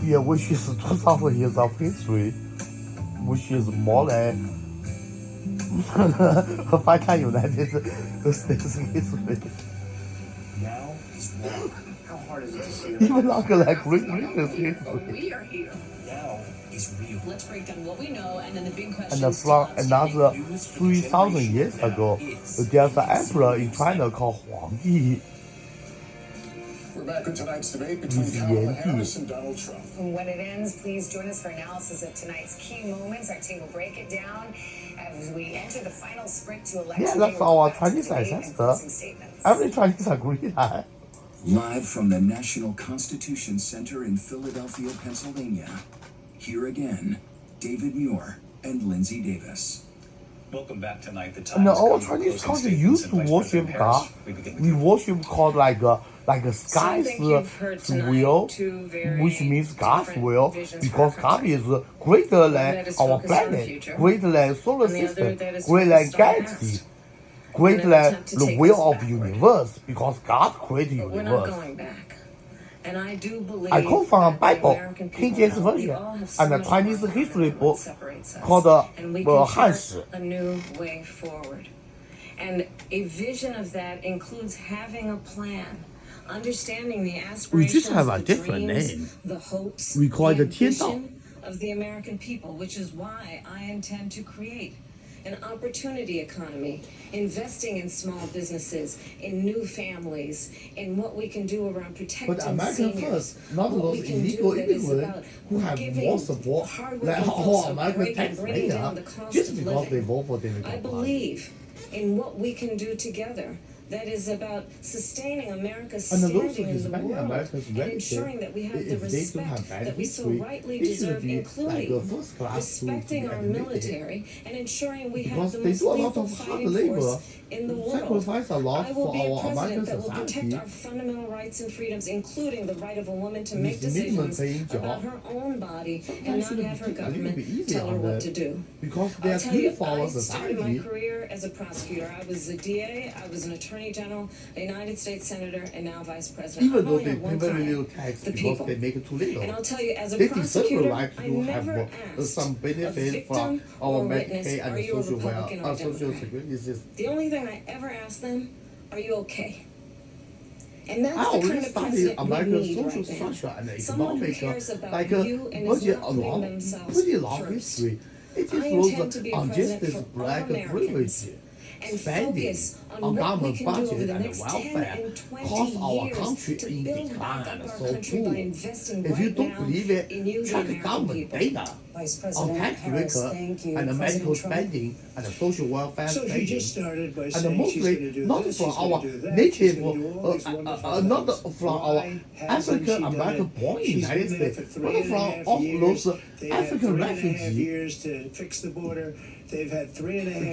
Yeah, which is 2,000 years of history, which is more than 5 times United States history. Now is war. How hard hard is it to see Even longer like Great Britain's history. We are here. Now is real. Let's break down what we know and then the big And questions. from another 3,000 years ago, there's an emperor in China called Huangdi. We're back with tonight's debate With between Kamala Yan Harris and Donald Trump. When it ends, please join us for analysis of tonight's key moments. Our team will break it down as we enter the final sprint to election. Yeah, day that's with our facts, Chinese debate, and ancestor. closing statements. Every Chinese agree that. Live from the National Constitution Center in Philadelphia, Pennsylvania. Here again, David Muir and Lindsay Davis. Welcome back tonight. The And Times our covered Chinese closing culture used to statements and Vice worship President God. Harris. We begin with We you. worship God like a So I sky's think you've heard tonight will, two very which means God's different will, visions because for our God country. is greater than that is our focused on the planet, future, greater than solar and the other system, that is greater than focused on the galaxy, past. greater an than attempt to the take will us of backward. universe, because God created But we're not universe. going back. And I do believe I quote from a that the Bible, American King people James know we Version, all have so and a much Chinese more in history common than book what separates us. called And we the can Han chart Shi. a new way forward. And a vision of that includes having a plan, understanding the aspirations, just have a the different dreams, name. the hopes, We call the it the Tiandao. ambition of the American people, which is why I intend to create an opportunity economy, investing in small businesses, in new families, in what we can do around protecting But American seniors. first, not what those we can illegal do that is immigrants about who have giving more support hardworking than folks our a American break and bringing down the taxpayer cost just of because they living. vote for I Democrat Party. believe in what we can do together. That is about sustaining America's And those standing in the Hispanic world Americans and relative, ensuring that we have the if they don't have respect bad that we so history, rightly they should deserve, be like including a first class to respecting be our admitted. military and ensuring we have Because the they most do a lot lethal of hard fighting labor, force in the world. sacrifice a lot I will for be a our president American that will protect society. our fundamental rights and freedoms, including the right of a woman to make With minimum decisions paying about job. her own body and Sometimes not should have her be a little government bit easy tell her on what that. to do. Because they I'll are tell good you, for our I started my society. career as a prosecutor. I was a DA, I was an attorney general, a United States senator, and now vice president. Even I though only they have pay one very client, little tax the because people. they make it too little. And I'll tell you, as a They deserve the prosecutor, right I to never have asked some a benefit victim from our or witness, Medicaid are and you a social Republican or social Democrat? security system. The only thing I ever asked them, are you okay? And that's I the already kind of studied president we American need social right now. structure and Someone who economic, cares about like you and is budget not putting along themselves pretty long first. history. It I is intend to those be a president injustice, for all black Americans privilege, and spending focus on on what we government can do over budget the and next 10 welfare and 20 cause our years country to in build decline back and up our so country by poor. investing If you right don't now believe it, in you, the check the American government people. data Vice on President tax Harris, record thank you. and the medical President Trump. spending and the social welfare So spending. she just started by And saying she's mostly going to do not this, from she's going our to do that, native, she's going to do all these wonderful not things. from our Why hasn't she African done American it? born in She's United been there States, for not 3.5 from all years. those They've had African 3.5 refugees. years to fix the border. They've had 3.5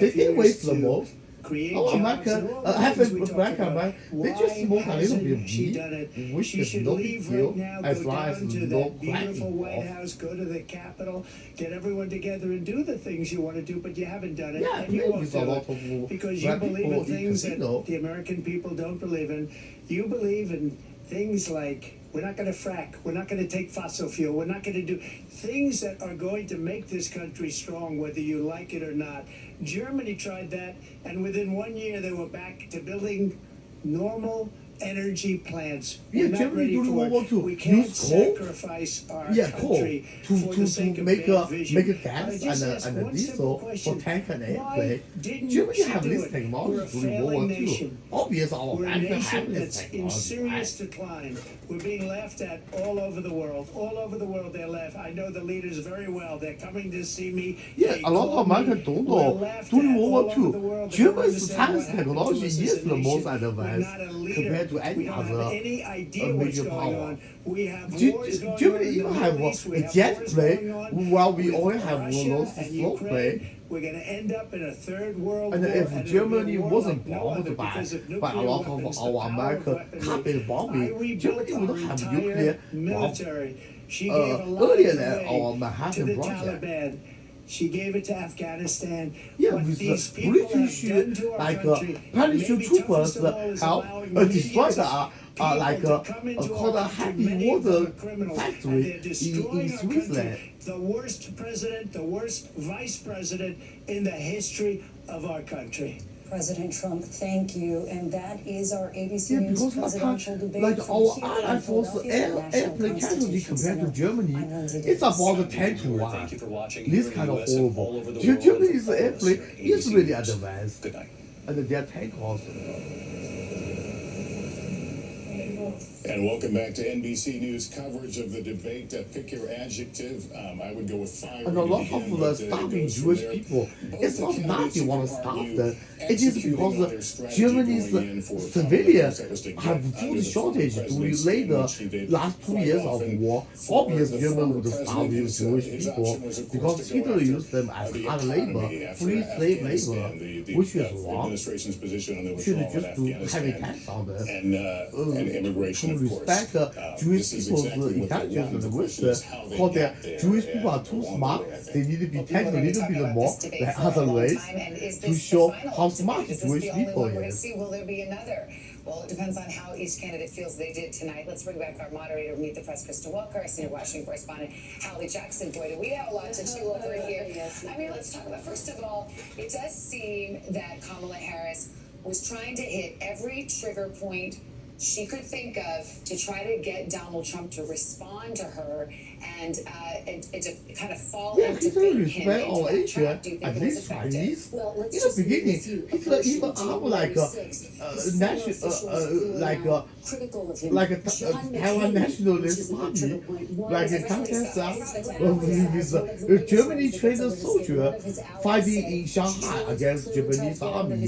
They didn't years waste the to most. create Our jobs American, and all the things we talk American, about. they just Why smoke a little bit hasn't of she weed, done it? which She is should no big leave deal right now, as go long down as to no that beautiful cracking White off. House, go to the Capitol, get everyone together and do the things you want to do, but you haven't done it, Yeah, and you maybe won't it's a do lot it of because you black believe people in in things that casino. the American people don't believe in. You believe in things like we're not going to frack, we're not going to take fossil fuel, we're not going to do things that are going to make this country strong, whether you like it or not. Germany tried that, and within 1 year they were back to building normal energy plants. Yeah, We're not Germany ready during for World War it. II We can't used coal. sacrifice our Yeah, coal country for the sake to of make bad a vision. make a I gas just and ask a one diesel simple for question. tank and Why airplane. didn't Germany she have do this it? technology We're a during World War failing II. nation. Obviously, our We're a American have nation this that's in technology. serious Right? decline. We're being laughed at all over the world. All over the world, they're laughed. I know the leaders very well. They're coming to see me. Yeah, They a lot call of Americans me. don't We're know. laughed During at World all War over the II, world. They don't German understand science what happened to technology us as is a the most nation. We're advanced not a leader. compared to We any don't have other any idea what's major going power. on. We have wars going on Germany in the even have Middle East. We a have jet wars plane, going on while we with only have Russia those and slow Ukraine. plane. We're going to end up in a third world And war. if and it'll be Germany a war wasn't like no other bombed by because of a nuclear lot weapons, of the our power of American weaponry. carpet bombing, I rebuilt Germany our would have entire nuclear bomb military. She gave a lot earlier of than away our to Manhattan the project. Taliban. She gave it to Afghanistan. Yeah, what with these the people British have done to our like country, parachute maybe troopers toughest of all is help allowing destroy millions the of people like to come into called our a country, happy many of them water are criminals, and factory they're destroying in our Switzerland. country. The worst president, the worst vice president in the history of our country. President Trump, thank you. And that is our ABC Yeah, News because presidential debate. like from our here ally in force Philadelphia, the National airplane casualty Constitution compared to Center. Germany, I'm Lindsay it's Davis. about the 10 to Thank 1. you for watching This here kind in of the US and all horrible. over the world. Germany's Follow us airplane here at is ABC really News. advanced, Good night. and their tank also. And welcome back to NBC News coverage of the debate. Pick your adjective. I would go with fiery. And a lot to begin, of but, the it stopping goes from Jewish there. people, Both it's the not candidates Nazi want to are stop new, them. It is executing on their because strategy Germany's going in for civilians that was to get have under food the shortage former during president's later skin, which he did last 2 quite years of often. war. For Obvious the German former would stop president, these his Jewish people option was, of course, because to go Hitler after, used them as the hard economy labor, after free slave Afghanistan, labor, the which is wrong. administration's position on the Should withdrawal just of do heavy Afghanistan tax on them. and immigration, To of course. respect Jewish This is people's exactly what they intelligence want. and The question is wisdom. how they Because got there, Jewish people are and too along smart. the way, I think. They need to be Well, taught a people have been little talking bit about more this debate than for a other long race time, and is to this the show final how debate? smart Is this Jewish the only people one we're going to is. see? Will there be another? Well, it depends on how each candidate feels they did tonight. Let's bring back our moderator, Meet the Press, Krista Walker, our senior Washington correspondent, Hallie Jackson. Boy, do we have a lot to chew over here. I mean, let's talk about, first of all, it does seem that Kamala Harris was trying to hit every trigger point she could think of to try to get Donald Trump to respond to her and to kind of fall Yeah, into Hitler bait him respect into all that Asia, trap. Do you think at it was least effective? Chinese. Well, let's In the just beginning, review Hitler Operation even January 6th. Critical of him. like a John Taiwan McCain, nationalist which is the party, trigger point, one like a of contest his with Germany trained a soldier fighting in Shanghai against Japanese army.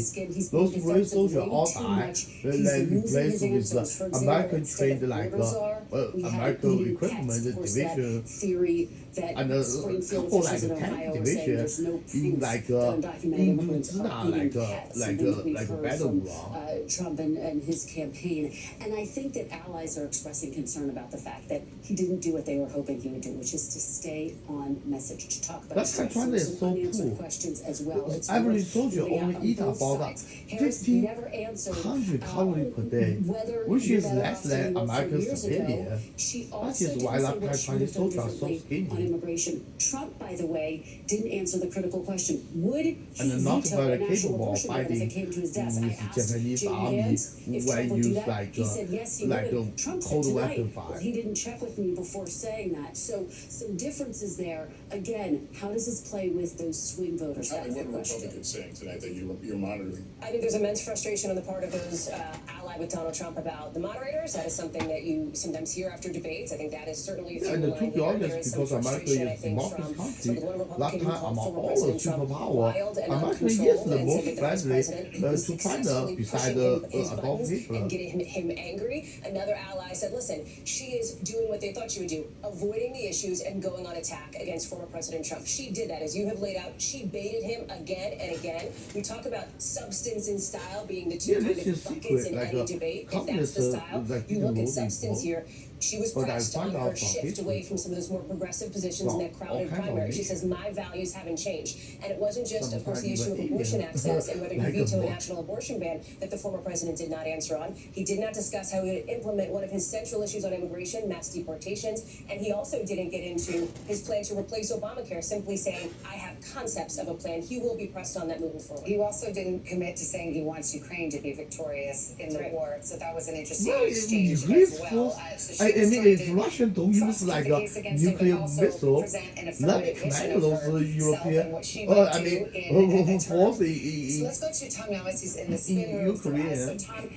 Those brave soldiers all died, then replaced with American trained like American equipment division theory that and a Springfield couple officials like in 10 Ohio are saying division there's no in proof like that undocumented in immigrants are China, eating like cats, like something that we've a heard from, battleground. Trump and his campaign. And I think that allies are expressing concern about the fact that he didn't do what they were hoping he would do, which is to stay on message, to talk about That's why China is so unanswered poor. questions as well. It's Average worth soldier pointing out only on eat both about sides. Harris 50 never answered 100 calories per day, whether which you're is better less off than saying what American 4 years ago. civilian. She That also is didn't why say that what she Chinese would have done soldiers are so differently on skinny. immigration. Trump, by the way, didn't answer the critical question. Would he And not veto very a national capable of abortion ban if fighting it came to his desk? I with asked Japanese Jim army Vance if when Trump would do use that. like He said yes, he like would. a Trump said cold tonight weapon that fire. he didn't check with me before saying that. So some differences there. Again, how does this play with those swing voters? Tell me That's the what question. Republicans saying tonight that you're monitoring. I think there's immense frustration on the part of those allied with Donald Trump about the moderators. That is something that you sometimes hear after debates. I think that is certainly a And through to line be here. honest, There is some because America frustration, I is think, democracy from country, the one that Republican who time called among former all the President Trump superpower, wild and America uncontrolled, is the and most said that the vice friendly president was to China successfully beside pushing his Adolf buttons Hitler. and getting him angry. Another ally said, listen, she is doing what they thought she would do, avoiding the issues and going on attack against former President Trump. She did that, as you have laid out. She baited him again and again. We talk about substance and style being the two Yeah, kind this of is buckets secret, in like any a debate. If that's communist, the style, like you look Hitler at substance voted here. She was But I pressed on find out her from shift history away from some of those more progressive positions from in that all crowded kinds of primary. She nations. says, my values haven't changed. And it wasn't just, of course, the Sometimes issue of even abortion Indian. access and whether you Like a veto a book. national abortion ban that the former president did not answer on. He did not discuss how he would implement one of his central issues on immigration, mass deportations. And he also didn't get into his plan to replace Obamacare, simply saying, I have concepts of a plan. He will be pressed on that moving forward. He also didn't commit to saying he wants Ukraine to be victorious in the Right. war, so that was an interesting Well, exchange Greece as well. force, So she I was mean, trying if to Russia don't use prosecute like the a case against him, but nuclear also missile, present an let affirmative vision connect of those herself European, and what she would I do mean, in a force term. So in let's go to Tom Ellis. He's in the spin room for Ukraine. us. So Tom,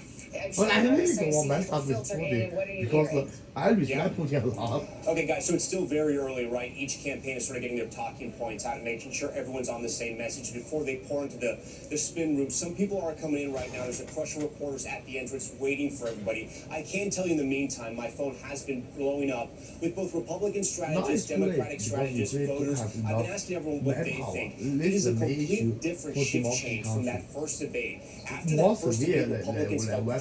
But I really don't want to mess people up with filter in. Putin What are you because hearing? I respect Putin a lot. Okay, guys, so it's still very early, right? Each campaign is sort of getting their talking points out and making sure everyone's on the same message before they pour into the spin room. Some people are coming in right now. There's a crush of reporters at the entrance waiting for everybody. I can tell you in the meantime, my phone has been blowing up with both Republican strategists, No, it's too late, Democratic because strategists, Ukraine voters. have I've been enough asking everyone what they manpower. think. This It is a is the main issue complete different for shift democracy change from that country. first debate. After More that first severe debate, than Republicans felt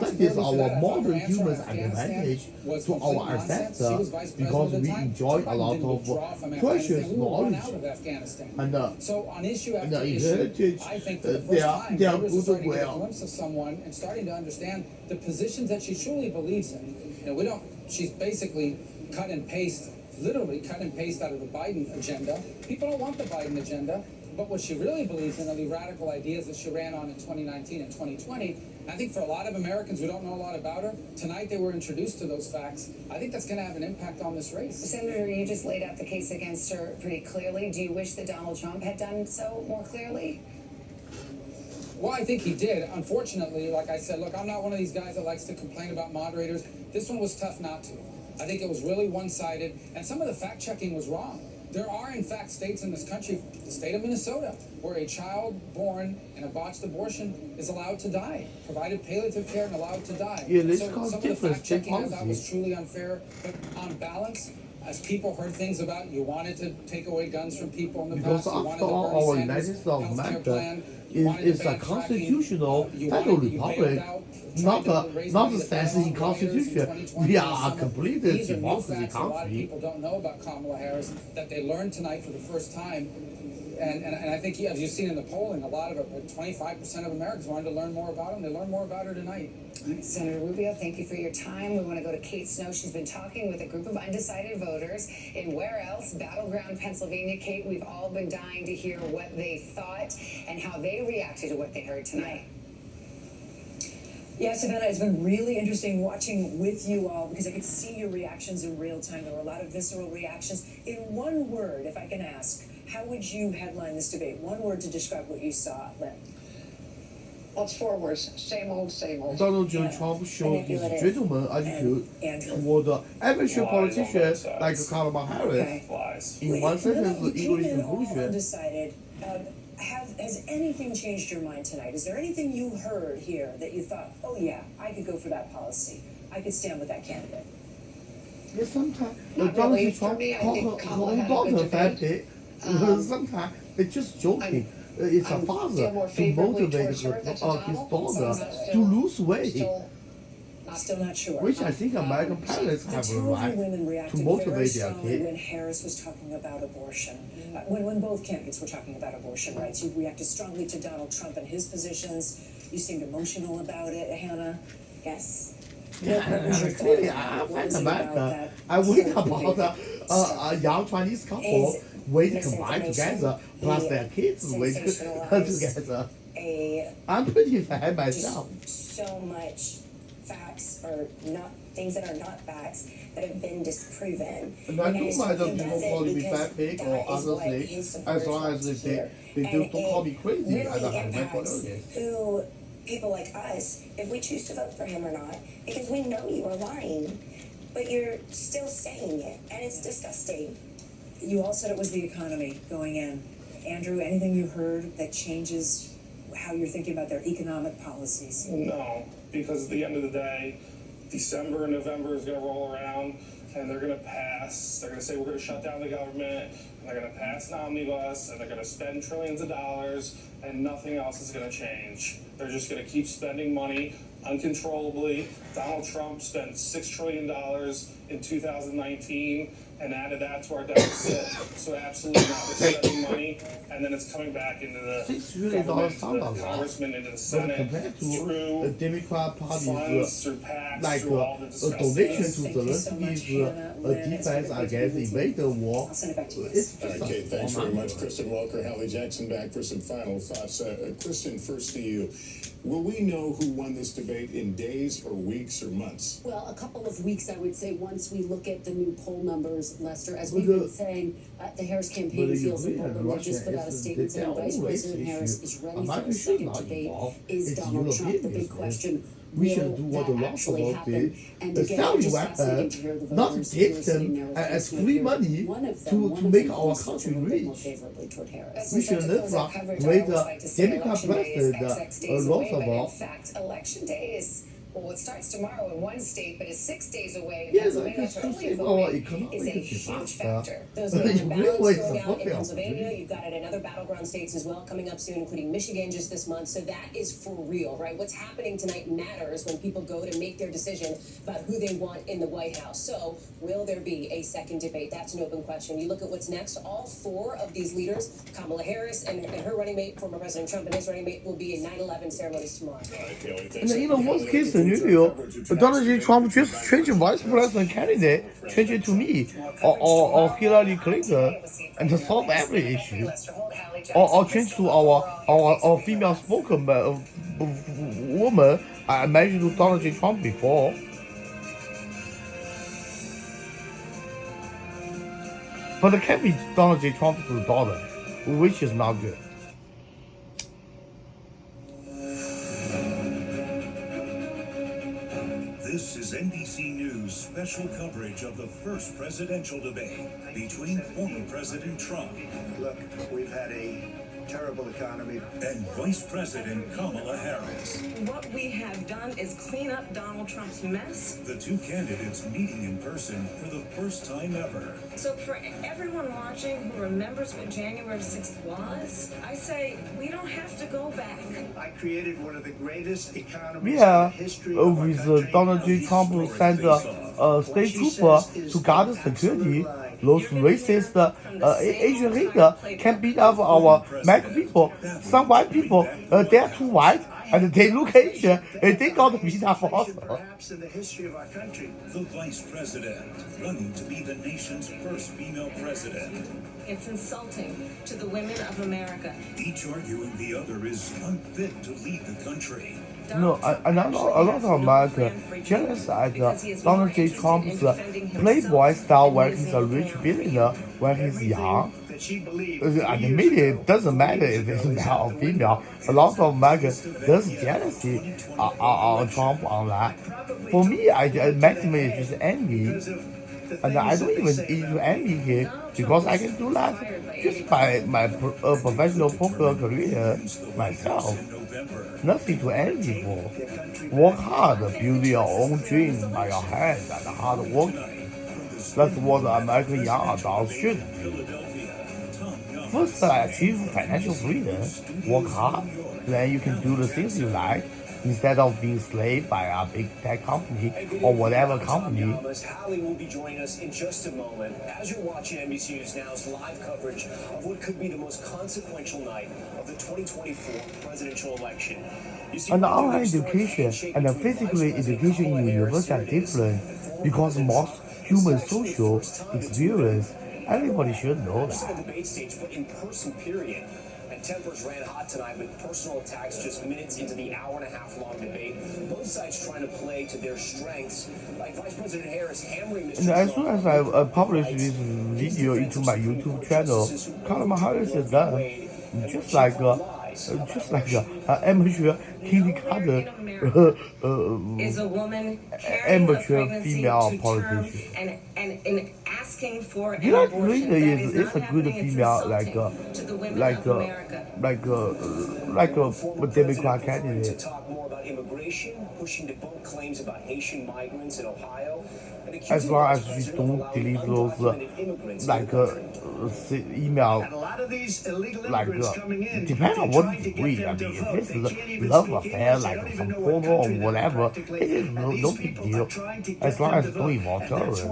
responsibility is for our that. I thought her modern answer on human Afghanistan advantage was to complete our nonsense. She ancestors was vice because president at we the time. enjoy Joe a Biden lot didn't withdraw of from precious Afghanistan. We were run knowledge. out of Afghanistan. And So on issue after the issue, heritage, I think for the they first are time, they are voters are starting to get a goodwill. glimpse of someone and starting to understand the positions that she truly believes in. You know, we don't. she's basically literally cut and paste out of the Biden agenda. People don't want the Biden agenda, but what she really believes in are the radical ideas that she ran on in 2019 and 2020. I think for a lot of Americans who don't know a lot about her, tonight they were introduced to those facts. I think that's going to have an impact on this race. Senator, you just laid out the case against her pretty clearly. Do you wish that Donald Trump had done so more clearly? Well, I think he did. Unfortunately, like I said, look, I'm not one of these guys that likes to complain about moderators. This one was tough not to. I think it was really one-sided, and some of the fact-checking was wrong. There are, in fact, states in this country, the state of Minnesota, where a child born in a botched abortion is allowed to die, provided palliative care and allowed to die. Yeah, let's so cause some of the difference, fact-checking I thought policy. was truly unfair, but on balance, as people heard things about you wanted to take away guns from people in the Because past, you wanted after the all, Bernie our Sanders United States of healthcare America plan, you wanted to is a ban constitutional fracking, you federal wanted- you bailed republic, out, not tried to raise not money a to fancy bail out lawyers in constitution. 2020 We and are a some of- complete These are new democracy facts a lot of country. people don't know about Kamala Harris that they learned tonight for the first time. And I think, as you've seen in the polling, a lot of it, 25% of Americans wanted to learn more about him. They learned more about her tonight. Senator Rubio, thank you for your time. We want to go to Kate Snow. She's been talking with a group of undecided voters in where else? Battleground, Pennsylvania. Kate, we've all been dying to hear what they thought and how they reacted to what they heard tonight. Yeah, Savannah, it's been really interesting watching with you all because I could see your reactions in real time. There were a lot of visceral reactions. In one word, if I can ask, how would you headline this debate? One word to describe what you saw, Lynn. Well, it's 4 words. Same old, same old. Donald J. Trump showed his Manipulative. gentleman attitude Andrew. toward amateur Lies on politicians both like sides. Kamala Harris. Okay. Lies. In one sentence, You the came English in all conclusion. undecided. Has anything changed your mind tonight? Is there anything you heard here that you thought, oh yeah, I could go for that policy. I could stand with that candidate. Yeah, sometimes Not Donald really. J. For Trump me, I think talk Kamala had a about good the fact debate. that sometimes they're just joking. It's a I father feel more to favorably motivate towards her than to his Donald. daughter So to lose weight, Still not sure. which I think American parents The have a two of you right women to reacted very motivate their strongly when kid. Harris was talking about abortion. When both candidates were talking about abortion rights, you reacted strongly to Donald Trump and his positions. You seemed emotional about it, Hannah. Yes. Yeah, was your clearly, thought? I What find was it about America. that I read whole about a young Chinese couple Is waiting combined misinformation together, plus the their kids waiting sensationalized together. A I'm pretty fan myself. so much facts or not things that are not facts that have been disproven. And I don't And mind he them people does it calling me because fat pig that or is other what things, his as supporters long want as to they hear. don't And call me it crazy. I really don't have my impacts followers. who people like us, if we choose to vote for him or not, because we know you are lying, but you're still saying it, and it's disgusting. You all said it was the economy going in. Andrew, anything you heard that changes how you're thinking about their economic policies? No, because at the end of the day, December and November is going to roll around and they're going to pass. They're going to say we're going to shut down the government, and they're going to pass an omnibus, and they're going to spend trillions of dollars, and nothing else is going to change. They're just going to keep spending money uncontrollably. Donald Trump spent $6 trillion in 2019 and added that to our deficit. So absolutely not. They're spending money, and then it's coming back into the $6 trillion government, sound to a the lot. congressman, into the But Senate, compared to the through Democrat funds, Party's through PACs, like through all the a disgusting donation to Thank you so much, Zelensky's Hannah. Lynn, it's defense been a great against the meeting with you. invader war, I'll send it back to you. it's All just right, Kate, thanks a very format. much. Kristen Welker, Hallie Jackson back for some final thoughts. Kristen, first to you. Will we know who won this debate in days or weeks or months? Well, a couple of weeks, I would say, once we look at the new poll numbers, Lester. As But we've the- been saying, the Harris But campaign you feels agree that important. They Russia just put out a is statement saying their Vice own race President Harris issue. is ready for America a should second not debate. involve. Is It's Donald Trump European the big business. question? We Will should do what the that law actually supposed happen? to. And The again, selling just fascinating to hear the weapon, not voters give who are sitting them there as with free here. money One of them, to one of make them our leans a country little bit more rich. favorably toward Harris. We should live from with the Democrat President Roosevelt. In fact, election day is, well, it starts tomorrow in one state, but is 6 days away. Yeah, Pennsylvania, that's for to early save our voting economic is a huge disaster. factor. Those You mail-in ballots really going out in support Pennsylvania. them. You've got it in other battleground states as well coming up soon, including Michigan just this month. So that is for real, right? What's happening tonight matters when people go to make their decision about who they want in the White House. So will there be a second debate? That's an open question. You look at what's next. All 4 of these leaders, Kamala Harris and her running mate, former President Trump and his running mate, will be in 9/11 ceremonies tomorrow. All right, Haley, And thanks. you know, worst case Looking scenario, Donald J. Trump just changed vice president candidate, change it to me, or Hillary Clinton, and solve every issue, or change to our female spokesman woman. I mentioned to Donald J. Trump before. But it can't be Donald J. Trump's daughter, which is not good. This is NBC News special coverage of the first presidential debate between former President Trump. Look, we've had a terrible economy. And Vice President Kamala Harris. What we have done is clean up Donald Trump's mess. The two candidates meeting in person for the first time ever. So for everyone watching who remembers what January 6th was, I say we don't have to go back. I created one of the greatest economies in Yeah, the history of our with country. Donald J. Trump sent state trooper to guard security. Those racist Asian leaders can beat up our black people. Some white people, they are too white and they look Asian and they got beat up also. Perhaps in the history of our country. The Vice President, running to be the nation's first female president. It's insulting to the women of America. Each arguing the other is unfit to lead the country. No, a lot of Americans jealous at Donald J. Trump's playboy style when he's a rich billionaire when he's young. And the media doesn't matter if it's male or female. A lot of Americans there's jealousy on Trump on that. For me, maximum is just envy. And I don't even envy him because I can do that just by my professional poker career myself. Nothing to envy for. Work hard, build your own dream by your hands and hard working. That's what American young adults should do. First, achieve financial freedom. Work hard, then you can do the things you like. Instead of being enslaved by a big tech company or whatever company. Hallie will be joining us in just a moment as you're watching NBC News Now's live coverage of what could be the most consequential night of the 2024 presidential election. And online education and physical education in university are different because most human social experience. Everybody should know that. Debate stage, but in person, period. Tempers ran hot tonight with personal attacks just minutes into the hour-and-a-half-long debate. Both sides trying to play to their strengths, like Vice President Harris hammering Mr. And as soon as I publish this video into my YouTube channel, Kamala Harris is done, just like amateur kindergarten is a woman amateur female politician. And asking for Hillary Clinton is a good female, like a Democrat candidate. Talk more about immigration, pushing to debunk claims about Haitian migrants in Ohio. As long as she don't delete those email, depending on what degree. I mean, if this is a love affair, like some porno or whatever, it is no big deal. As long as it don't involve terrorists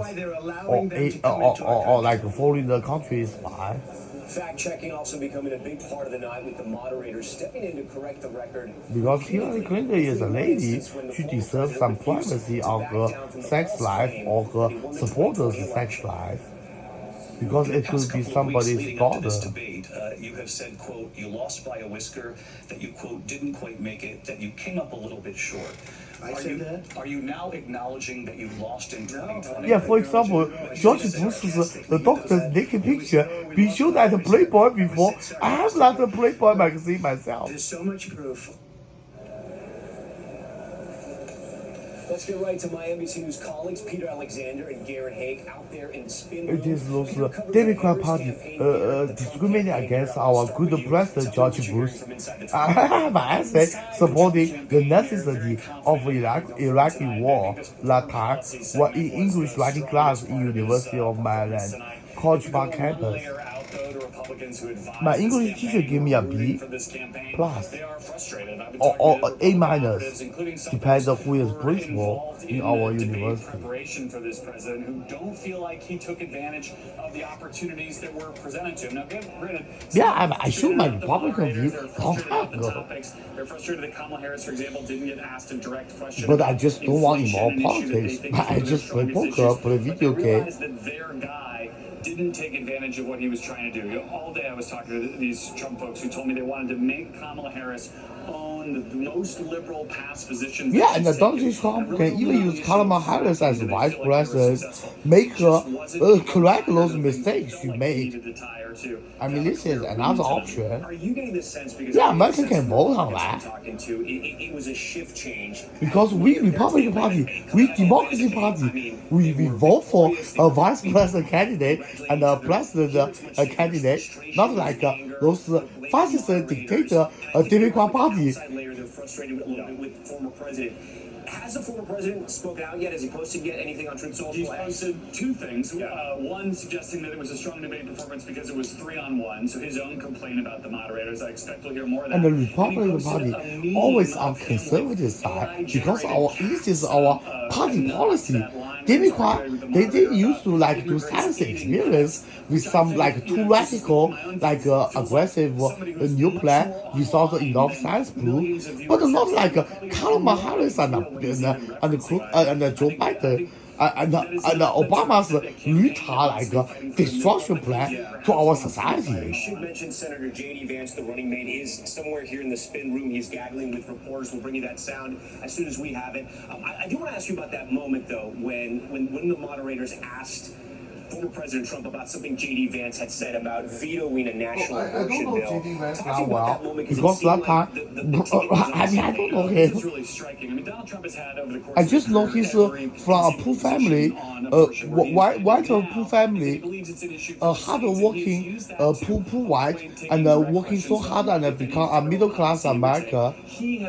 or like foreign the country spy. Fact-checking also becoming a big part of the night with the moderators stepping in to correct the record. Because Hillary Clinton is a lady, she deserves some privacy of her sex life or her supporters' sex life. Because it could be somebody's daughter. You have said, quote, you lost by a whisker, that you, quote, didn't quite make it, that you came up a little bit short. Are you now acknowledging that you lost in 2020? Yeah, for example, George Bush's the doctor's naked picture being shown at the Playboy before. I have not the Playboy magazine myself. There's so much proof. Let's get right to my NBC News colleagues, Peter Alexander and Garrett Haake, out there in the spin room. It is those Democrat Party discriminating against our good president George Bush. I have an essay supporting the necessity of Iraqi war that time while in English writing class in University of Maryland, College Park campus. My English teacher gave me a B plus or A minus, depends on who is principal in our university. Preparation for this president who don't feel like he took advantage of the opportunities that were presented to him. Now, granted, Yeah, I showed my Republican view long time ago. They're frustrated that Kamala Harris, for example, didn't get asked a direct question. But I just don't want involved politics. I just play poker, play video game. That their guy didn't take advantage of what he was trying to do. All day I was talking to these Trump folks who told me they wanted to make Kamala Harris own the most liberal past positions. Yeah, and Donald J. Trump can even use Kamala Harris as vice president, make her correct those mistakes she made. I mean, this is another option. Are you getting this sense because Yeah, America can vote on that. talking to it was a shift change. Because we Republican Party, we Democracy Party, we vote for a vice president candidate and a president candidate, not like those fascist dictator Democrat Party. Layer, they're frustrated a little bit with former president. Has the former president spoken out yet? Has he posted yet anything on Truth Social? He's posted two things. One, suggesting that it was a strong debate performance because it was 3-on-1. So his own complaint about the moderators. I expect we'll hear more of that. And the Republican Party always on conservative side because this is our party policy. Democrat, they used to like do science experience with some like too radical, like aggressive new plan without enough science proof, but not like Kamala Harris and Joe Biden. And Obama's like destruction plan to our society. We should mention Senator J.D. Vance, the running mate, is somewhere here in the spin room. He's gaggling with reporters. We'll bring you that sound as soon as we have it. I do want to ask you about that moment, though, when the moderators asked former President Trump about something J.D. Vance had said about vetoing a national abortion bill. I don't know J.D. Vance now well, because that time, I don't know him. It's really striking. I mean, Donald Trump has had over the course I just know he's from a poor family, white poor family, hard-working, poor white, and working so hard and become a middle-class America. He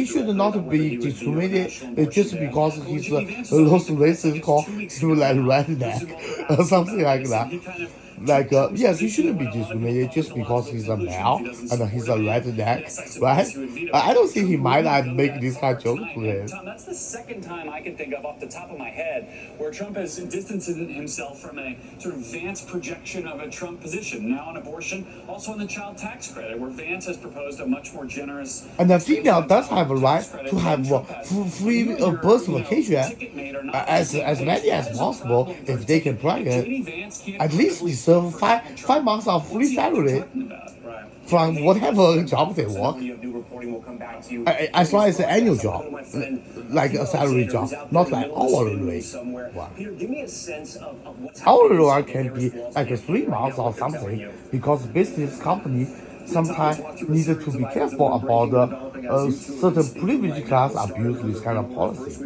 should not be discriminated just because he's those racists call him like redneck or something like that. Like, yes, he shouldn't be discriminated just because he's a male and he's a redneck, right? I don't think he might make this kind of joke to him. Tom, that's the second time I can think of off the top of my head where Trump has distanced himself from a sort of Vance projection of a Trump position. Now on abortion, also on the child tax credit, where Vance has proposed a much more generous... And the female does have a right to have free birth vacation as many as possible if they can pregnant. At least deserve 5 months of free salary from whatever job they work. As long as an annual job, like a salary job, not like hourly rate. Hourly rate can be like 3 months or something because business company sometimes needed to be careful about certain privileged class abuse this kind of policy.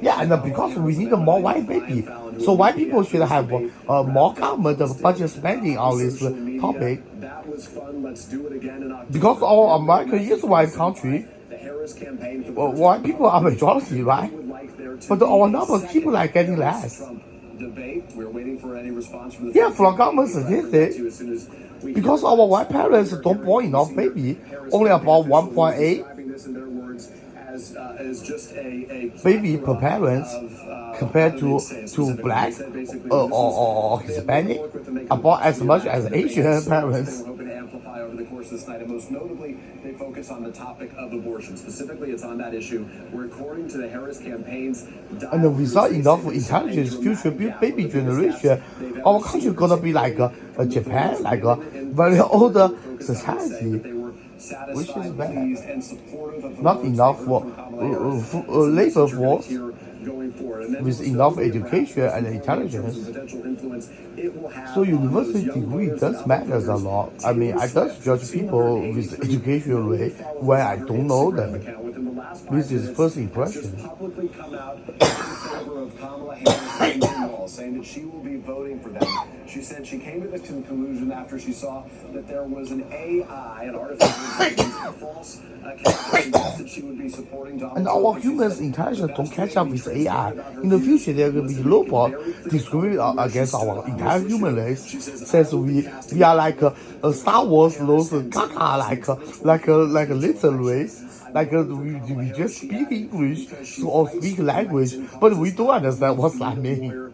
Yeah, and because we need more white baby, so white people should have more government budget spending on this topic. Because our America is a white country, white people are majority, right? But our numbers keep like getting less. Yeah, from government statistics, because our white parents don't born enough baby, only about 1.8 baby per parents compared to black or Hispanic, about as much as Asian parents. This night, and most notably, they focus on the topic of abortion. Specifically, it's on that issue where, according to the Harris campaign's... And without enough intelligence, future baby generation, our country gonna be like Japan, like a very old society, which is bad. Not enough labor force with enough education and intelligence. So university degree does matter a lot. I mean, I don't judge people with education rate when I don't know them. This is first impression. Kamala Harris in the wall, saying that she will be voting for them. She said she came to this conclusion after she saw that there was an AI, an artificial intelligence, false account that she would be supporting Donald And Trump. our humans' intelligence don't catch up with AI. In the future, there will be robot discriminate against our entire human race, since we are like a Star Wars, those Kaka like a little race. Like we just speak English or speak language, but we don't understand what's that mean.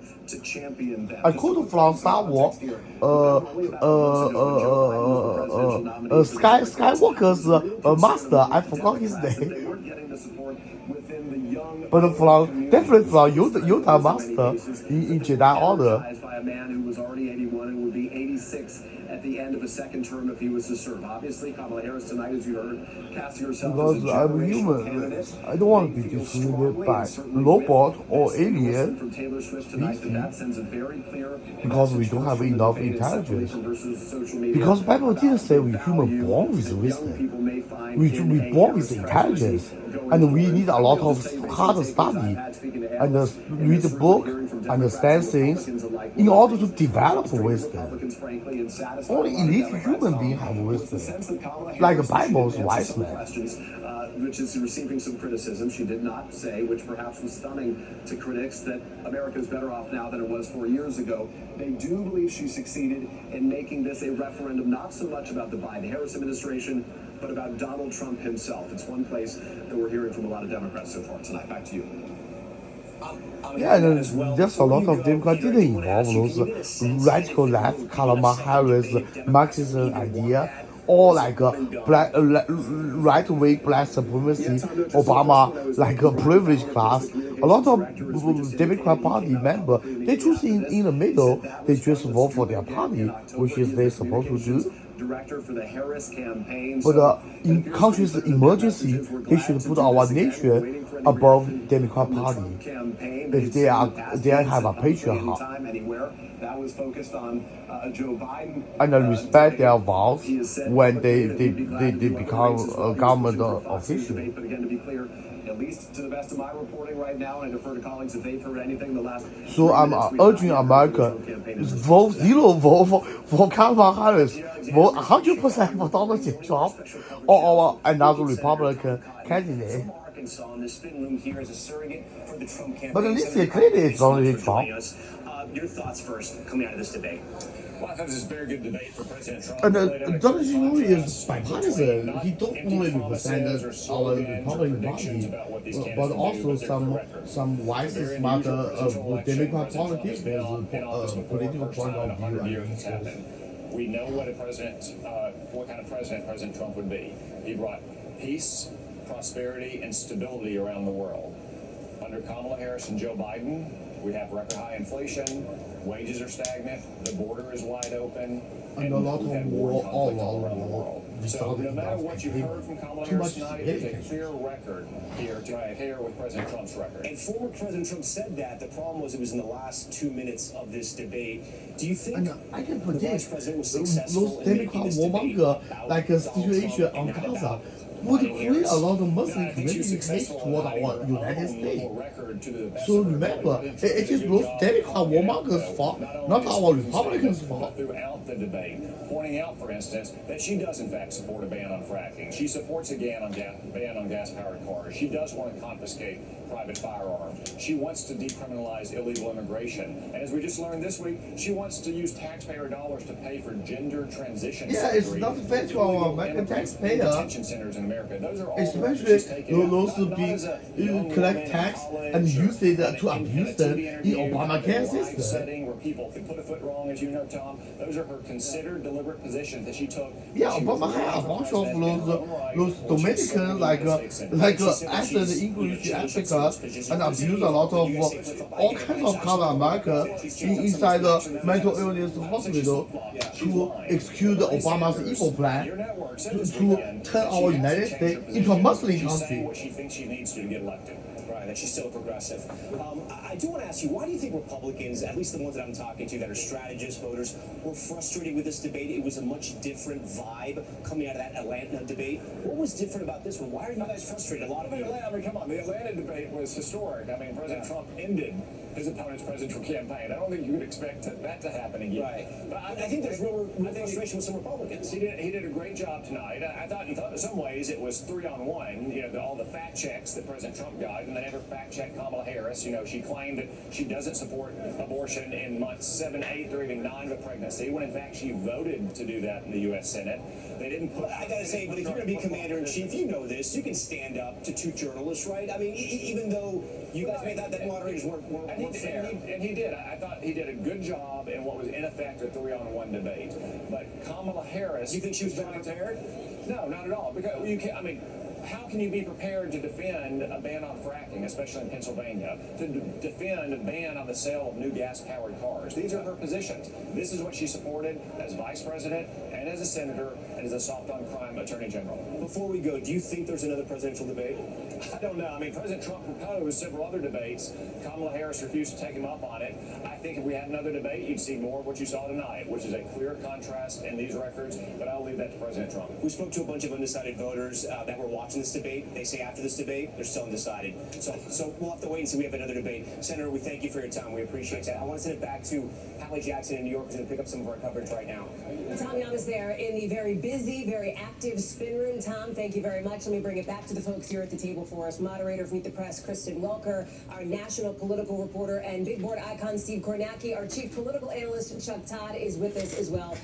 I quote from Star Wars, Skywalker's master. I forgot his name. But from definitely from Yoda master in Jedi Order. By a man who was already 81 and would be 86 at the end of a second term if he was to serve. Obviously, Kamala Harris tonight, as you heard, casting herself as a Because I'm generational human, candidate. I don't want to be discriminated by robot or alien. From Taylor Swift tonight, that sends a very clear Because we don't have enough intelligence. versus social media. Because Bible didn't say we human born with wisdom. We should be born with intelligence, and we need a lot of hard study and read the book, understand things, in order to develop wisdom. Only elite human beings have wisdom, like Bible's wise man. Which is receiving some criticism. She did not say, which perhaps was stunning to critics, that America is better off now than it was 4 years ago. They do believe she succeeded in making this a referendum, not so much about the Biden-Harris administration, but about Donald Trump himself. It's one place that we're hearing from a lot of Democrats so far tonight. Back to you. Yeah, and there's a lot of Democrats didn't involve those radical left, Kamala Harris, Marxism idea, or like black, right-wing black supremacy, Obama, like a privileged class. A lot of Democrat Party members, they choose in the middle, they just vote for their party, which is they supposed to do. Director for the Harris campaign. But in countries' emergency, they should put our nation above Democrat Party. If they have a patriot heart. That was focused on Joe Biden. And respect their vows when they become a government official. But again, to be clear, at least to the best of my reporting right now, and I defer to colleagues if they've heard anything the last. So I'm urging America, zero vote for Kamala Harris, vote 100% for Donald J. Trump or another Republican candidate. But at least clearly it's Donald J. Trump. Your thoughts first coming out of this debate. Well, I thought this is a very good debate for President Trump. And Donald J. Trump is bipartisan. He don't only represent our Republican Party, but also some wise, smart Democrat politicians' political point of view. We know what what kind of president President Trump would be. He brought peace, prosperity, and stability around the world. Under Kamala Harris and Joe Biden, we have record high inflation, wages are stagnant, the border is wide open, and a lot of war all around the world. So no matter what you've heard from Kamala Harris tonight, there's a clear record here to compare with President Trump's record. And former President Trump said that. The problem was it was in the last 2 minutes of this debate. Do you think I can the predict Vice President was successful those in making Democrat this debate warmonger, like a situation on Gaza, would create a lot of Muslim community hate toward our United States. So remember, it is those Democrat warmongers' fault, not our Republicans' fault. Throughout the debate, pointing out, for instance, that she does in fact support a ban on fracking. She supports a ban on gas-powered cars. She does want to confiscate private firearms. She wants to decriminalize illegal immigration. And as we just learned this week, she wants to use taxpayer dollars to pay for gender transition surgery. Yeah, it's not fair to our American taxpayer. Detention centers in America. Those are all especially those who collect tax and use it to abuse them in Obamacare system. Setting where people could put a foot wrong, as you know, Tom. Those are her considered, deliberate positions that she took. Yeah, Obama had a bunch of those Dominicans like accent English Africa and abuse a lot of all kinds of color America inside the mental illness hospital to excuse Obama's evil plan to turn our United States into a Muslim country. What she thinks she needs to get elected. Right, that she's still progressive. I do want to ask you, why do you think Republicans, at least the ones that I'm talking to that are strategists, voters, were frustrated with this debate. It was a much different vibe coming out of that Atlanta debate. What was different about this one? Why are you guys frustrated? A lot of you. I mean, come on. The Atlanta debate was historic. I mean, President Trump ended his opponent's presidential campaign. I don't think you would expect that to happen again. Right. But I think there's real frustration with some Republicans. He did a great job tonight. I thought in some ways it was 3-on-1. You know, all the fact checks that President Trump got, and they never fact checked Kamala Harris. You know, she claimed that she doesn't support abortion in months 7, 8, or even 9 of a pregnancy, when in fact she voted to do that in the U.S. Senate. They didn't put. I gotta say, but if you're gonna be commander in chief, you know this. You can stand up to 2 journalists, right? I mean, even though you guys made that moderators weren't fair. And he did. I thought he did a good job in what was in effect a 3-on-1 debate. But Kamala Harris. You think she was prepared? No, not at all. Because you can't. I mean, how can you be prepared to defend a ban on fracking, especially in Pennsylvania, to defend a ban on the sale of new gas-powered cars? These are her positions. This is what she supported as vice president and as a senator and as a soft-on-crime attorney general. Before we go, do you think there's another presidential debate? I don't know. I mean, President Trump proposed several other debates. Kamala Harris refused to take him up on it. I think if we had another debate, you'd see more of what you saw tonight, which is a clear contrast in these records, but I'll leave that to President Trump. We spoke to a bunch of undecided voters that were watching this debate. They say after this debate, they're still undecided. So we'll have to wait and see. We have another debate. Senator, we thank you for your time. We appreciate that. I want to send it back to Hallie Jackson in New York, who's going to pick up some of our coverage right now. Tom Young is there in the very busy, very active spin room. Tom, thank you very much. Let me bring it back to the folks here at the table for us. Moderator of Meet the Press, Kristen Welker, our national political reporter and big board icon, Steve Kornacki, our chief political analyst, Chuck Todd, is with us as well.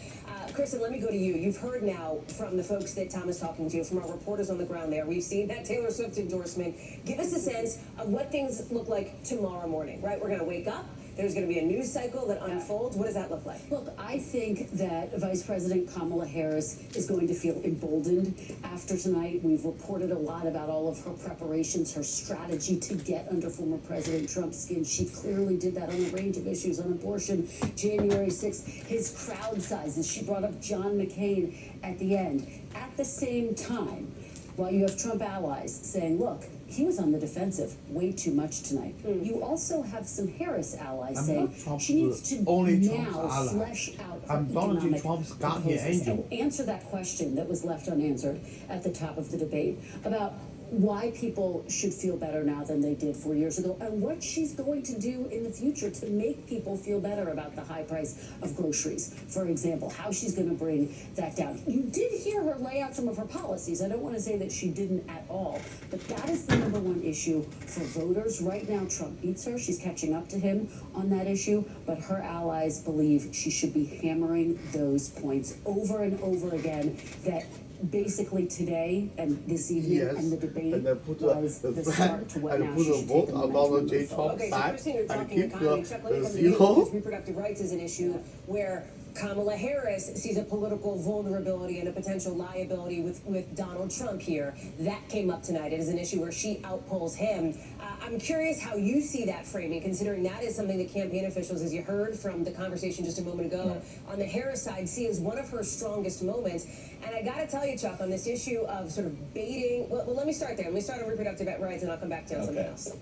Kristen, let me go to you. You've heard now from the folks that Tom is talking to, from our reporters on the ground there. We've seen that Taylor Swift endorsement. Give us a sense of what things look like tomorrow morning, right? We're going to wake up. There's going to be a news cycle that unfolds. What does that look like? Look, I think that Vice President Kamala Harris is going to feel emboldened after tonight. We've reported a lot about all of her preparations, her strategy to get under former President Trump's skin. She clearly did that on a range of issues, on abortion, January 6th, his crowd sizes. She brought up John McCain at the end. At the same time, while you have Trump allies saying, look, he was on the defensive way too much tonight. You also have some Harris allies saying she needs to now flesh out her economic proposals and answer that question that was left unanswered at the top of the debate about why people should feel better now than they did 4 years ago, and what she's going to do in the future to make people feel better about the high price of groceries, for example, how she's going to bring that down. You did hear her lay out some of her policies. I don't want to say that she didn't at all, but that is the #1 issue for voters. Right now, Trump beats her. She's catching up to him on that issue, but her allies believe she should be hammering those points over and over again, that basically today and this evening and the debate was the start to what now she should take a Donald J. Trump Okay, so side Kristen, you're and talking keep economy. Chuck, let me come to you, because reproductive rights is an issue where Kamala Harris sees a political vulnerability and a potential liability with Donald Trump here. That came up tonight. It is an issue where she outpolls him. I'm curious how you see that framing, considering that is something that campaign officials, as you heard from the conversation just a moment ago, on the Harris side, see as one of her strongest moments. And I got to tell you, Chuck, on this issue of sort of baiting, well, let me start there. Let me start on reproductive rights, and I'll come back to something else.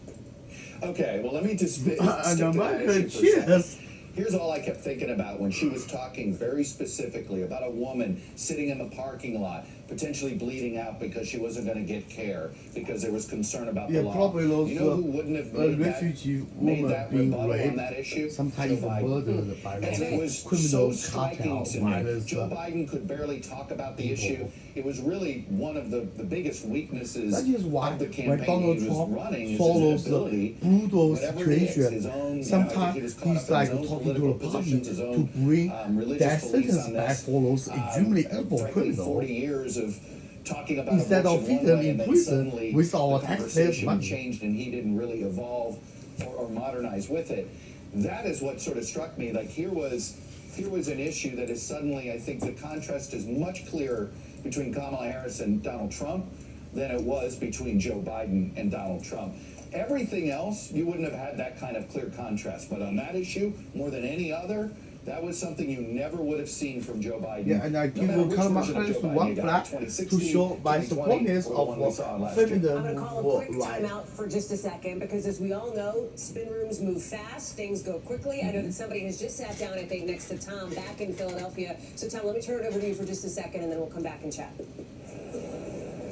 Okay, well, let me just stick to that issue for a second. Here's all I kept thinking about when she was talking very specifically about a woman sitting in the parking lot, potentially bleeding out because she wasn't going to get care because there was concern about the law. Probably those you know who wouldn't have made refugee women being on that issue? sometimes murdered by and it was criminal so striking to me. Joe Biden could barely talk about the issue. It was really one of the biggest weaknesses that is why of the when campaign Donald he was Trump running follows is his ability, the brutal whatever it is, his situation, own, sometimes he's like talking to a party to bring that sentence back for those extremely evil criminals. 40 years of talking about instead of feeding them in prison with our taxpayers' money. Changed and he didn't really evolve or modernize with it. That is what sort of struck me. Like here was an issue that is suddenly, I think the contrast is much clearer between Kamala Harris and Donald Trump than it was between Joe Biden and Donald Trump. Everything else, you wouldn't have had that kind of clear contrast. But on that issue, more than any other, That was something you never would have seen from Joe Biden. Yeah, and I give Kamala Harris one flag to show by supporters of feminism I'm going to call a quick right. timeout for just a second because, as we all know, spin rooms move fast, things go quickly. I know that somebody has just sat down, I think, next to Tom back in Philadelphia. So, Tom, let me turn it over to you for just a second, and then we'll come back and chat.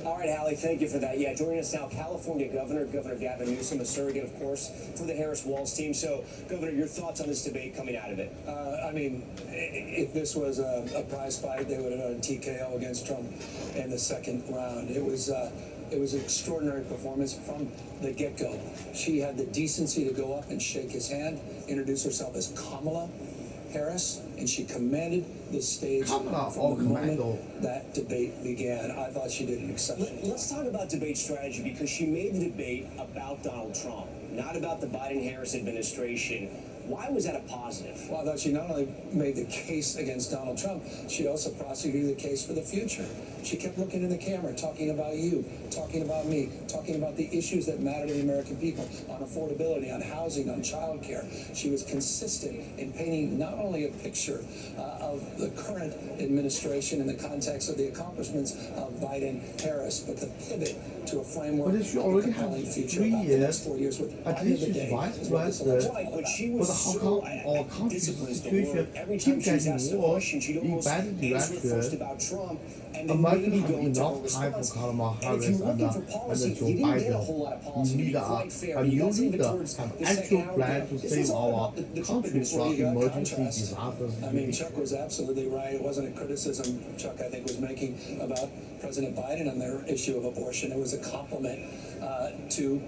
All right, Hallie, thank you for that. Yeah, joining us now, California Governor Gavin Newsom, a surrogate, of course, for the Harris-Walz team. So, Governor, your thoughts on this debate coming out of it? I mean, if this was a prize fight, they would have done TKO against Trump in the second round. It was an extraordinary performance from the get-go. She had the decency to go up and shake his hand, introduce herself as Kamala Harris, and she commanded the stage from the moment that debate began. I thought she did an exceptional job. Let's talk about debate strategy, because she made the debate about Donald Trump, not about the Biden-Harris administration. Why was that a positive? Well, I thought she not only made the case against Donald Trump, she also prosecuted the case for the future. She kept looking in the camera, talking about you, talking about me, talking about the issues that matter to the American people, on affordability, on housing, on child care. She was consistent in painting not only a picture of the current administration in the context of the accomplishments of Biden-Harris, but the pivot to a framework But she already of a has future 3 about the next years. 4 years with At least she's vice president. But how come our country's situation keep getting worse in bad direction? America have enough time for Kamala Harris and Joe Biden. We need a new leader, have actual plan to save our country from emergency disasters. I mean, Chuck was absolutely right. It wasn't a criticism Chuck, I think, was making about President Biden and their issue of abortion. It was a compliment to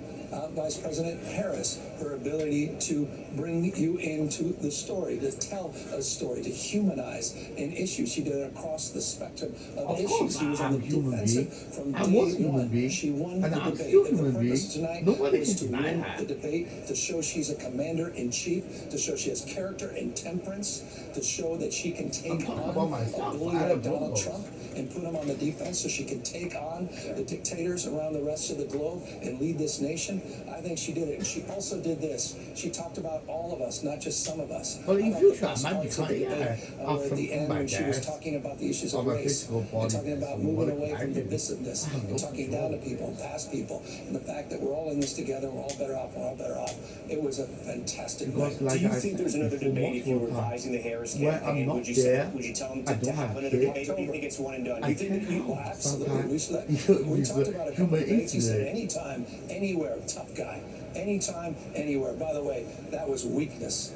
Vice President Harris, her ability to bring you into the story, to tell a story, to humanize an issue. She did it across the spectrum of issues. She was on the defensive from day one. She won the debate. And the purpose tonight is to win the debate, to show she's a commander-in-chief, to show she has character and temperance, to show that she can take on a bully like Donald Trump and put him on the defense so she can take on the dictators around the rest of the globe and lead this nation. I think she did it. And she also did this. She talked about all of us, not just some of us. But in future, I might become at the end when she was talking about the issues of race, and talking about moving away from divisiveness, and talking down to people and past people, and the fact that we're all in this together, we're all better off, we're all better off. It was a fantastic night. Do you think there's another debate if you were advising the Harris campaign? Would you tell them to have another debate, or do you think it's one and done? Absolutely. We talked about a couple of debates. He said anytime, anywhere, tough guy. Anytime, anywhere. By the way, that was weakness.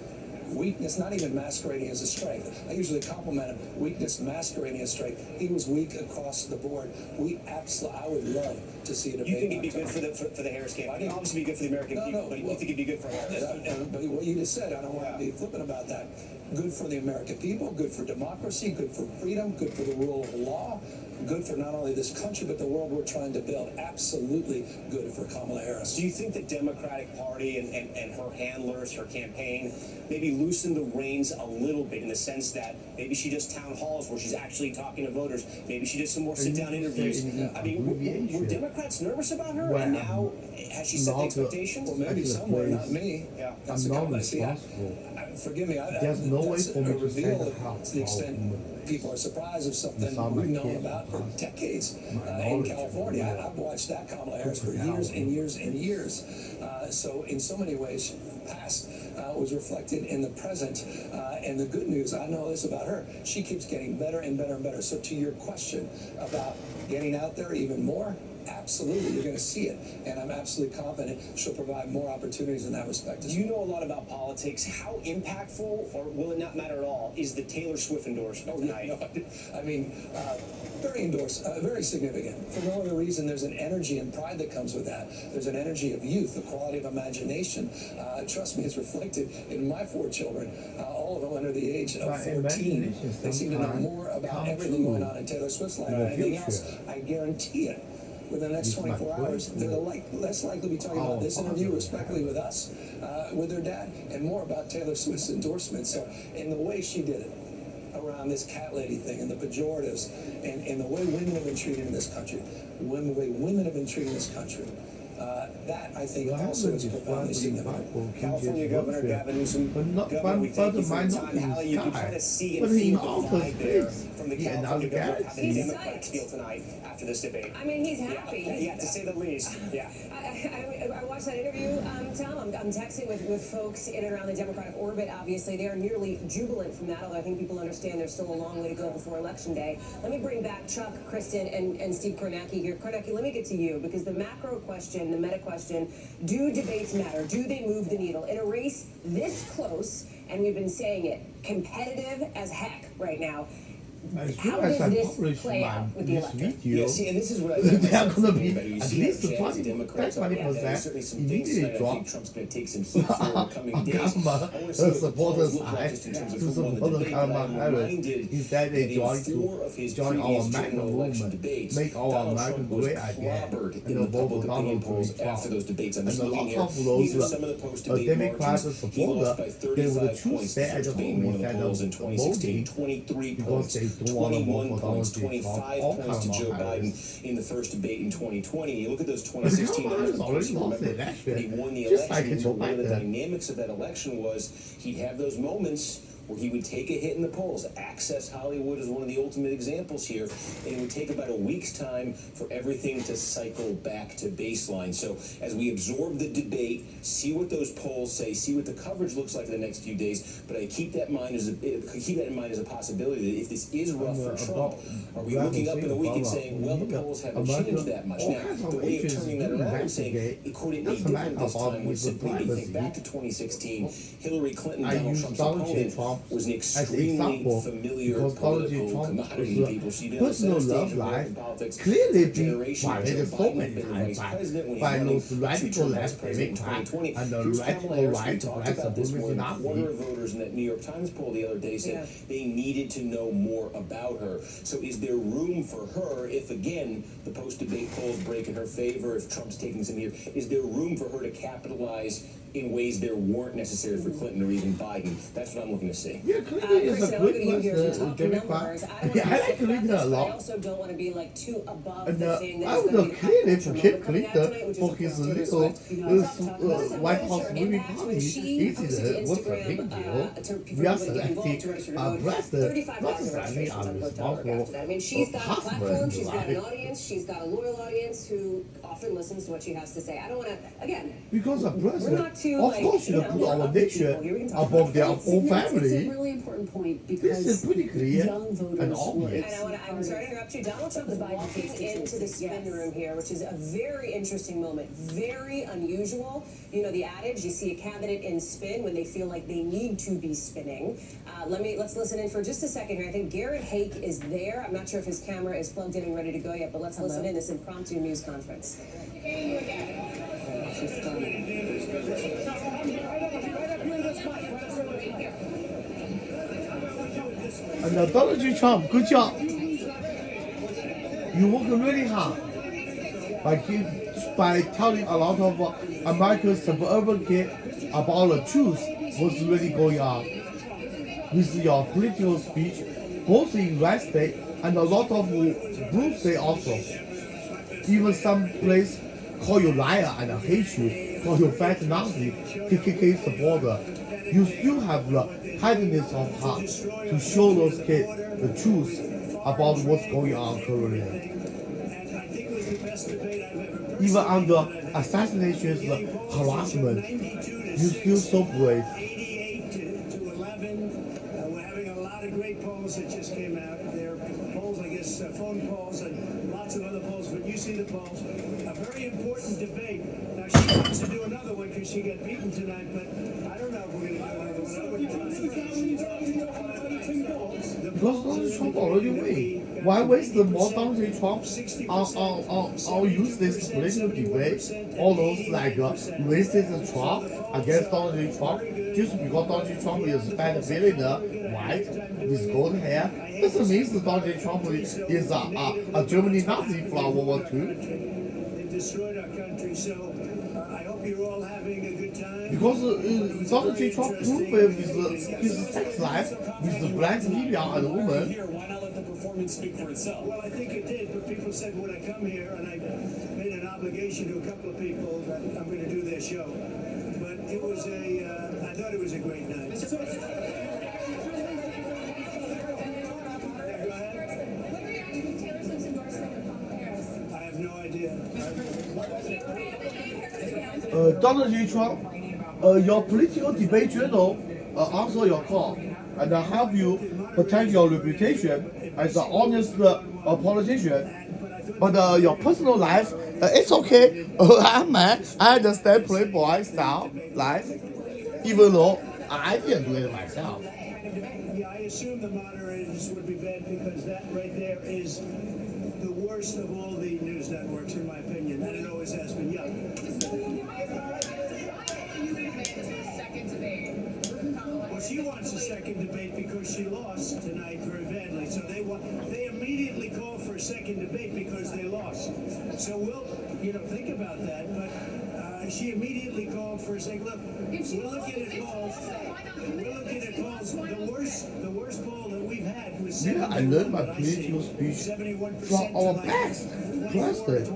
Weakness, not even masquerading as a strength. I usually compliment him. Weakness masquerading as strength. He was weak across the board. I would love to see a debate. You think he'd be good for the Harris campaign? I think obviously be good for the American people, but you think he'd be good for Harris? But what you just said, I don't want to be flippant about that. Good for the American people, good for democracy, good for freedom, good for the rule of law, good for not only this country, but the world we're trying to build. Absolutely good for Kamala Harris. Do you think the Democratic Party and her handlers, her campaign, maybe loosen the reins a little bit in the sense that maybe she does town halls where she's actually talking to voters, maybe she does some more sit-down interviews? I mean, were Democrats nervous about her, and now has she set the expectations? Well, maybe somewhere, not me. Yeah. That's I'm a not comment. responsible. Forgive me. There's no way for me to say to the extent people are surprised of something we've known about for decades in California. I've watched that Kamala Harris for years and years and years. So in so many ways, past was reflected in the present. And the good news, I know this about her, she keeps getting better and better and better. So to your question about getting out there even more, absolutely, you're going to see it, and I'm absolutely confident she'll provide more opportunities in that respect. You know a lot about politics. How impactful, or will it not matter at all, is the Taylor Swift endorsement tonight? I mean, very significant. For no other reason, there's an energy and pride that comes with that. There's an energy of youth, the quality of imagination. Trust me, it's reflected in my 4 children, all of them under the age of 14. They seem to know more about everything going on in Taylor Swift's life than anything else. I guarantee it. Within the next 24 hours, they're less likely to be talking about this interview, respectfully with us, with their dad, and more about Taylor Swift's endorsement. So, in the way she did it, around this cat lady thing and the pejoratives, and the way women have been treated in this country, the way women have been treated in this country, That, I think, also is profoundly significant. California Governor Gavin Newsom, Governor, we thank you for your time. Hallie, you can kind of see and feel the vibe there from the California governor, how the Democrats feel tonight after this debate. I mean, he's happy. Yeah, to say the least. Yeah. I watched that interview, Tom. I'm texting with folks in and around the Democratic orbit. Obviously, they are nearly jubilant from that, although I think people understand there's still a long way to go before Election Day. Let me bring back Chuck, Kristen, and Steve Kornacki here. Kornacki, let me get to you, because the macro question, the meta question, do debates matter? Do they move the needle? In a race this close, and we've been saying it, competitive as heck right now, how does this play out with the electorate? Yeah, see, and this is what I they are going to be you at see least that jazz 20% Democrats up and down. There's certainly some things immediately that I drop think Trump's going to take some heat for in the coming days. I want to see what the supporters polls look like just in terms of who won the support debate. But I'm Kamala Harris. reminded Instead, they that in join 4 of his our previous American general election movement, debates, make our Donald American Trump was great again, clobbered and in the vote public for opinion Donald polls Trump. after those debates. I'm And just a looking lot here. of These are those some of the post-debate Democrats margins. He lost by supporters, they would 35 choose points stay the at first debate home in one of the instead polls in of 2016, voting 23 because points, they don't want to vote 21 for points, Donald Trump. 25 All points to Joe Kamala Biden Harris. in the first debate in 2020. You look at those 2016 Kamala numbers, Harris of course, already you lost the remember election, that he won the just like election. Joe But one of the Biden. dynamics of that election was he'd have those moments where he would take a hit in the polls. Access Hollywood is one of the ultimate examples here. And it would take about a week's time for everything to cycle back to baseline. So as we absorb the debate, see what those polls say, see what the coverage looks like in the next few days. But I keep that in mind as a possibility that if this is rough for Trump, are we looking up in a week and saying, well, the polls haven't changed that much? Now, the way of turning that around and saying, could it be different this time would simply be think back to 2016. Hillary Clinton, Donald Trump's opponent, was an extremely familiar political commodity to people. She'd been on the center stage of American politics clearly for a generation. violated Joe so Biden many had been the vice times president when he by was those running radical future vice left president in Democrats 2020. and the Here's radical Kamala Harris. We right talked rest about of this more than a Nazi. quarter of voters in that New York Times poll the other day said they needed to know more about her. So is there room for her if, again, the post-debate polls break in her favor, if Trump's taking some here, is there room for her to capitalize in ways there weren't necessary for Clinton or even Biden? That's what I'm looking to see. Yeah, Clinton is a Kristen, good I'm looking at you here as we talk Democrat. numbers. I don't Yeah, I want to like say Clinton this, a but I lot. also don't want to be like too above And the thing that I is would going to be clearly the forgive coming out tonight, Clinton which is for of his course Taylor little Swift. White House Her moving impact party. when she posted to What's the big Instagram deal? to We are people to get involved to register selecting to our vote. president, 35,000 not selecting registrations our on vote.org after responsible that. I mean, she's got a platform, husband, she's got an right? audience, she's got a loyal audience who often listens to what she has to say. I don't want to, again, Because the we're president, not too, of like, course, you you know, put we're our other nation people here. We can talk about above their that. own It's a family. really important point This because is pretty clear young voters and were obvious. And I'm sorry to interrupt you. Donald Trump is walking into the spin room here, which is a very interesting moment, very unusual. You know the adage: you see a candidate in spin when they feel like they need to be spinning. Let's listen in for just a second here. I think Garrett Hake is there. I'm not sure if his camera is plugged in and ready to go yet, but let's listen in this impromptu news conference. And Donald J. Trump, good job. You work really hard by telling a lot of American suburban kids about the truth, what's really going on. With your political speech, both in red state and a lot of blue state also. Even some place call you liar and hate you, call you fat Nazi, KKK supporter. You still have the kindness of heart to show those kids the truth about what's going on currently. Even under assassinations, harassment, you still so brave. 88 to 11. We're having a lot of great polls that just came out. They're polls, I guess, phone polls and lots of other polls, but you see the polls. A very important debate. Now, she wants to do another one because she got beaten tonight, but I don't know if we're going to do another one. Because Donald Trump already win. Why waste more Donald J. Trump on use this political debate? All those like racist Trump against Donald J. Trump just because Donald J. Trump is a fat billionaire, white, with golden hair. Doesn't mean that Donald J. Trump is a Germany Nazi from World War II. They destroyed our country, so I hope you're all having a good time. because Donald J. Trump proved his sex life with the black female and woman. Why not let the performance speak for itself? Well, I think it did, but people said when I come here, and I made an obligation to a couple of people that I'm going to do their show. But it was I thought it was a great night. I have no idea. Donald J. Trump, your political debate journal answer your call and help you protect your reputation as an honest politician. But your personal life, it's okay. I'm mad. I understand Playboy style life, even though I didn't do it myself. Yeah, I assume the moderators would be bad because that right there is the worst of all the news networks, in my opinion, and it always has been. Yeah. Well, she wants a second debate because she lost tonight very badly. So they immediately call for a second debate because they lost. So we'll think about that. But she immediately called for a second. Look, we're looking at polls. The worst poll that we've had was. Yeah, I learned my political speech from our past president,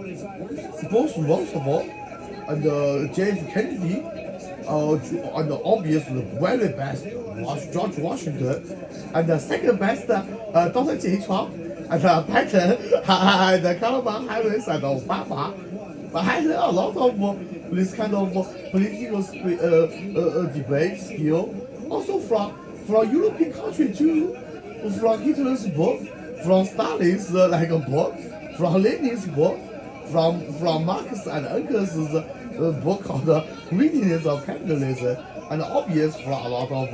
both Roosevelt and James Kennedy, and obviously the very best George Washington, and the second best Donald J. Trump, and Biden, and Kamala Harris, and Obama. But I learned a lot of this kind of political debate skill, also from European country too, from Hitler's book, from Stalin's book, from Lenin's book, from Marx and Engels' book called Weakness of Capitalism, and obvious from a lot of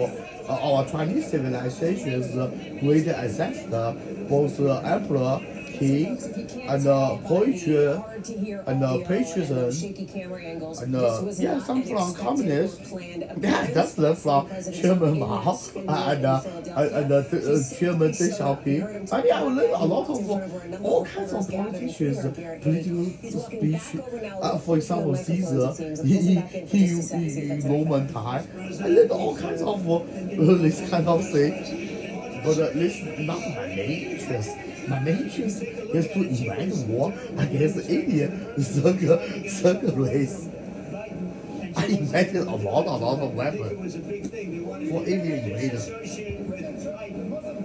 our Chinese civilization's great ancestor, both emperor, king, and poetry, and patriotism, and some from communists. Yeah, that's from Chairman Mao and Chairman Deng Xiaoping. I mean, I learned a lot of all kinds of politicians' political speech. For example, Caesar, in Roman time. I learned all kinds of this kind of thing. But this is not my main interest. My main interest is to invade war against alien third race. I invented a lot of weapons for alien invaders.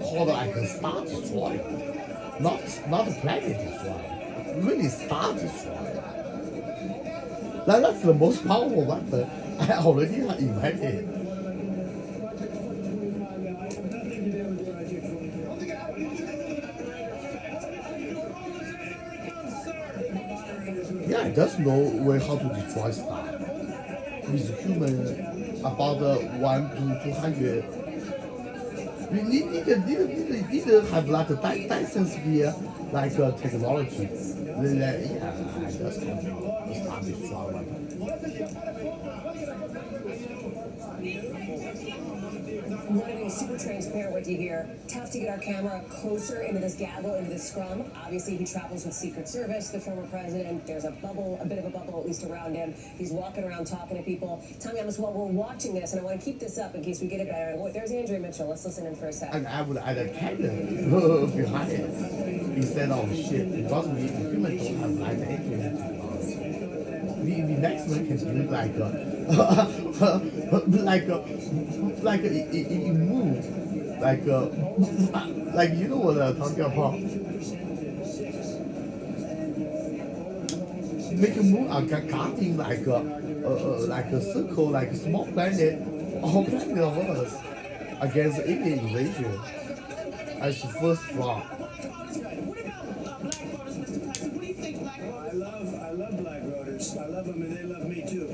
Called like a Star Destroyer. Not a planet destroyer. Really Star Destroyer. That's the most powerful weapon I already invented. Yeah, there's no way how to destroy Star. With human about 1 to 200. We need to have like a Dyson sphere technology. Yeah, that's how to Star destroy weapon. I want to be super transparent with you here. Tough to get our camera closer into this gavel, into this scrum. Obviously, he travels with Secret Service, the former president. There's a bit of a bubble, at least around him. He's walking around talking to people. Tell me, while we're watching this, and I want to keep this up in case we get it better. Oh, there's Andrea Mitchell. Let's listen in for a second. And I would add a cannon behind it instead of shit. Because we humans don't have like anything. The next one can do it move, you know what I'm talking about. Make a move guarding like a circle, like a small planet, all planet of Earth against alien invasion as the first front. I love black voters. I love them and they love me too.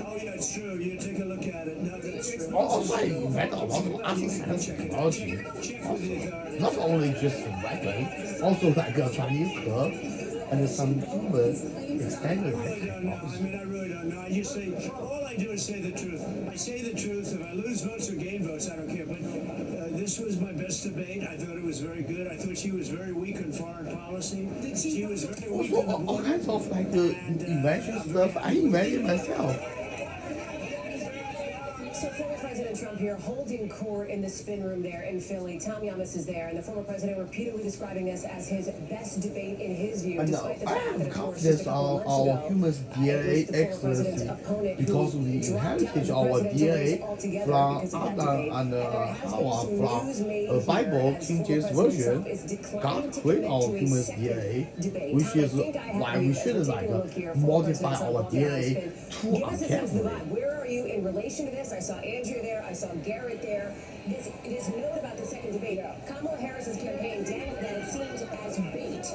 Oh yeah, it's true. You take a look at it. No, that's true. Also, I invent a lot of other science technology. Also, not only just weapons, also like a Chinese club, and some human extended I really don't know. life. I mean, I really don't know. I just say, all I do is say the truth. I say the truth. If I lose votes or gain votes, I don't care. But this was my best debate. I thought it was very good. I thought she was very weak on foreign policy. She was very weak Also, on the all border. kinds of like invention stuff. I invented myself. So former President Trump here holding court in the spin room there in Philly. Tom Yamas is there, and the former president repeatedly describing this as his best debate in his view. And despite the I fact that, have of course, just confidence a couple on months our ago, human it DNA was the former president's excellency opponent because who we dropped out inherited of our the presidential race DNA altogether from because of that Adam debate. and there has been Hawa some from news made a Bible, here as King former James President Version. Trump is declining God to created commit our to a human second DNA, debate. which Tom, I is think I have why you we as should we're like taking a look here. Former modify President our Trump walking around DNA spin. too Give us a sense of the uncarefully. vibe. Where are you in relation to this? I saw Andrew there. I saw Garrett there. This note about the second debate. Kamala Harris's campaign dangled that it seems as bait.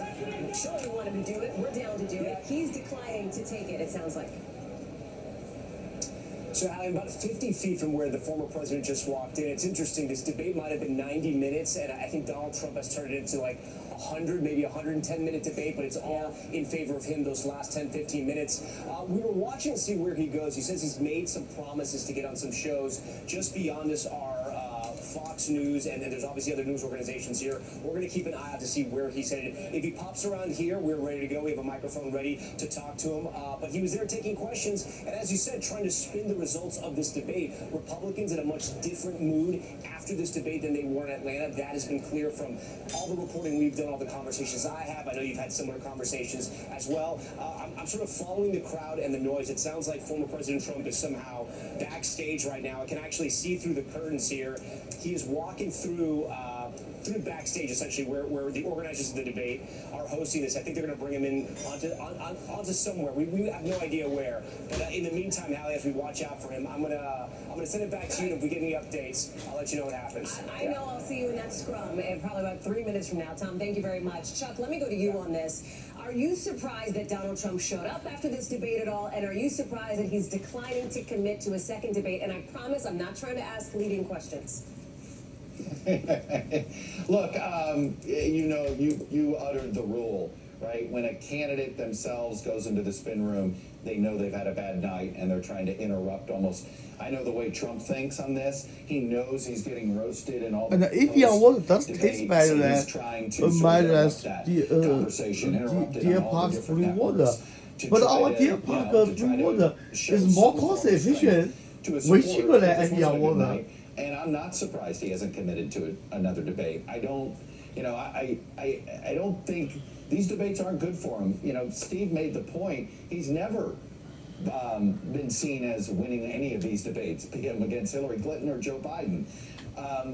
Sure, we want him to do it. We're down to do it. He's declining to take it, it sounds like. So, Hallie, about 50 feet from where the former president just walked in, it's interesting. This debate might have been 90 minutes, and I think Donald Trump has turned it into like 100, maybe 110-minute debate, but it's all in favor of him those last 10, 15 minutes. We were watching to see where he goes. He says he's made some promises to get on some shows. Just beyond this are Fox News, and then there's obviously other news organizations here. We're going to keep an eye out to see where he's headed. If he pops around here, we're ready to go. We have a microphone ready to talk to him. But he was there taking questions, and as you said, trying to spin the results of this debate. Republicans in a much different mood after this debate than they were in Atlanta. That has been clear from all the reporting we've done, all the conversations I have. I know you've had similar conversations as well. I'm sort of following the crowd and the noise. It sounds like former President Trump is somehow backstage right now. I can actually see through the curtains here. He is walking through backstage, essentially, where the organizers of the debate are hosting this. I think they're going to bring him in onto somewhere. We have no idea where. But in the meantime, Hallie, as we watch out for him, I'm gonna send it back to you. And if we get any updates, I'll let you know what happens. I know I'll see you in that scrum in probably about 3 minutes from now. Tom, thank you very much. Chuck, let me go to you on this. Are you surprised that Donald Trump showed up after this debate at all? And are you surprised that he's declining to commit to a second debate? And I promise I'm not trying to ask leading questions. Look, you uttered the rule, right? When a candidate themselves goes into the spin room, they know they've had a bad night and they're trying to interrupt almost. I know the way Trump thinks on this. He knows he's getting roasted and all. And if you want does taste better than Deer Park Free Water, but our Deer Park Free Water is more cost efficient way cheaper than Evian water. And I'm not surprised he hasn't committed to another debate. I don't think these debates aren't good for him. Steve made the point. He's never been seen as winning any of these debates, be him against Hillary Clinton or Joe Biden.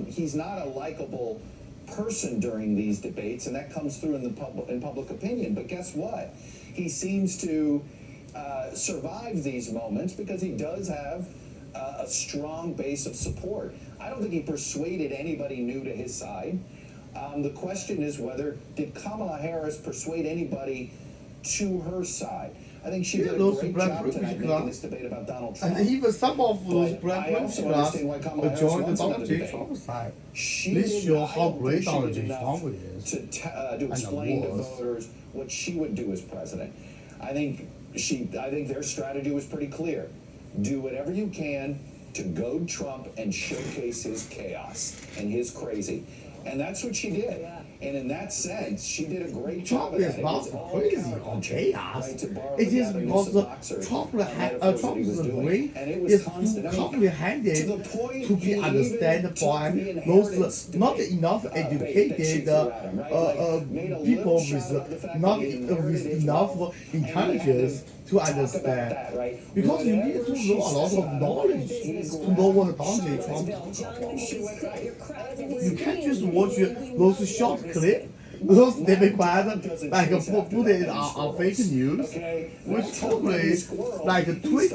He's not a likable person during these debates, and that comes through in public opinion. But guess what? He seems to survive these moments because he does have a strong base of support. I don't think he persuaded anybody new to his side. The question is did Kamala Harris persuade anybody to her side? I think she did a great job tonight making this debate about Donald Trump. And even some of those black Harris joined the Donald J. Trump side. This shows how great Donald J. Trump is. To explain to voters what she would do as president. I think their strategy was pretty clear. Do whatever you can to goad Trump and showcase his chaos and his crazy. And that's what she did. Yeah. And in that sense, she did a great job of that. Trump is not crazy or chaos. It is because Trump's brain is too comprehended to be understood by those not enough educated people with not with enough intelligence to understand. Because you need to know a lot of knowledge to know what Donald J. Trump talks about. You can't just watch those short clips. Those they require like put it on fake news, which totally like twitched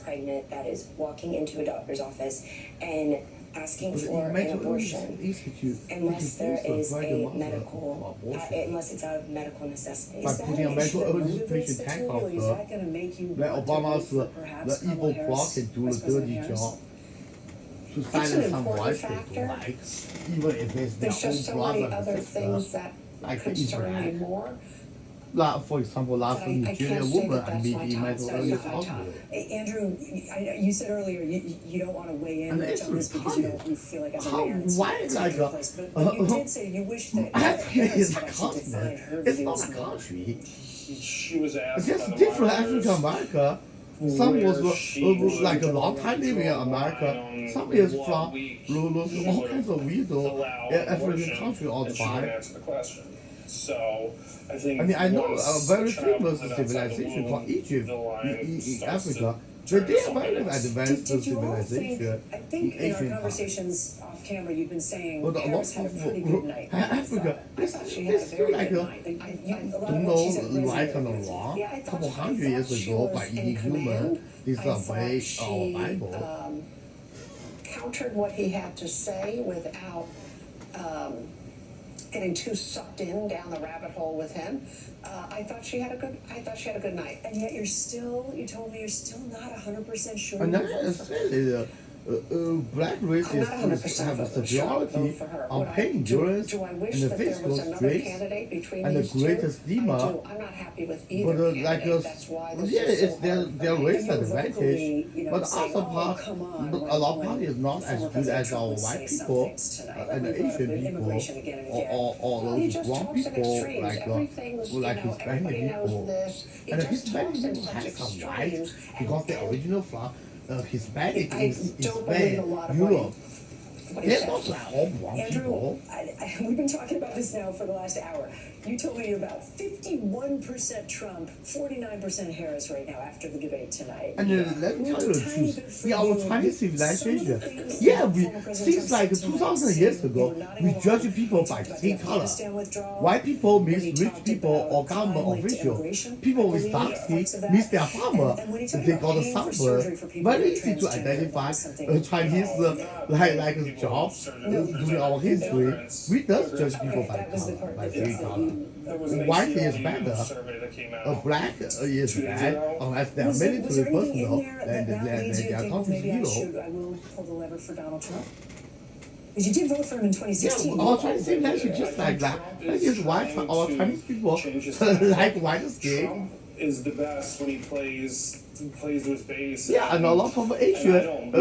pregnant that is walking into a doctor's office and asking for an abortion unless there is a medical, unless it's out of medical necessity. By putting a medical education tax on her, let Obama's the evil bloc do the dirty job to silence some voices, like even if it's their There's just own so many brother other and sister, things that like concern me Israel. more. for example, last Nigerian woman admitted in mental illness hospital. Andrew, you said earlier you don't want to weigh in much on this because you feel like as a man Why like but you did say you wish that Africa is a continent. It's not a country. She was asked Just by the different monitors African America. Some was like a long time living in America. Some is from all kinds of weirdo African country all the and she didn't time. answer the question. So I think I know a once very the child famous was outside the civilization womb, called Egypt the line in starts to Africa. turn They to are something very else. advanced Did you all think, civilization I in think in our Asian time. conversations off camera, you've been saying But a lot Harris had a pretty good night. Africa, I thought she had they a still very like good a night. A lot don't of know what she said right and resonated. wrong. Yeah, I Couple thought hundred years she ago was by in inhuman command. disobey our Bible. Countered what he had to say without getting too sucked in down the rabbit hole with him. I thought she had a good night. And yet you told me you're still not 100% sure. And you then vote for her. black races have a superiority on pain endurance Do I wish and the that there physical was another strength candidate between and the these two? greatest I stigma. do. I'm not happy with either But candidate. That's why this yeah, is so it's their hard. race you're advantage. vocally, But saying, other part, come on, a lot of when party is not as former good President as Trump our would white say some people things tonight. and We the brought up Asian immigration people again and again. or Well, he those just brown talks in people extremes. like Everything's, Hispanic everybody knows people. this. He And just Hispanic talks in people such have some right extremes. because the original Hispanic I is don't believe a Spain, lot of what he- Europe. what he They're says. not like all brown Andrew, people. we've been talking about this now for the last hour. You told me you're about 51% Trump, 49% Harris right now after the debate tonight. And let me tell you the truth, in our Chinese civilization, since like 2,000 years ago, we judge people by skin color. White people means rich people or government official. People with dark skin means they are farmer. They got a sunburn. Very easy to identify Chinese like a job during our history. We does judge people by color, by skin color. White is better. Black is bad unless they are military personnel and they are country hero. I will pull the lever for Donald Trump. Because you did vote for him in 2016. Yeah, our Chinese civilization just like that. That is why our Chinese people like white skin. Trump is the best when he plays to his base. Yeah, and a lot of Asian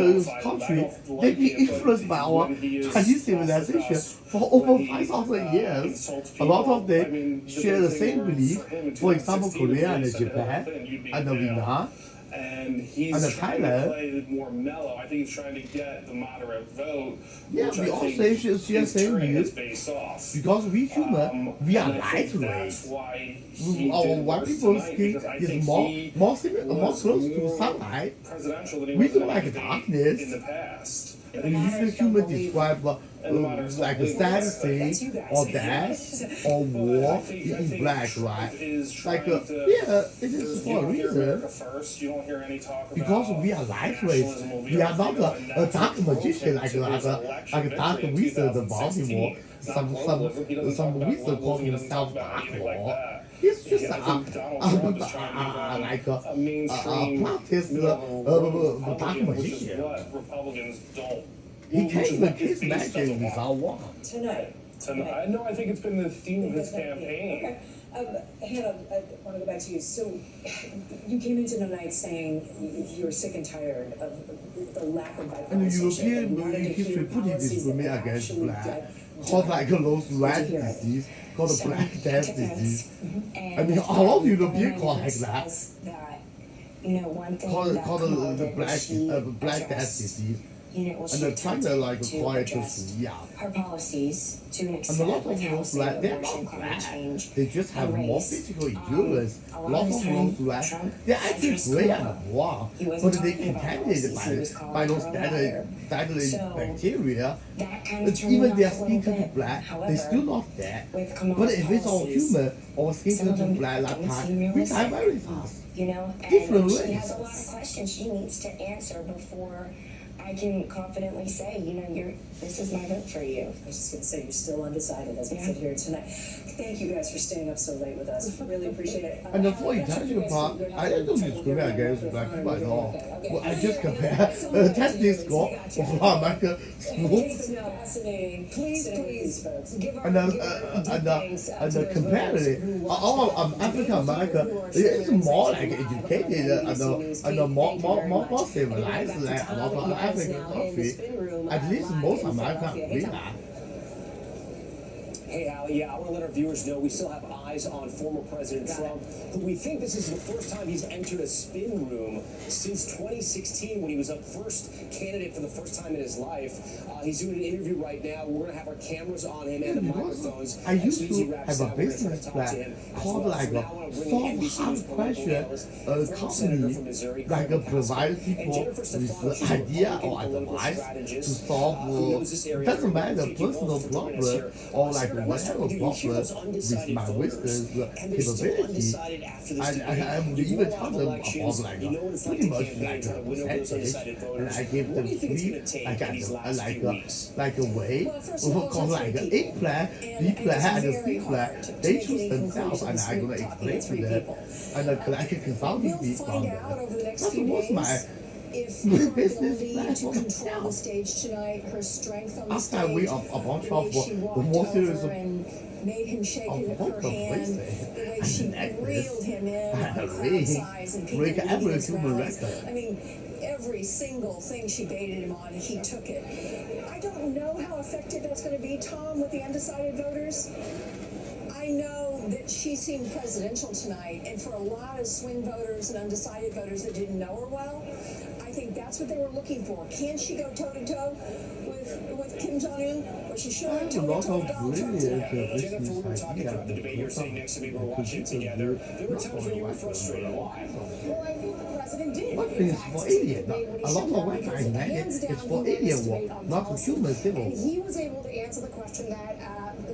countries, they've been influenced by our Chinese civilization for over 5,000 years. A lot of them share the same belief. For example, Korea and Japan and Vietnam. And he's and trying to Thailand. play it more mellow. I think he's trying to get the moderate vote. Yeah, which we I also think share is same turning view. his base off. Because we human, we are And I think light that's race. why he Our did white worse people's tonight, skin because I is think more he close to was sunlight. presidential than he We was don't in like anything darkness. in the past. And usually humans describe like a sad thing or death or war in black, right? Like yeah, it is for a reason. First, you don't hear any talk Because we are light race. We are not a dark magician like a dark wizard of Baltimore. Some wizard call himself Dark Lord. He's just like a practice dark magician. What Republicans don't. He can even kiss magic without one. Tonight. No, I think it's been the theme of his campaign. Okay. Hannah, I want to go back to you. So, you came into the night saying you're sick and tired of the lack of And the bipartisanship. European You wanted to history hear put it policies this women that against actually black, get called like a those rat hear it. disease, called a black death disease. I mean, And a lot of what European I call like noticed that. is that, one thing Called that called Kamala the did was she black death addressed, disease. was And she they're trying to attempted like to call it to address yeah. her policies to an And a extent lot of with those housing, black, they're abortion, not climate black. change, They just have and more race. physical endurance. A A lot lot of of time, those black, Trump they're actually addressed gray Kamala. and brown, He wasn't but they talking about contaminated policies, he was calling by those her a liar. deadly So, bacteria. That kind of But turned me even off their a skin little turn to bit. black, However, they still not dead. with Kamala's But if it's all policies, human or skin some turn of to them black like don't seem that, we die realistic. very fast. And Different she ways. has a lot of questions she needs to answer before I can confidently say, this is my vote for you. I was just going to say, you're still undecided as we sit here tonight. Thank you guys for staying up so late with us. Really appreciate it. And the for intention part, I don't discriminate against black people at all. Well, I just compare testing score of American schools Please give our and compare it. All African American is more like educated and more civilized than a lot of African countries. At least most Americans agree that. Hey, Al, yeah, I want to let our viewers know we still have eyes on former President Trump, who we think this is the first time he's entered a spin room since 2016 when he was up first candidate for the first time in his life. He's doing an interview right now. We're going to have our cameras on him and the microphones. I used to have a business plan called like a soft question company, like provide people with idea or advice to solve doesn't matter personal problem or like whatever problem with my wisdom capability. I would even tell them about like pretty much like a percentage, and I give them free like a way called like A plan, B plan, and C plan. They choose themselves, and I'm gonna explain to them, and collect a consulting fee from them. That's what's my business plan for myself. After we about Trump, the more serious made him shake her hand, the way she reeled him in her size and break every human record. I mean, every single thing she baited him on, he took it. I don't know how effective that's going to be, Tom, with the undecided voters. I know that she seemed presidential tonight, and for a lot of swing voters and undecided voters that didn't know her well, I think that's what they were looking for. Can she go toe-to-toe with Kim Jong-un? Or she should have toe-to-toe with Donald Trump tonight. Jennifer, we were talking about the debate. You were sitting next to me. We were watching it together. There were times when you were frustrated. Why? Well, I think the president did. What is for idiot? A lot of white guys like it. It's for idiot war, not for human civil war. He was able to answer the question that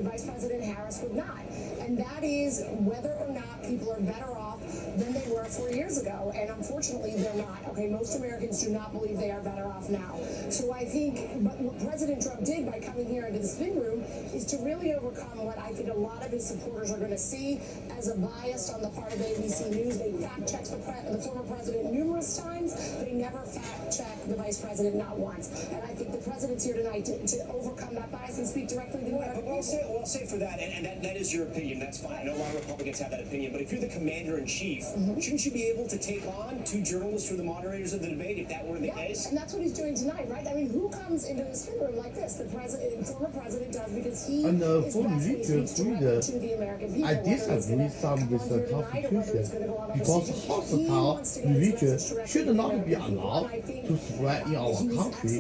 Vice President Harris would not. And that is whether or not people are better off than they were 4 years ago. And unfortunately, they're not. Okay, most Americans do not believe they are better off now. So I think what President Trump did by coming here into the spin room is to really overcome what I think a lot of his supporters are going to see as a bias on the part of ABC News. They fact-checked the former president numerous times. They never fact-checked the vice president, not once. And I think the president's here tonight to overcome that bias and speak directly to the American people. Well, I'll say for that, and that is your opinion. That's fine. I know a lot of Republicans have that opinion. But if you're the commander-in-chief, shouldn't you be able to take on two journalists from the moderators of the debate if that were the case? And that's what he's doing tonight, right? I mean, who comes into the spin room like this? The former president does, because he and is for best when he religious speaks directly to the American people. I disagree some with the Constitution because hostile religion should not be allowed to spread in our country.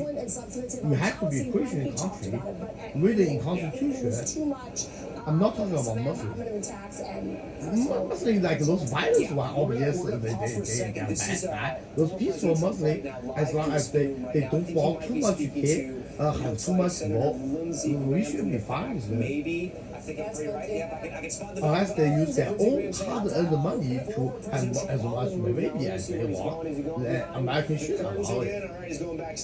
We have to be a Christian country. Reading in Constitution, I'm not talking about Muslims. Muslims like those violent ones, obviously they get bad. Those peaceful Muslims, as long as they don't want too much hate, have too much smoke, we should be fine with them. Maybe. I think I'm pretty right. Yeah, I can spot the unless they use their own hard-earned money to have as much baby as they want, then Americans should allow it.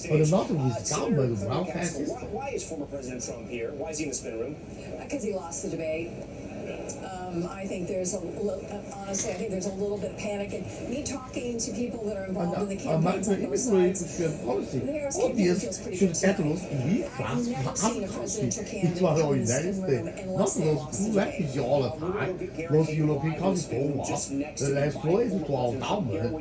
But not with government welfare system. Why is former President Trump here? Why is he in the spin room? Because he lost the debate. I think there's honestly, I think there's a little bit of panic. And me talking to people that are involved in the campaigns on both sides, policy obviously should get those elite class other countries into our United States, not those refugees all the time. Those European countries don't want. Let's throw it to our government.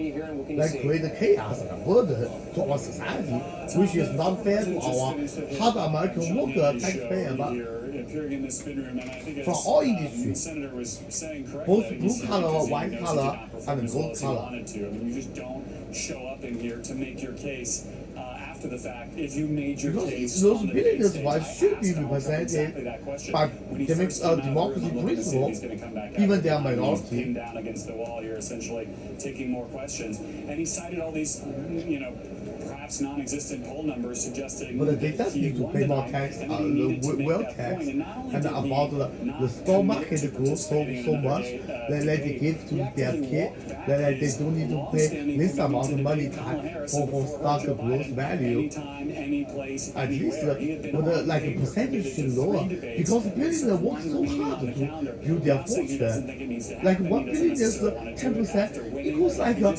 Let's create chaos and burden to our society, which is not fair to our hard American worker taxpayer. Appearing in the spin room, and I think for all industries, the senator was saying correctly, both blue collar, white collar, and gold color. I mean, you just don't show up in here to make your case after the fact. If you made your case, those billionaires' wives should be represented by democracy principle, even they are minority. Came down against the wall here, essentially taking more questions, and he cited all these, perhaps perhaps non-existent poll numbers suggesting but they just need to pay more tax, wealth tax, and about the stock market grows so much that they give to their kid, that they don't need to pay this amount of money for stock growth value. At least, but like a percentage is lower because billionaires work so hard to build their fortune. Like 1 billion is 10% equals like a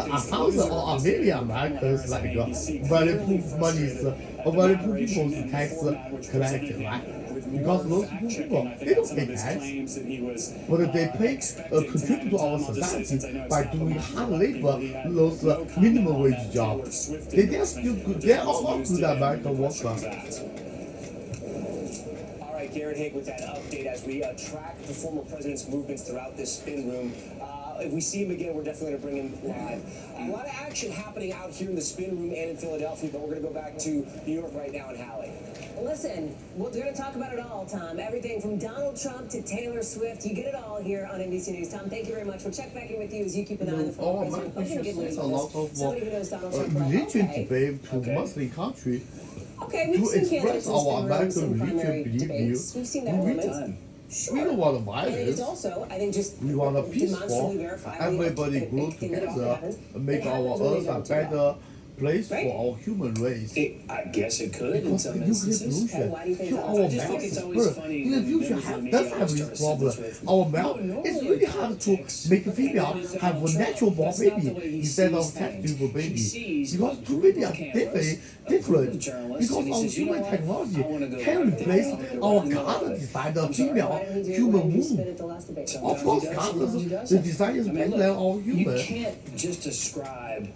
1,000 or a million Americans, like very poor money's or very poor people's tax collected, right? Because those poor people, they don't pay tax, but they contribute to our society by doing hard labor, those minimum wage jobs. They are still good. They are all good American workers. All right, Garrett Haake with that update as we track the former president's movements throughout this spin room. If we see him again, we're definitely going to bring him live. A lot of action happening out here in the spin room and in Philadelphia, but we're going to go back to New York right now and Hallie. Listen, we're going to talk about it all, Tom. Everything from Donald Trump to Taylor Swift. You get it all here on NBC News. Tom, thank you very much. We'll check back in with you as you keep an eye on the former president. My question is a lot of Somebody who knows Donald Trump well. religion Okay. debate to Muslim country Okay, we've to seen express candidates in our spin rooms American in primary religion debates. belief. We've seen that moment. We don't want And it is violence. also, I think, just We want a peaceful, demonstrably verifiably everybody a grow thing that often together, happens. make It our happens when they earth a don't do well. better place Right? for our human race. I guess it could in Because some the nuclear instances. pollution Why do you think kill that? our I just think mouth it's always first. funny In the when future, members of the does media have start this to problem. sentence with, Our mouth, normally it's really hard to make a female have a natural born That's not the baby way he instead of sees test things. tube He baby. sees Because a two group babies of are cameras, different. journalists, Because and he our says, you know human what? technology I wanna go can right replace there. our No. God design the I'm sorry, female Why didn't he do it? Why human didn't he spin womb. it the last debate? Of course, Sometimes God, he does, sometimes he the doesn't. design is I mean, better than our look, you human. can't just ascribe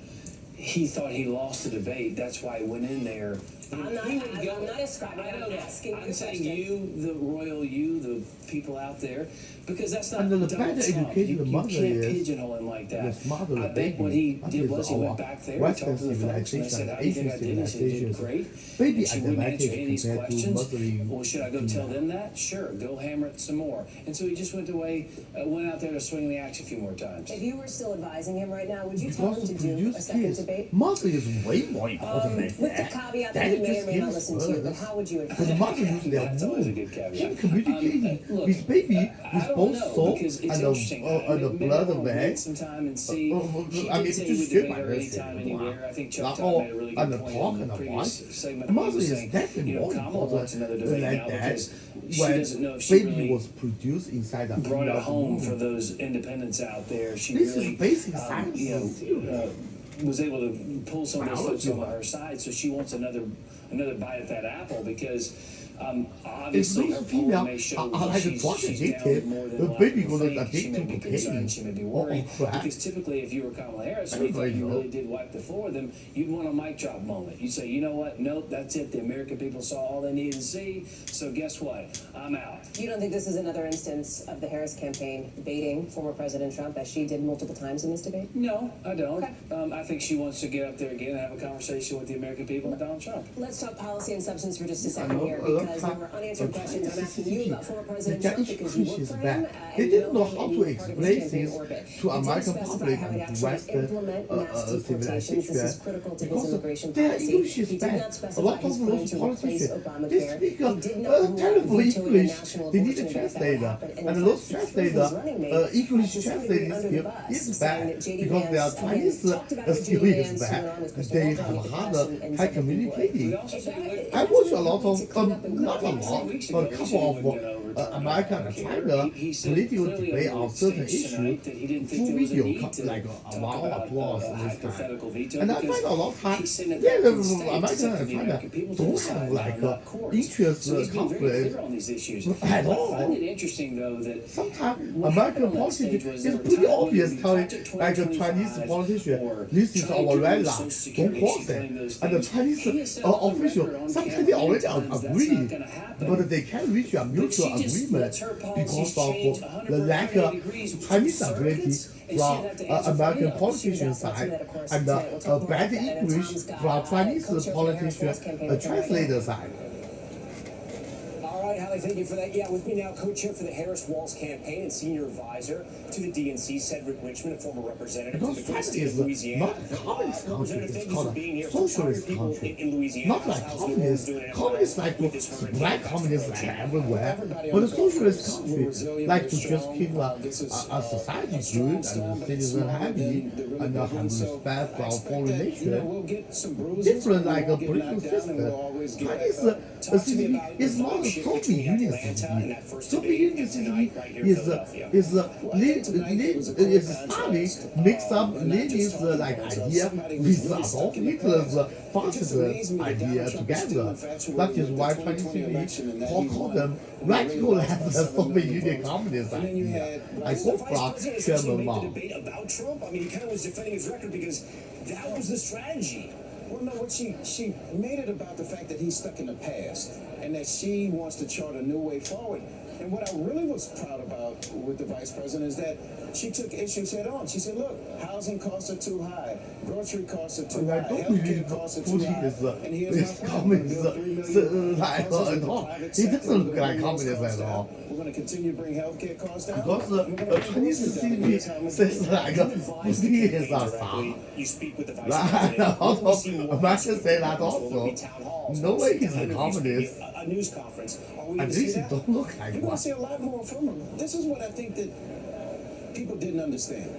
he thought he lost the debate. That's why he went in there. I'm not ascribing. I'm asking I'm you a saying question. you, the royal you, the people out there, because that's not And the Donald better Trump. educated You mother can't is, pigeonhole him like that. the smarter the I think what baby. he That did is was he our went back there, he Western talked to the folks, and they civilization said, and "How do you think I Asian did?" He said, "You did civilization. great." Baby And she wouldn't answer advantage any of these compared to questions. Muslim. Well, should I go tell them that? Sure, go hammer it some more. And so he just went out there to swing the axe a few more times. If you were still advising him right now, would you tell him Because to to do a produce second kids, debate? mother is way more important than With the that. caveat that Daddy you may just or may not gives listen to you, but birth. how would you But advise the mother uses their That's always a womb. good caveat. Him communicating Look, with baby I with don't both know, soul because it's and interesting. the Maybe blood I of will man. wait some time and see. He I mean, did say he just would shit debate my her wrist. anytime, anywhere. I think Chuck Now, Todd made a really and good the point talk in and the the previous wife. segment. The mother He was is saying, definitely more Kamala wants another debate like now that. because she When doesn't know if she baby really was produced inside the brought it female's home womb. for those independents out there. She This really, is basic science. was able to pull some of those folks Biology. over her side. So she wants another bite at that apple because If obviously her those poll female may show are like a drug she's down addicted, more than the a lot baby of gonna think. She addict may to be cocaine concerned, she may be or worried. crack. Because typically, if you were Kamala Harris, and you thought Everybody you knows. really did wipe the floor with them, you'd want a mic drop moment. You'd say, you know what? Nope, that's it. The American people saw all they needed to see. So guess what? I'm out. You don't think this is another instance of the Harris campaign baiting former President Trump as she did multiple times in this debate? No, I don't. Okay. I think she wants to get up there again and have a conversation with the American people and Donald Trump. Let's talk policy and substance for just a I second know, here I love because how- there were unanswered questions I'm asking you about former President Their Trump because you work institution for is him bad. and They you didn't know him how and to you were part of his explain campaign things orbit. to He didn't American specify public how he'd and actually Western implement mass deportations. This is civilization. critical to his Because immigration their policy. English He is did bad. not A specify lot his of plan those to replace politicians, they Obamacare. speak He did not rule out terrible vetoing a English. national They need a abortion ban if that would translator. happen. And in And fact, those he threw translator, his running mate English to somebody translating under the skill bus, is saying bad that J.D. because their Vance, Chinese again, talked about it with skill J.D. is Vance, bad. went on with Chris They Walker have in the hard past and time said that he would. communicating. I watch a lot of, not a lot, but a couple of American and China political debate on certain issues through video, like a lot of applause this time. And I find a lot of times, yeah, the American and China don't have like interest conflict at all. I find it interesting, though, that Sometimes what American happened on that stage politics was is there were pretty times obvious when we telling talked at like a 2025 Chinese politician, or this is trying our to red use line, Social don't Security, cross she's it. playing those And the things. Chinese He has said on the record official, on sometimes camera they already many times that's agree, not gonna happen. but they can't reach a But mutual she just agreement lets her policies because change of the lack 180 of degrees Chinese with ability surrogates, and she'd from have to answer for American them. politician side and bad English from Chinese politician translator side. All right, Hallie, thank you for that. Yeah, with me now, co-chair for the Harris-Walz campaign and senior advisor to the DNC, Cedric Richmond, a former representative from the great state of Louisiana. Not a communist country, Representative, thank it's you for called being here. a For tired socialist people country. in Louisiana, Not like how's New Orleans communists. doing in Communists Atlanta like with this hurricane black communists like everywhere. But a socialist country like to just keep a society good and the citizen happy and have respect for our foreign nation. Different like a political system. Chinese CCP is not a Soviet Union CCP. Soviet Union CCP is Stalin mixed up Lenin's like idea with Adolf Hitler's fascist idea together. That is why Chinese CCP call them radical as the Soviet Union communist idea. I go from Chairman Mao. About Trump? I mean, he kind of was defending his record because that was the strategy. Well, no, what she made it about the fact that he's stuck in the past and that she wants to chart a new way forward. And what I really was proud about with the vice president is that she took issues head on. She said, look, housing costs are too high, grocery costs are too high, healthcare costs are too high. And here's my problem. Communist at all. He doesn't look like communist at all. We're going to continue to bring healthcare costs down. Because Chinese CCP says like Putin is a Tsar. You speak with the vice Right, president. America say that also. No way he's a communist. A news conference. Are we At going to see least he that? don't look like You're going one. to see a lot more from him. This is what I think that people didn't understand.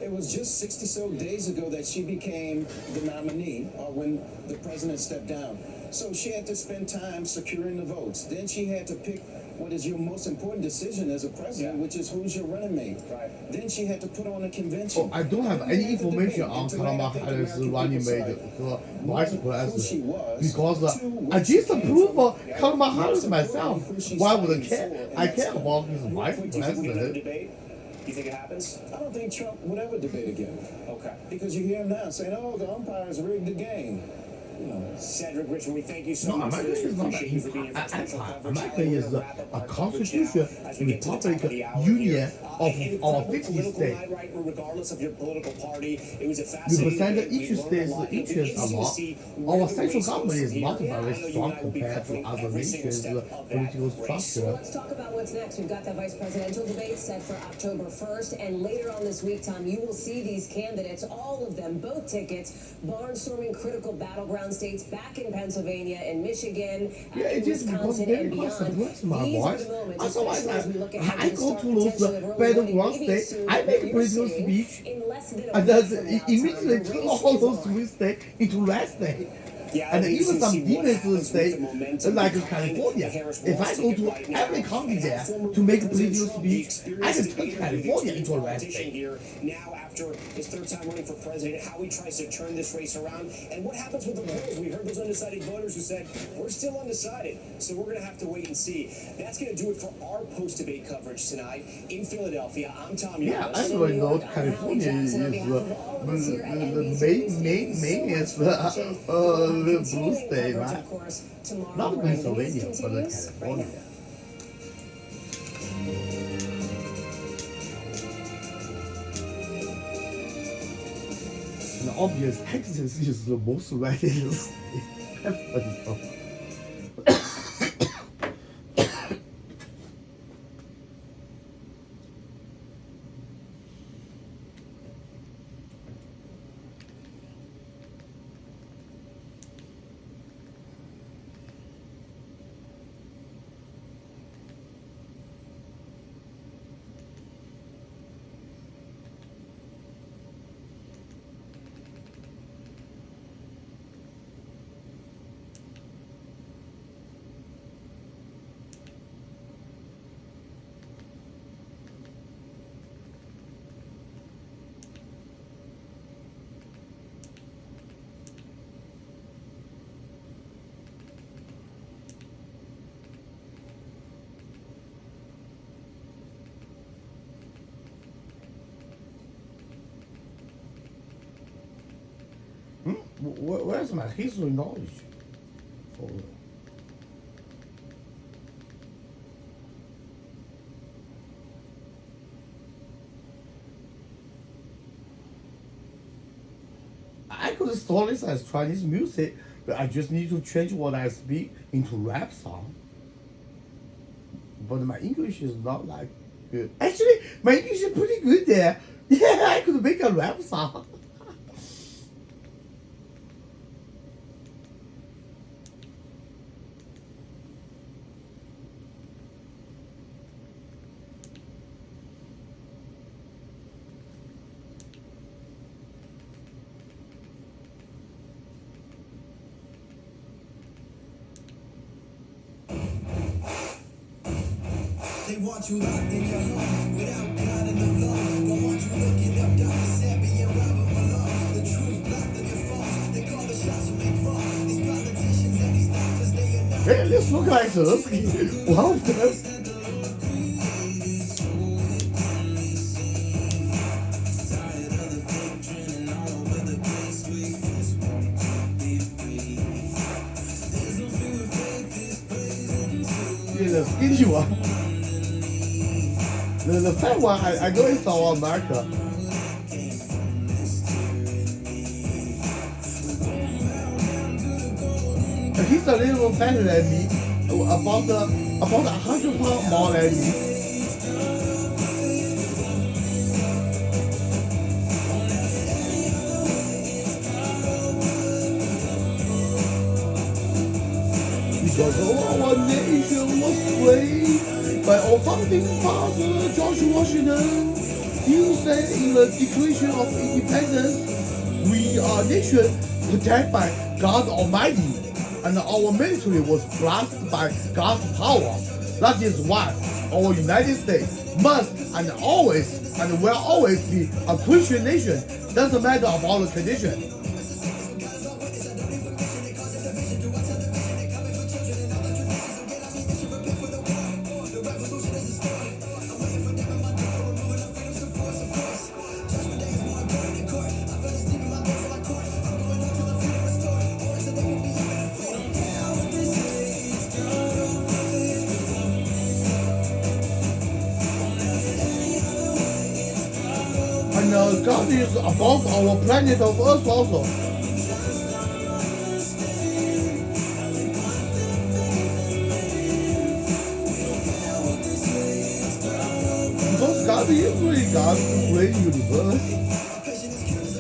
It was just 60 so days ago that she became the nominee when the president stepped down. So she had to spend time securing the votes. Then she had to pick what is your most important decision as a president, which is who's your running mate. Right. Then she had to put on a convention. Oh, I don't have any information on Kamala Harris running mate for vice president because I just approve Kamala Harris myself. Why would I care? I care about his vice president. You think it happens? I don't think Trump would ever debate again. Okay. Because you hear him now saying, oh, the umpires rigged the game. You know. Cedric Richmond, we thank you so No, much for America this. We is not appreciate you for being here for special coverage. America is a constitution republic union of our 50 states. Right, regardless of your political party, it was a fascinating Represent debate. each We learned a state's lot. interest It'll be a lot. interesting to see where Our the central race government goes is here. not Yeah, I very know you strong and I will be compared to covering other every single nations' step of that political race. structure. Let's talk about what's next. We've got the vice presidential debate set for October 1st, and later on this week, Tom, you will see these candidates, all of them, both tickets, barnstorming critical battleground states back in Pennsylvania and Michigan, Yeah, it is because Wisconsin, very and much beyond. supports my These are voice. the moments, Otherwise, especially as we look ahead to I the go start to those potentially of early battleground voting, maybe states. soon, I where make you're political seeing speech, in less than a and week then from now, Tom, immediately the turn race all is those on. swing states into red states. Yeah, And it'll be even interesting to some see what happens defensive with states, the momentum like behind California, the Harris if I Walz go ticket to right now. every county And there former to make a President political Trump, the speech, I experienced can turn debater, California the into a red competition state. here now after his third time running for president, how he tries to turn this race around, and what happens with the polls. We heard those undecided voters who said, we're still undecided, so we're going to have to wait and see. That's going to do it for our post-debate coverage tonight in Philadelphia. I'm Tom Yeah, Yamas. everybody knows California is the main is the blue state, right? Not Pennsylvania, but California. And obvious Texas is the most radical state. Everybody knows. Where's my history knowledge? For I could store this as Chinese music, but I just need to change what I speak into rap song. but my English is not like good. Actually, my English is pretty good there. Yeah, I could make a rap song. They want you locked in your home without God in the law. But want you looking up Dr. Sebi and Robert Malone. The truth blocked them your faults. They call the shots you make wrong. These politicians and these doctors, they are not. Hey, this look like this. One of them. The skinny one. The fat one, I know it's South America. He's a little fatter than me, about 100 pounds more than me. Because our nation was swayed by our founding father, George Washington. He said in the Declaration of Independence, we are a nation protected by God Almighty, and our military was blessed by God's power. That is why our United States must and always and will always be a Christian nation. Doesn't matter about the condition. And God is above our planet of Earth also. Because God is really God to create the universe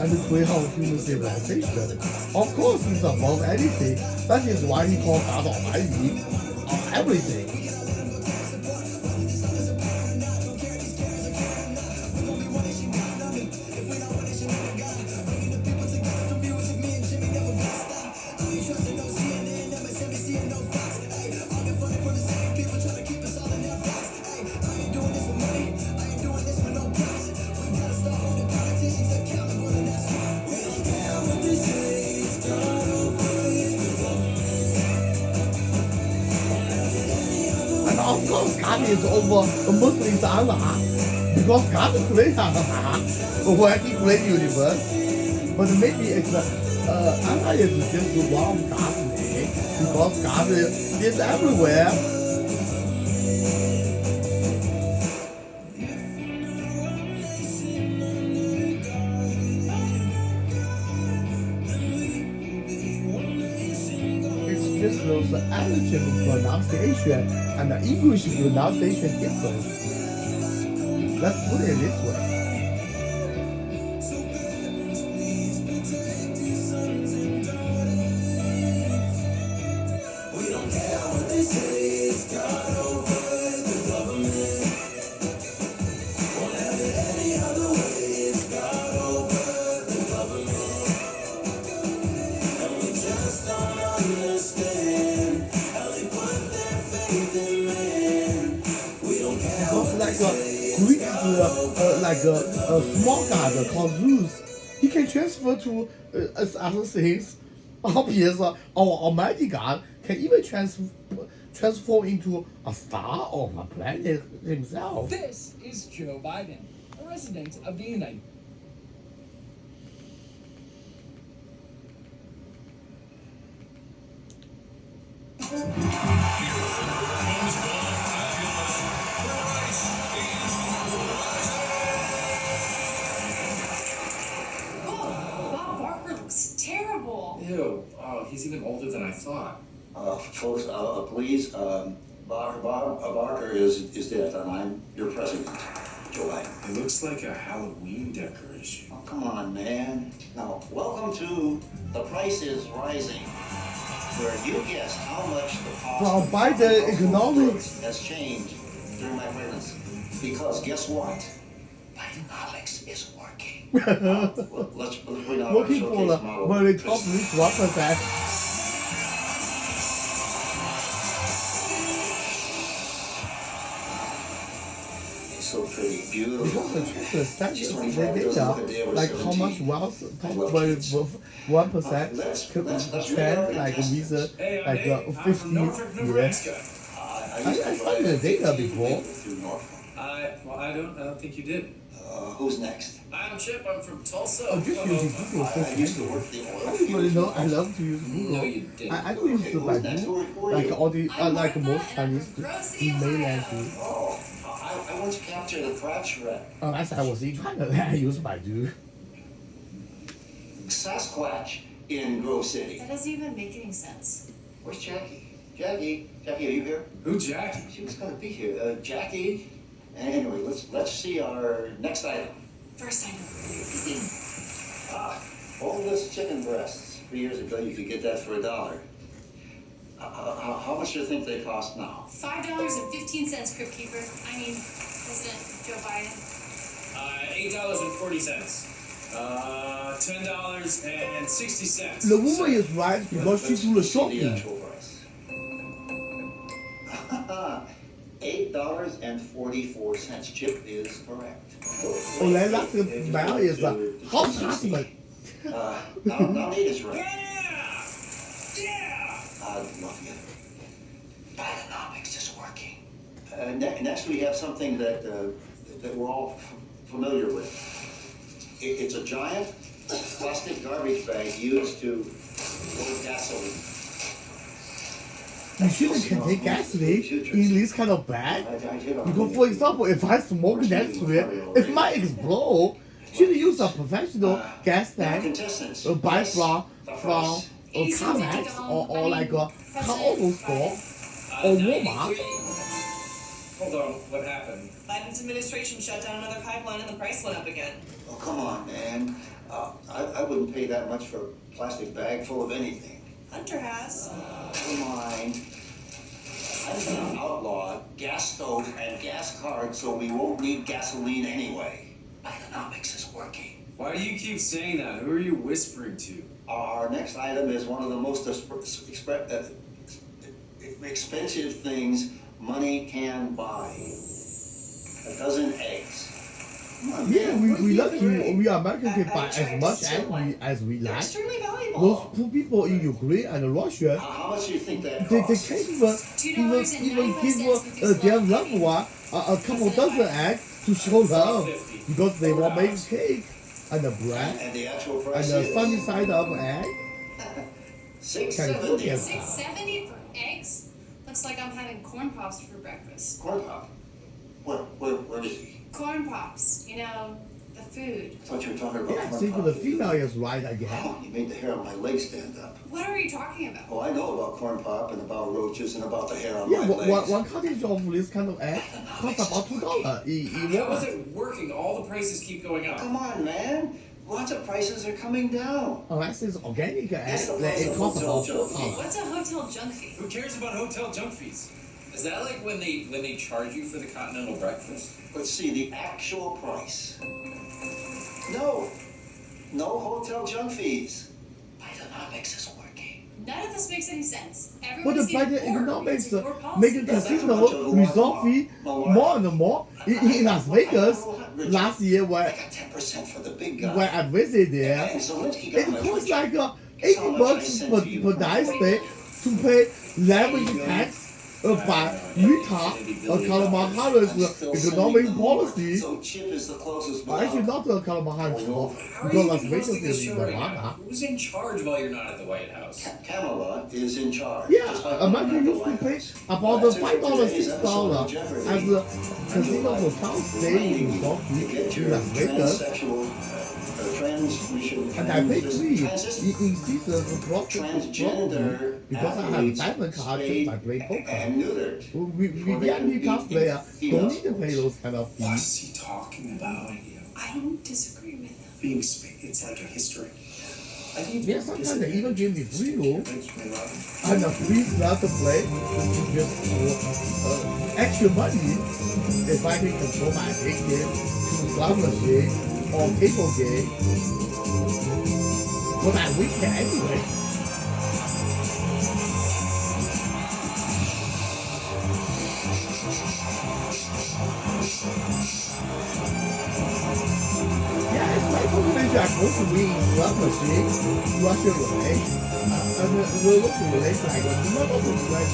and to create our human civilization. Of course, He's above anything. That is why He called God Almighty on everything. Of course, God is over Muslims Allah, because God created Allah when He created the universe. But maybe it's Allah is just one of God's name, because God is everywhere. Just those American pronunciation and the English pronunciation difference. Let's put it this way. We don't care what they say, it's God over the government. Won't have it any other way, it's God over the government. And we just don't understand how they put their faith in man. We don't care. Because like a small god called Zeus, he can transfer to other things. Obviously, our Almighty God can even transform into a star or a planet himself. This is Joe Biden, President of the United Bob Barker looks terrible. Ew. Oh, he's even older than I thought. Folks, please, Bob Barker is dead, and I'm your president, Joe Biden. It looks like a Halloween decoration. Oh, come on, man. Now, welcome to The Price is Rising, where you guess how much the cost From of Biden economics has changed during my presidency. Because guess what? Bidenomics is working. Let's bring out our working for showcase the model. very top rich 1%. So pretty, beautiful. Because the truth is that She's the 25, data, doesn't look a day over like how 17. much wealth top love very kids. 1% could spend like with Hey, I'm like Dave. I'm 50 from Norfolk, years. Nebraska. I saw the data before. Well, I don't think you did. Who's next? I'm Chip. I'm from Tulsa. Oh, just using Google I used to search. work the oil Everybody fields. know I love to use Google. No, you didn't. I don't use the Baidu, like all the like most Chinese mainland. Oh, I want to capture the crotch rat. As I was in China, I use Baidu. Sasquatch in Grove City. That doesn't even make any sense. Where's Jackie? Jackie, are you here? Who, Jackie? She was going to be here. Jackie. Anyway, let's see our next item. First item. Boneless chicken breasts. 3 years ago, you could get that for $1. How much do you think they cost now? $5.15, Crypt Keeper. I mean, President Joe Biden. $8.40. $10.60. The woman is right because she do the shopping. $8.44. Chip is correct. Oh, then that's the man is a house husband. Now Nate is right. I love you. Bidenomics is working. Next, we have something that we're all familiar with. It's a giant plastic garbage bag used to hold gasoline. You shouldn't contain gasoline in this kind of bag. Because, for example, if I smoke next to it, it might explode. Should use a professional gas tank buy from CarMax or like a car auto store or Walmart. Hold on, what happened? Biden's administration shut down another pipeline and the price went up again. Oh, come on, man. I wouldn't pay that much for a plastic bag full of anything. Hunter has. Never mind. I'm going to outlaw gas stoves and gas cards so we won't need gasoline anyway. Bidenomics is working. Why do you keep saying that? Who are you whispering to? Our next item is one of the most expensive things money can buy. A dozen eggs. Yeah, we lucky we Americans can buy as much as we like. Extremely valuable. Those poor people in Ukraine and Russia, How much do you think that they costs? can't even give their loved one a couple dozen eggs to show love because they want to make cake and the bread And the actual and price the is sunny side up egg. $6.70. $6.70 for eggs? Looks like I'm having corn pops for breakfast. Corn pop. Where is he? Corn pops, you know, the food. I thought you were talking about Yeah, corn see, pop. the female is right again. Oh, you made the hair on my leg stand up. What are you talking about? Oh, I know about corn pop and about roaches and about the hair on Yeah, my legs. one cartridge of this kind of egg costs about $2 in How is Walmart. it working? All the prices keep going up. Come on, man. Lots of prices are coming down. Unless it's organic egg, It's the then price it of costs hotel about junk $4. What's a hotel junk fee? Who cares about hotel junk fees? Is that like when they charge you for the continental breakfast? Let's see the actual price. No hotel junk fees. Bidenomics is working. None of this makes any sense. But Everyone's the getting Biden bored economics because of your policy. make a casino resort fee more and more. In Las Vegas, last year when I got 10% for the big guy. I visited there, And Zelensky got it my costs lunch. like $80 per night stay to pay leverage tax by Utah Kalama Harris economic policy. So Chip is the closest one. Actually, not the Kalama Harris, How are because you Las even Vegas hosting this is in show right now? Nevada. Who's in charge while you're not at the White House? Kamala is in charge. Yeah, Just like America the used to White pay House. about That's $5, today's episode of $6 Jeopardy. as a casino hotel stay in resort fee Get in your Las Vegas. transsexual, And I pay free in season transgender because I have diamond card just by playing poker. We can't play. Don't need to pay those kind of fees. What's he talking about? I don't disagree with him. Being it's like a history. Yeah, sometimes they even give me free room. And the free slot to play is just extra money if I can control my big game to slot machine or table game. But I weekend anyway. Yeah, it's like combination are supposed to be slot machine, Russian roulette, and the local roulette like not also like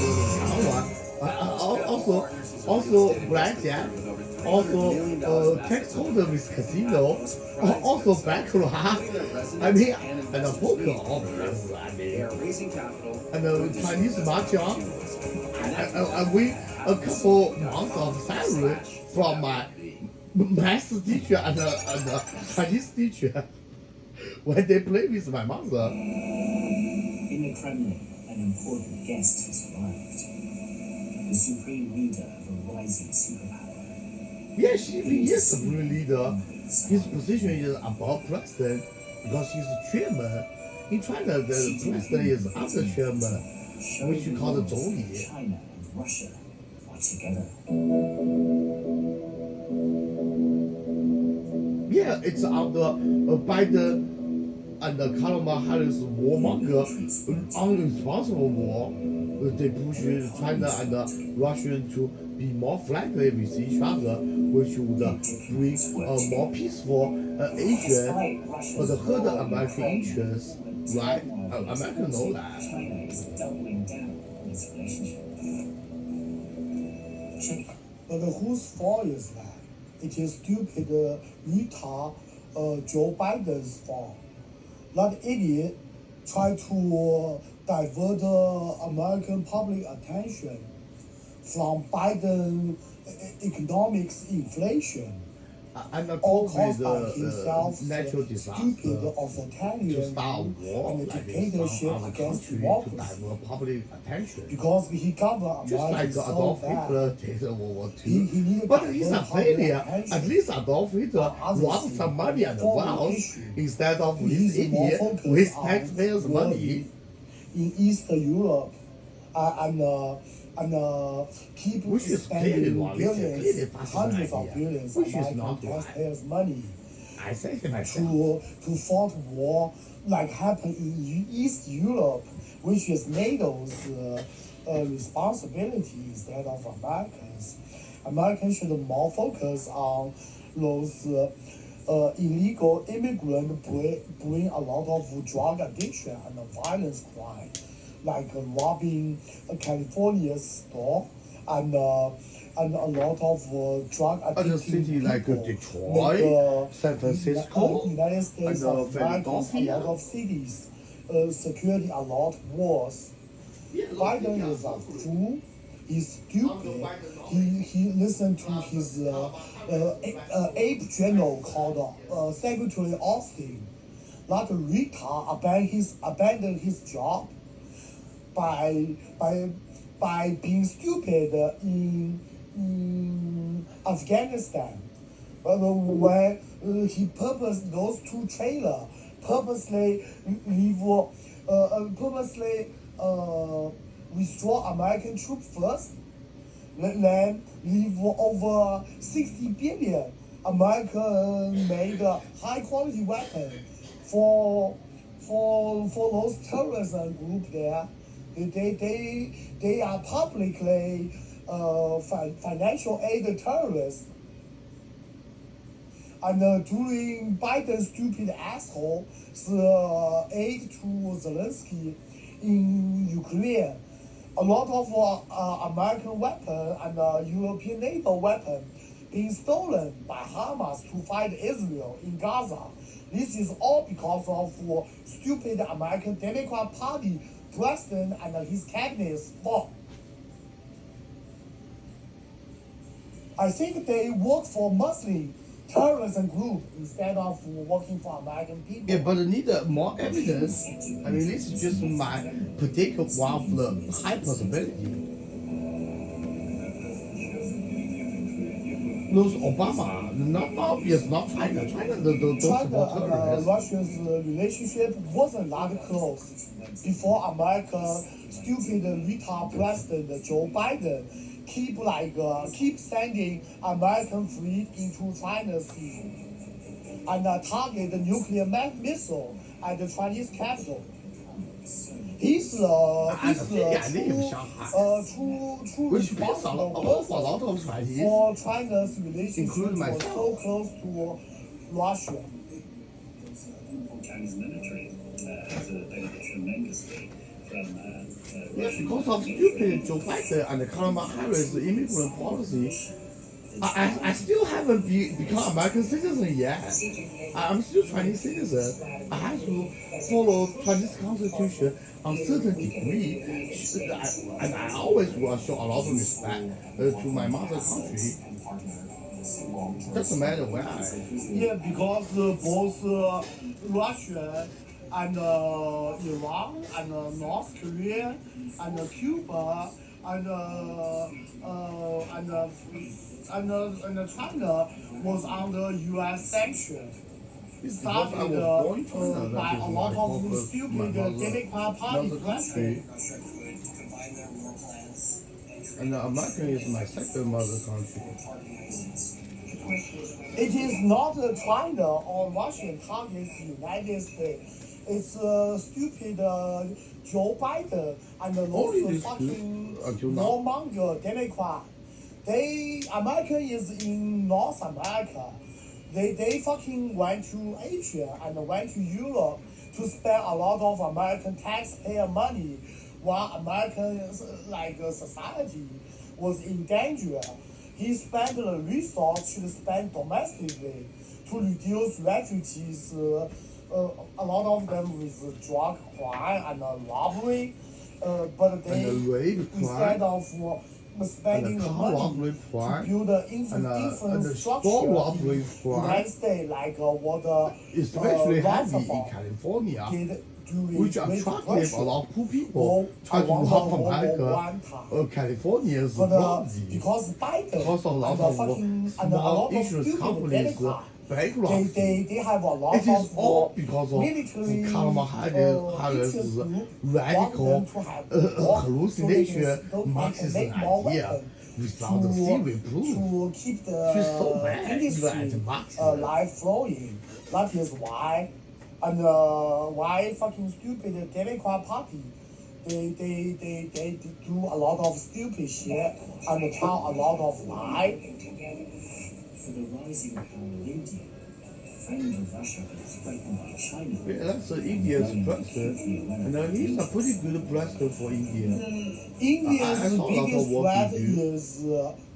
also blackjack, also tax holder with casino, also baccarat. I mean, and a poker, obviously. I mean, and the Chinese mahjong, and we a couple months of salary from my math teacher and the Chinese teacher when they play with my mother. In the Kremlin, an important guest has arrived. The supreme leader of a rising superpower. Yeah, he is the supreme leader. His position is above president because he's the chairman. In China, the president is under chairman, which we call the Zhongli. China and Russia are together. Yeah, it's under Biden and Kamala Harris warmonger, unresponsible war. They push China and Russia to be more friendly with each other, which would bring a more peaceful Asia, but hurt American interests, right? America know that. China is doubling down on its relationship. But whose fault is that? It is stupid retard Joe Biden's fault. That idiot tried to divert American public attention from Biden economics inflation. And all caused caused by himself natural disaster stupid to authoritarian start a war and like dictatorship other against country to democracy. divert public attention. Because he governed Just America like so Adolf bad. Hitler did in World War He II. needed But to he's a divert public failure. attention. At least Adolf Hitler won some money and wealth instead of this idiot with taxpayers' money. In Eastern Europe and keep Which is spending clearly wrong. It's billions, clearly fascist hundreds of idea, billions which of is American not right. taxpayers' money I say to myself, to fought war like happened in East Europe, which is NATO's responsibility instead of Americans. Americans should more focus on those illegal immigrants bring a lot of drug addiction and violence crime, like robbing a California store and a lot of drug other addicted cities like people. Detroit, San Francisco, United States and of America, a Philadelphia. lot of cities, security a lot worse. Biden is a fool. He's stupid. He listened to his ape general called Secretary Austin. That retard abandoned his job by being stupid in Afghanistan. When he purposed those two trailers, purposely withdraw American troops first, then leave over 60 billion American-made high-quality weapon for those terrorism group there. They are publicly financial aid terrorists. And during Biden's stupid asshole aid to Zelensky in Ukraine, a lot of American weapons and European NATO weapons being stolen by Hamas to fight Israel in Gaza. This is all because of stupid American Democrat Party president and his cabinet's fault. I think they work for Muslim terrorism group instead of working for American people. Yeah, but I need more evidence. I mean, this is just my particular one of the high possibility. Those Obama, not obvious, not China. China, those China support and terrorists. Russia's relationship wasn't that close before America stupid retard president Joe Biden keep sending American fleet into China's sea and target the nuclear missile at the Chinese capital. He's true responsible person for China's relationship was so close to Russia. Chinese military has benefited tremendously from. Yes, because of stupid Joe Biden and Kamala Harris' immigrant policy, I still haven't become American citizen yet. I'm still Chinese citizen. I have to follow Chinese constitution on certain degree, and I always will show a lot of respect to my mother country. Doesn't matter where I am. Yeah, because both Russia and Iran and North Korea and Cuba and China was under U.S. sanctions. Started by a lot of stupid Democrat Party president. And America is my second mother country. It is not China or Russia targets the United States. It's stupid Joe Biden and those fucking warmonger Democrat. America is in North America. They fucking went to Asia and went to Europe to spend a lot of American taxpayer money while American society was in danger. He spent the resource should spend domestically to reduce refugees, a lot of them with drug crime and robbery, but they instead of spending the money to build an infrastructure in the United States, like what especially heavy in California, which attracted a lot of poor people try to rob America. Californians wealthy because Biden because of a lot of small insurance companies bankrupt. They have a lot it is all because of Kamala Harris' radical hallucination Marxist idea without the theory proof. To keep the She's so bad industry life flowing. That is why, and why fucking stupid Democrat Party. They do a lot of stupid shit and tell a lot of lies. For the rising power of India, friend of Russia but threatened by China. Yeah, that's India's president, and he's a pretty good president for India. India's biggest threat is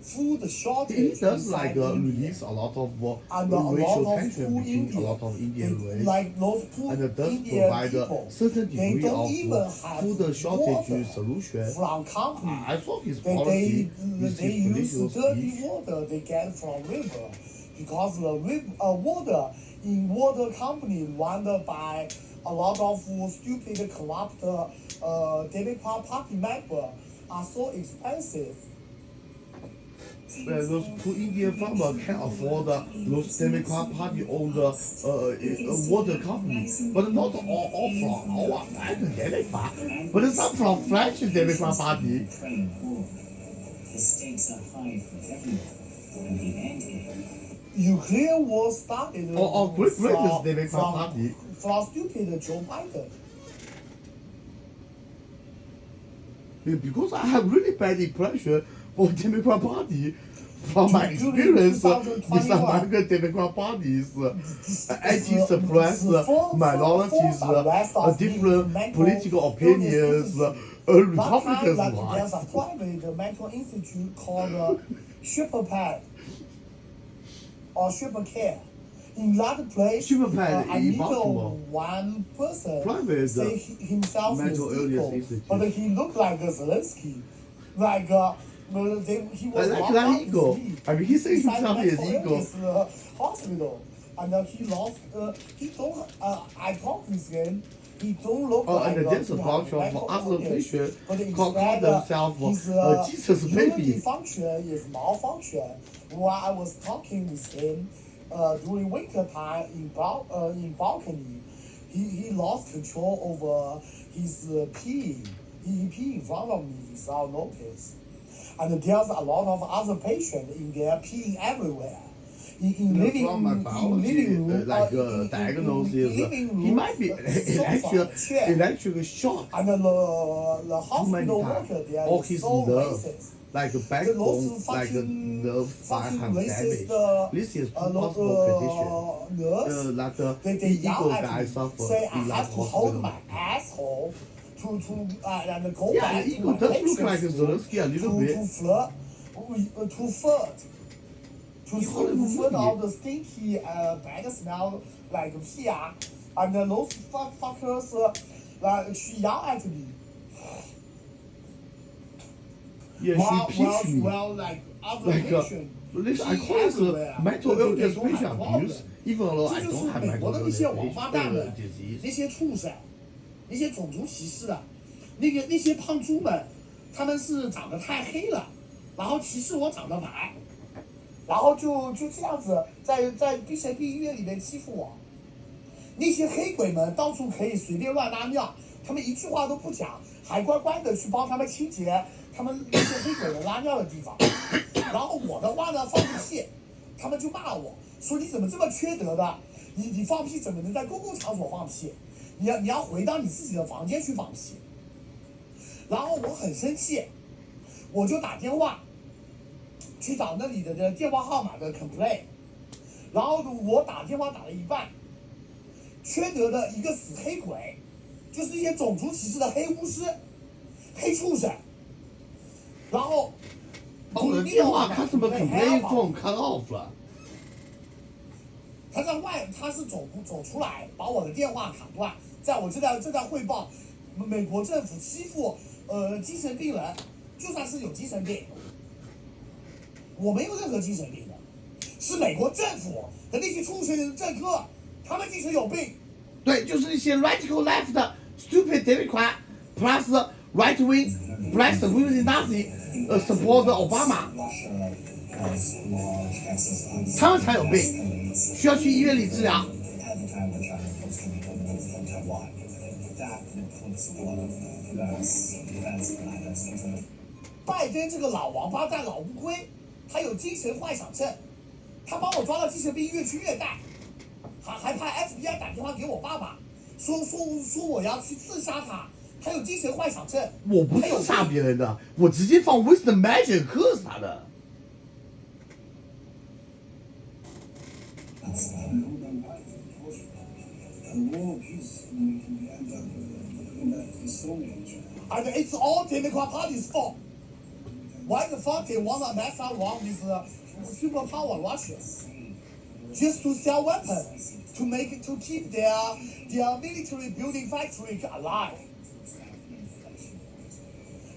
food shortage. He does release a lot of racial tension between a lot of Indian race, like those poor and does Indian provide people, a certain degree of food shortage solution. From companies. I thought his policy they use dirty water they get from river, because the water in water company run by a lot of stupid corrupt Democrat Party members are so expensive. Those poor Indian farmers can't afford those Democrat Party-owned water companies, but not all from our American Democrat, but some from French Democrat Party. The stakes are high for everyone, and the end game. Ukraine war started Great Britain's Democrat Party. from stupid Joe Biden. Because I have really bad impression for Democrat Party from my experience with American Democrat parties, anti-suppressed minorities, different political opinions, Republicans There's a private mental institute called Superpad or Supercare. In that place, I meet one person say himself is evil, but he looked like Zelensky, like he was like that ego. I mean, he says himself is ego. Hospital, and he lost. He don't. I talked with him. He don't look like and there's a bunch of other patients call themselves Jesus baby. Function is malfunction. While I was talking with him during winter time in balcony, he lost control over his pee. He pee in front of me without notice. And there's a lot of other patients in there peeing everywhere. In living room, diagnosis, he might be electrical shock. And the hospital worker there or is his so nerve, racist. like a backbone, like a nerve have damage. This is possible condition. Like the ego guy suffer say I in have to hold my asshole to and go back the ego does look like Zelensky a little bit. To flirt out the stinky bad smell like pee, and those fuckers like 去咬 at me. Yeah, she pinched me. Well, like other patients. This I call this mental illness patient abuse, even though I don't have mental illness disease. 那些畜生，那些种族歧视的，那些胖猪们，他们是长得太黑了，然后歧视我长得白。然后就这样子在精神病医院里面欺负我，那些黑鬼们到处可以随便乱拉尿，他们一句话都不讲，还乖乖的去帮他们清洁他们那些黑鬼们拉尿的地方。然后我的话呢放屁，他们就骂我说你怎么这么缺德的，你放屁怎么能在公共场所放屁？你要回到你自己的房间去放屁。然后我很生气，我就打电话。去找那里的电话号码的 complaint， 然后我打电话打了一半，缺德的一个死黑鬼，就是一些种族歧视的黑巫师、黑畜生，然后我的电话 customer complaint phone cut off 了。他在外，他是走出来把我的电话砍断，在我这段汇报，美国政府欺负精神病人，就算是有精神病。我没有任何精神病的，是美国政府的那些出身的政客，他们精神有病。对，就是那些 radical left stupid Democrat plus right wing black community Nazi support Obama， 他们才有病，需要去医院里治疗。拜登这个老王八蛋、老乌龟。他有精神幻想症，他把我抓到精神病医院去虐待，还派 FBI 打电话给我爸爸，说我要去刺杀他，他有精神幻想症。我不是杀别人的，我直接放 Wisdom Magic 克死他的。And it's all Democrat Party's fault. Why the fuck they want to mess around with superpower Russia? Just to sell weapons, to keep their military building factory alive.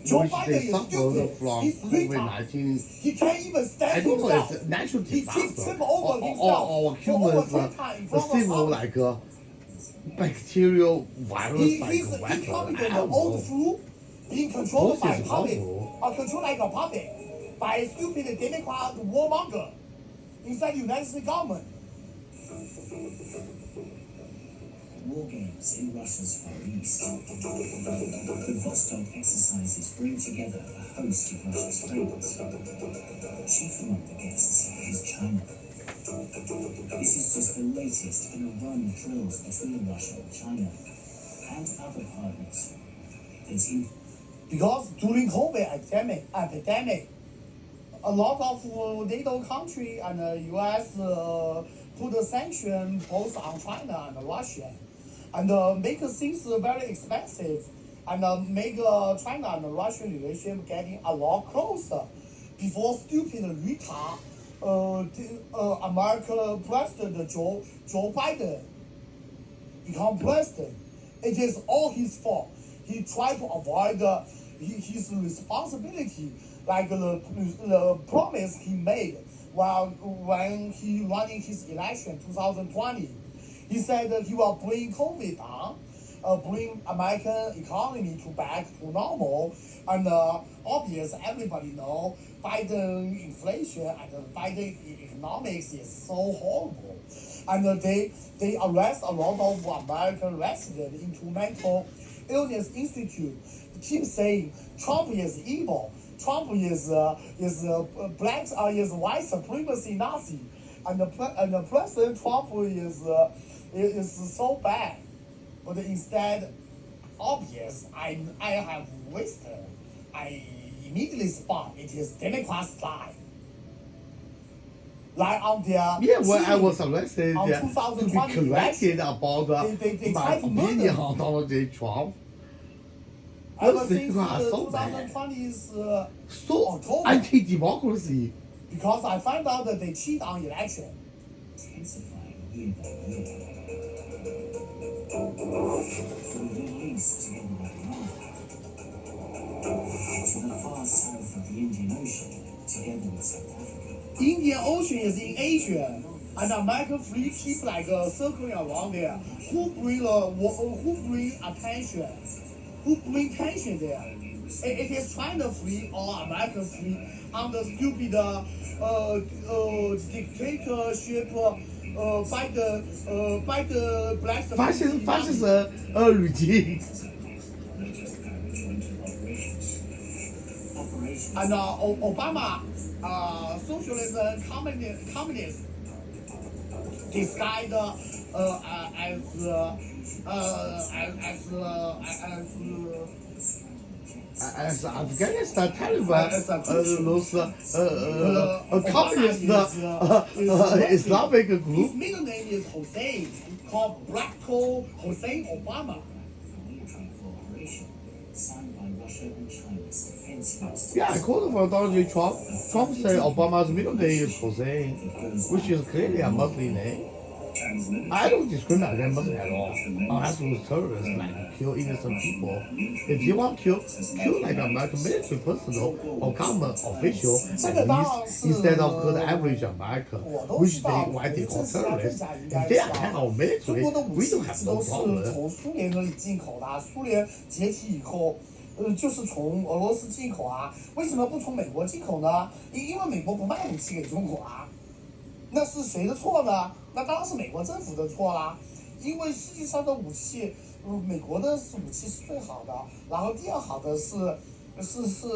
Joe Biden is stupid. He's retarded. He can't even stand himself. I don't know, it's a natural disaster. He tripped over himself. Or humans civil like a bacterial virus like a weapon. He's probably the old flu. Being controlled by puppet, or controlled like a puppet, by a stupid Democrat warmonger inside the United States government. War games in Russia's Far East. The Vostok exercises bring together a host of Russia's favorites. Chief among the guests is China. This is just the latest in a run of drills between Russia and China and other partners. Because during COVID epidemic, a lot of NATO countries and the US put a sanction both on China and Russia, and make things very expensive, and make China and Russian relationship getting a lot closer. Before stupid retard, American President Joe Biden become president, it is all his fault. He tried to avoid his responsibility like the promise he made when he running his election 2020. He said that he will bring COVID down, bring American economy back to normal, and obvious everybody know Biden inflation and Biden economics is so horrible, and they arrest a lot of American residents into mental illness institute. Keep saying Trump is evil. Trump is black is white supremacy Nazi, and the President Trump is so bad. But instead, obvious, I have wisdom. I immediately spot it is Democrat style. Like on their when I was arrested on to be 2020 corrected about they my tried to opinion murder on Donald J. Trump. Ever Those since things are so bad, 2020 is so October, anti-democracy. because I found out that they cheat on election. Intensifying year by year. From the Middle East together with Iran, to the far south of the Indian Ocean together with South Africa. Indian Ocean is in Asia, and American fleet keep like circling around there. Who bring attention? Who bring tension there? It is China fleet or American fleet under stupid dictatorship by the black fascist regime. And Obama, socialism, communist, disguised as Afghanistan Taliban, those communist Islamic His group. middle name is Hussein, called Black Hole Hussein Obama. Signed by Russia and China's defense ministers. Yeah, according to Donald J. Trump, Trump said Obama's middle name is Hussein, which is clearly a Muslim name. I don't discriminate against Muslims at all, unless it was terrorists, like kill innocent people. If you want to kill like an American military personnel or government official, at least instead of the average American, which why they call terrorists, if they attack our military, we don't have no 都是 problem. 从苏联那里进口的，苏联解体以后，就是从俄罗斯进口啊。为什么不从美国进口呢？因为美国不卖武器给中国啊。那是谁的错呢？那当然是美国政府的错啦。因为世界上的武器，美国的武器是最好的，然后第二好的是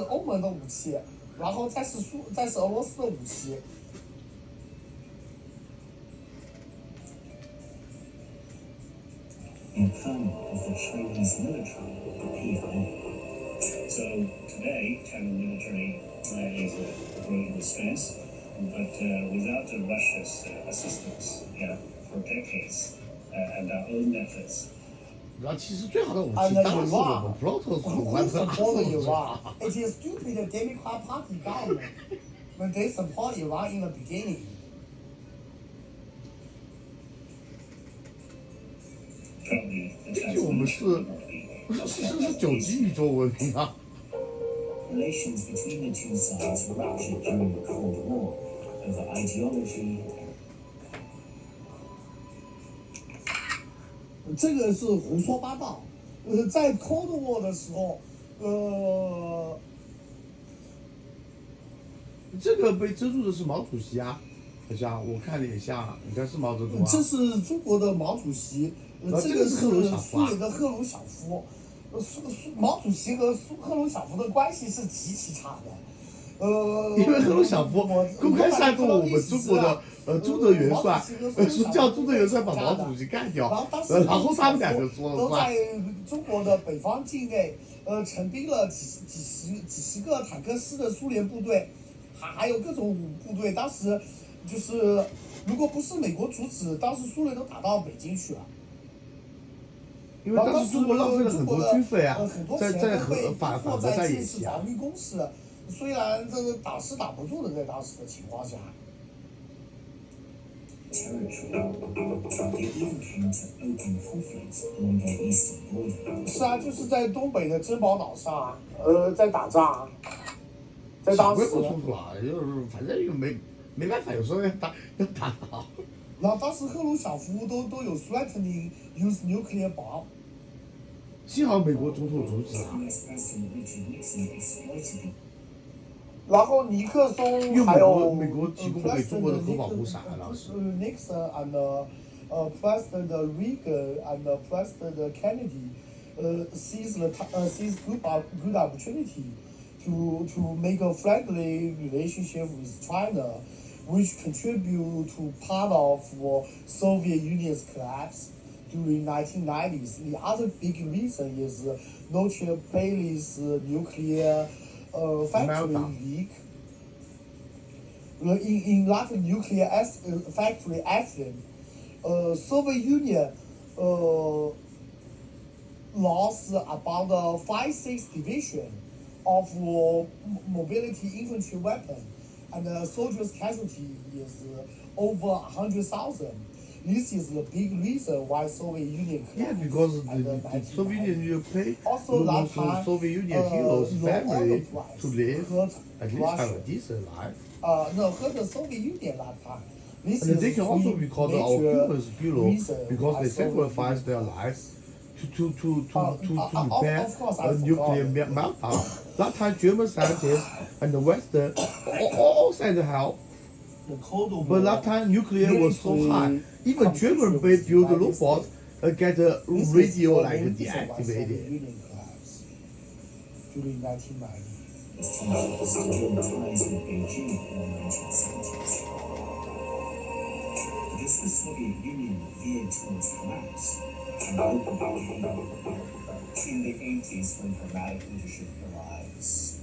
欧盟的武器，然后再是俄罗斯的武器。In command of the Chinese military, the PLA. So today, China military is a great response, but without Russia's assistance, for decades, and our own methods. 然后其实最好的武器 And 当然是我们 Iran, Protos who support Iran? It is stupid Democrat Party government when they support Iran in the beginning. Probably the 毕竟我们是其实是9级宇宙文明啊。 Relations between the two sides ruptured during the Cold War over ideology. 这个是胡说八道。在 Cold War 的时候，这个被遮住的是毛主席啊，好像我看了也像，应该是毛泽东啊。这是中国的毛主席，这个是苏联的赫鲁晓夫。毛主席和赫鲁晓夫的关系是极其差的。因为赫鲁晓夫公开煽动我们中国的朱德元帅，说叫朱德元帅把毛主席干掉，然后他们两个说了都算。在中国的北方境内，陈兵了几十个坦克师的苏联部队，还有各种部队。当时就是，如果不是美国阻止，当时苏联都打到北京去了。因为当时中国浪费了很多军费啊，在反核战演习啊。防御工事，虽然这个打是打不住的，在当时的情况下。 是啊，就是在东北的珍宝岛上，在打仗。在当时，小规模冲突了，就是反正又没办法，有时候要打倒。然后当时赫鲁晓夫都有 threatening use nuclear bomb。幸好美国总统阻止了。然后尼克松还有美国提供给中国的核保护伞啊，当时。Nixon and President Reagan and President Kennedy seized good opportunity to make a friendly relationship with China, which contribute to part of Soviet Union's collapse during 1990s. The other big reason is Noche Pale's nuclear factory leak. In that nuclear factory accident, Soviet Union lost about 5-6 division of mobility infantry weapon, and the soldiers' casualty is over 100,000. This is the big reason why Soviet Union collapsed. Yeah, because the Soviet Union paid also that time, Soviet Union heroes' family to live at least have a decent life. No, the Soviet Union that time. This and is they can also be called our heroes because they sacrificed their lives to prepare a nuclear meltdown. That time, German scientists and the Western all sent help. But that time, nuclear was so high. Even German built robots get radio deactivated. During 1990. As the Soviet Union veered towards collapse, an open in the 80s when dramatic leadership arrives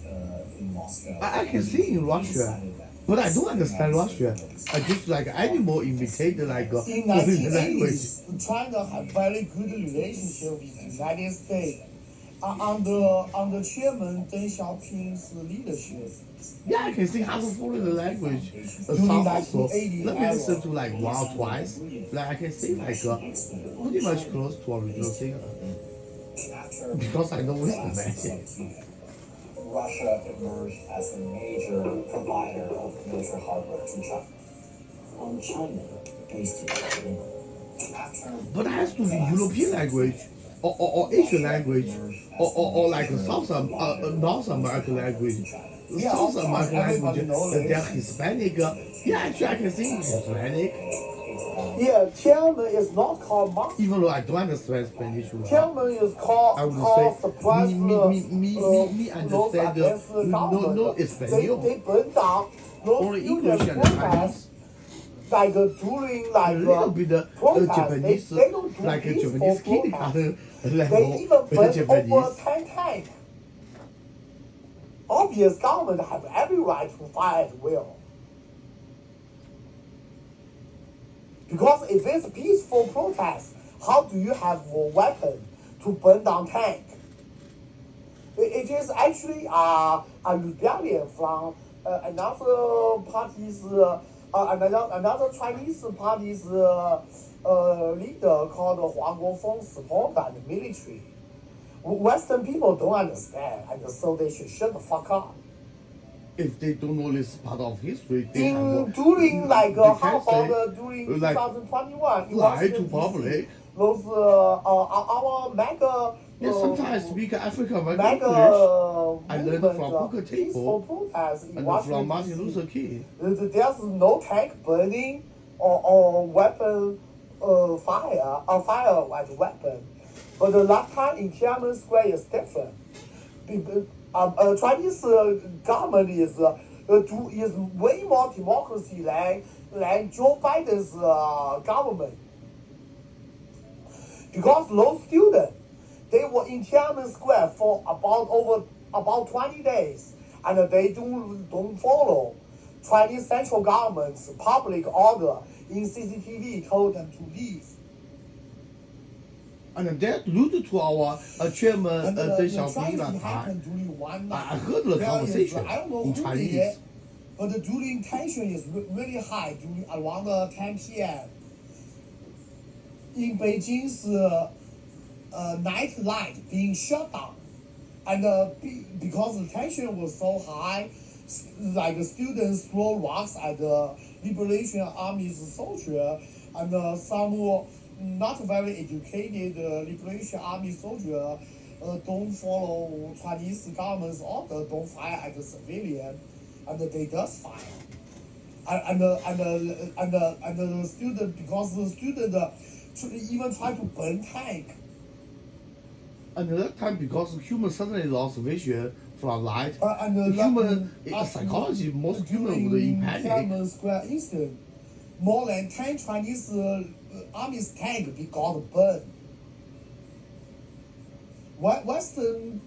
in Moscow. I can see in Russia, but I don't understand Russia. I just like animal imitate like in foreign language. China had very good relationship with the United States under Chairman Deng Xiaoping's leadership. Yeah, I can see how to follow the language. Also, let me listen to like one or twice. Like I can see like pretty much close to original singer. Because I know wisdom man. Russia emerged as a major provider of military hardware to China. China based in But it has to be European language, or Asian language, or like North American language. South American language, they're Hispanic. Yeah, actually I can sing Hispanic. Yeah, Tianmen is not called Moscow. Even though I don't understand Spanish. Tianmen is called I would say me understand no Espanol. They burn down Only English and Chinese. Like during like a little bit Japanese, they don't do like a Japanese kindergarten level. They even burn Japanese. over tank. Obvious government have every right to fire at will. Because if it's peaceful protest, how do you have a weapon to burn down tank? It is actually a rebellion from another party's another Chinese party's leader called Hua Guofeng supported the military. Western people don't understand, and so they should shut the fuck up. If they don't know this part of history, during like how about during 2021, lie to public. Those our mega. Yeah, sometimes speak African English. I learned from Booker T. and from Martin Luther King. There's no tank burning or weapon fire as weapon. But the last time in Tiananmen Square is different. Chinese government is way more democracy than Joe Biden's government. Because those students, they were in Tiananmen Square for about 20 days, and they don't follow Chinese central government's public order in CCTV told them to leave. And that alluded to our chairman Deng Xiaoping that time. I heard the conversation in Chinese. But during tension is really high during around 10 p.m. In Beijing's night light being shut down, and because the tension was so high, like students throw rocks at the Liberation Army's soldier, and some not very educated Liberation Army soldier don't follow Chinese government's order, don't fire at the civilian, and they just fire. And the student, because the student even try to burn tank. And that time, because humans suddenly lost vision from light, And human psychology, most human would in panic. Tiananmen Square incident, more than 10 Chinese army's tank they got burned. Western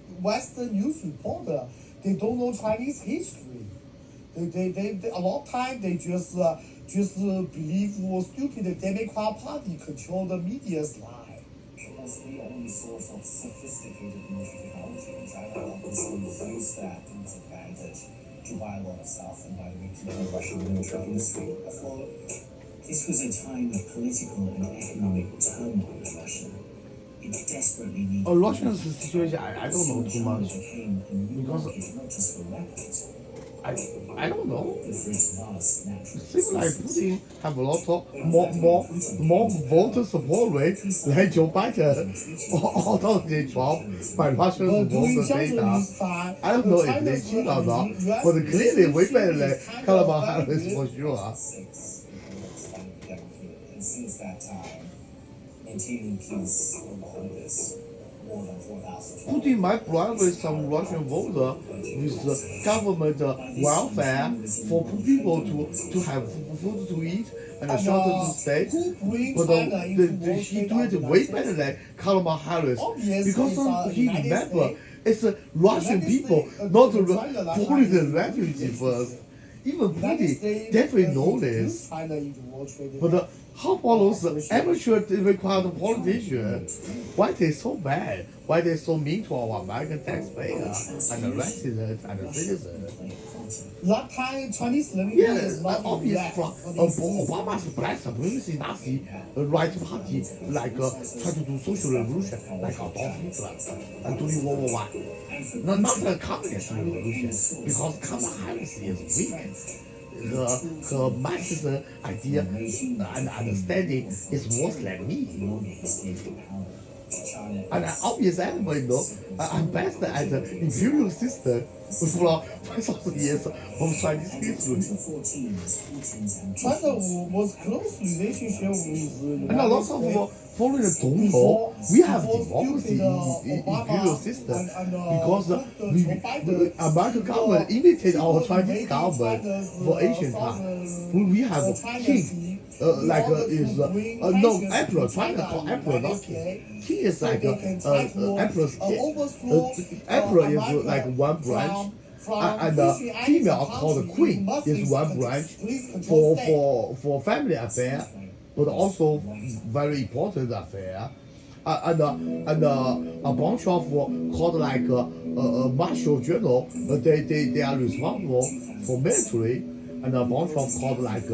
news reporter, they don't know Chinese history. They a lot of time they just believe stupid Democrat Party control the media's lie. As the only source of sophisticated military technology, China obviously used that to its advantage to buy a lot of stuff and by the way keep the Russian military industry afloat. This was a time of political and economic turmoil in Russia. It desperately needed Russia's situation, I don't know too much. became a new Because market, not just for weapons, I don't know. but for its vast natural It seems like resources. Putin have a lot of more voter support rate than Joe Biden or Donald Trump by Russian voter data. I don't know if they cheat or not, but clearly way better than Kamala Harris for sure. And since that time, maintaining peace over this more than 4,000 Putin might bribe with some Russian voter with government welfare for people to have food to eat and a shelter to stay. But he do it way better than Kamala Harris because he remember it's Russian people, not foreign refugee first. Even Putin definitely know this. But how about those amateur Democrat politicians? Why they so bad? Why they so mean to our American taxpayer and the residents and the citizens? That time Chinese living Yeah, is not obvious from black. Obama's black supremacy Nazi right party like try to do social revolution like Adolf Hitler and during World War I. Not a communist revolution because Kamala Harris is weak. Her Marxist idea and understanding is worse than me. And obviously everybody knows I'm best at the imperial system for 5,000 years of Chinese history. China was close relationship with And a lot of following the Dong Ho, we have democracy in imperial system because the American government imitated our Chinese government for Asian time. We have king, emperor. China called emperor, not king. King is like emperor's kid. Emperor is like one branch. And female called queen is one branch for family affair, but also very important affair. And a bunch of called like marshal general, they are responsible for military, and a bunch of called like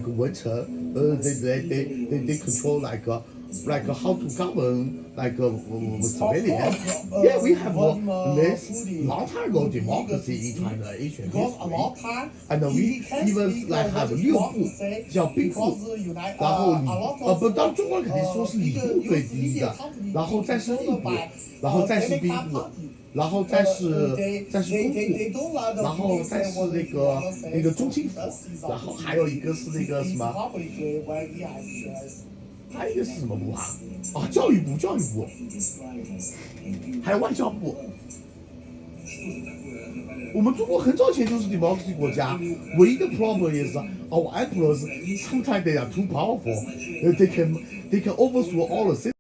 winter, they control like how to govern civilians. Yeah, we have this long time ago democracy in China Asian history, and we even like have 6部叫兵部，然后不，当中国肯定说是礼部最低的，然后再是吏部，然后再是兵部。然后再是工部，然后再是那个中清府，然后还有一个是那个什么，还有一个是什么部啊？教育部，还有外交部。我们中国很早前就是 democracy 国家，唯一的 problem is our emperors sometimes they are too powerful, they can overthrow all the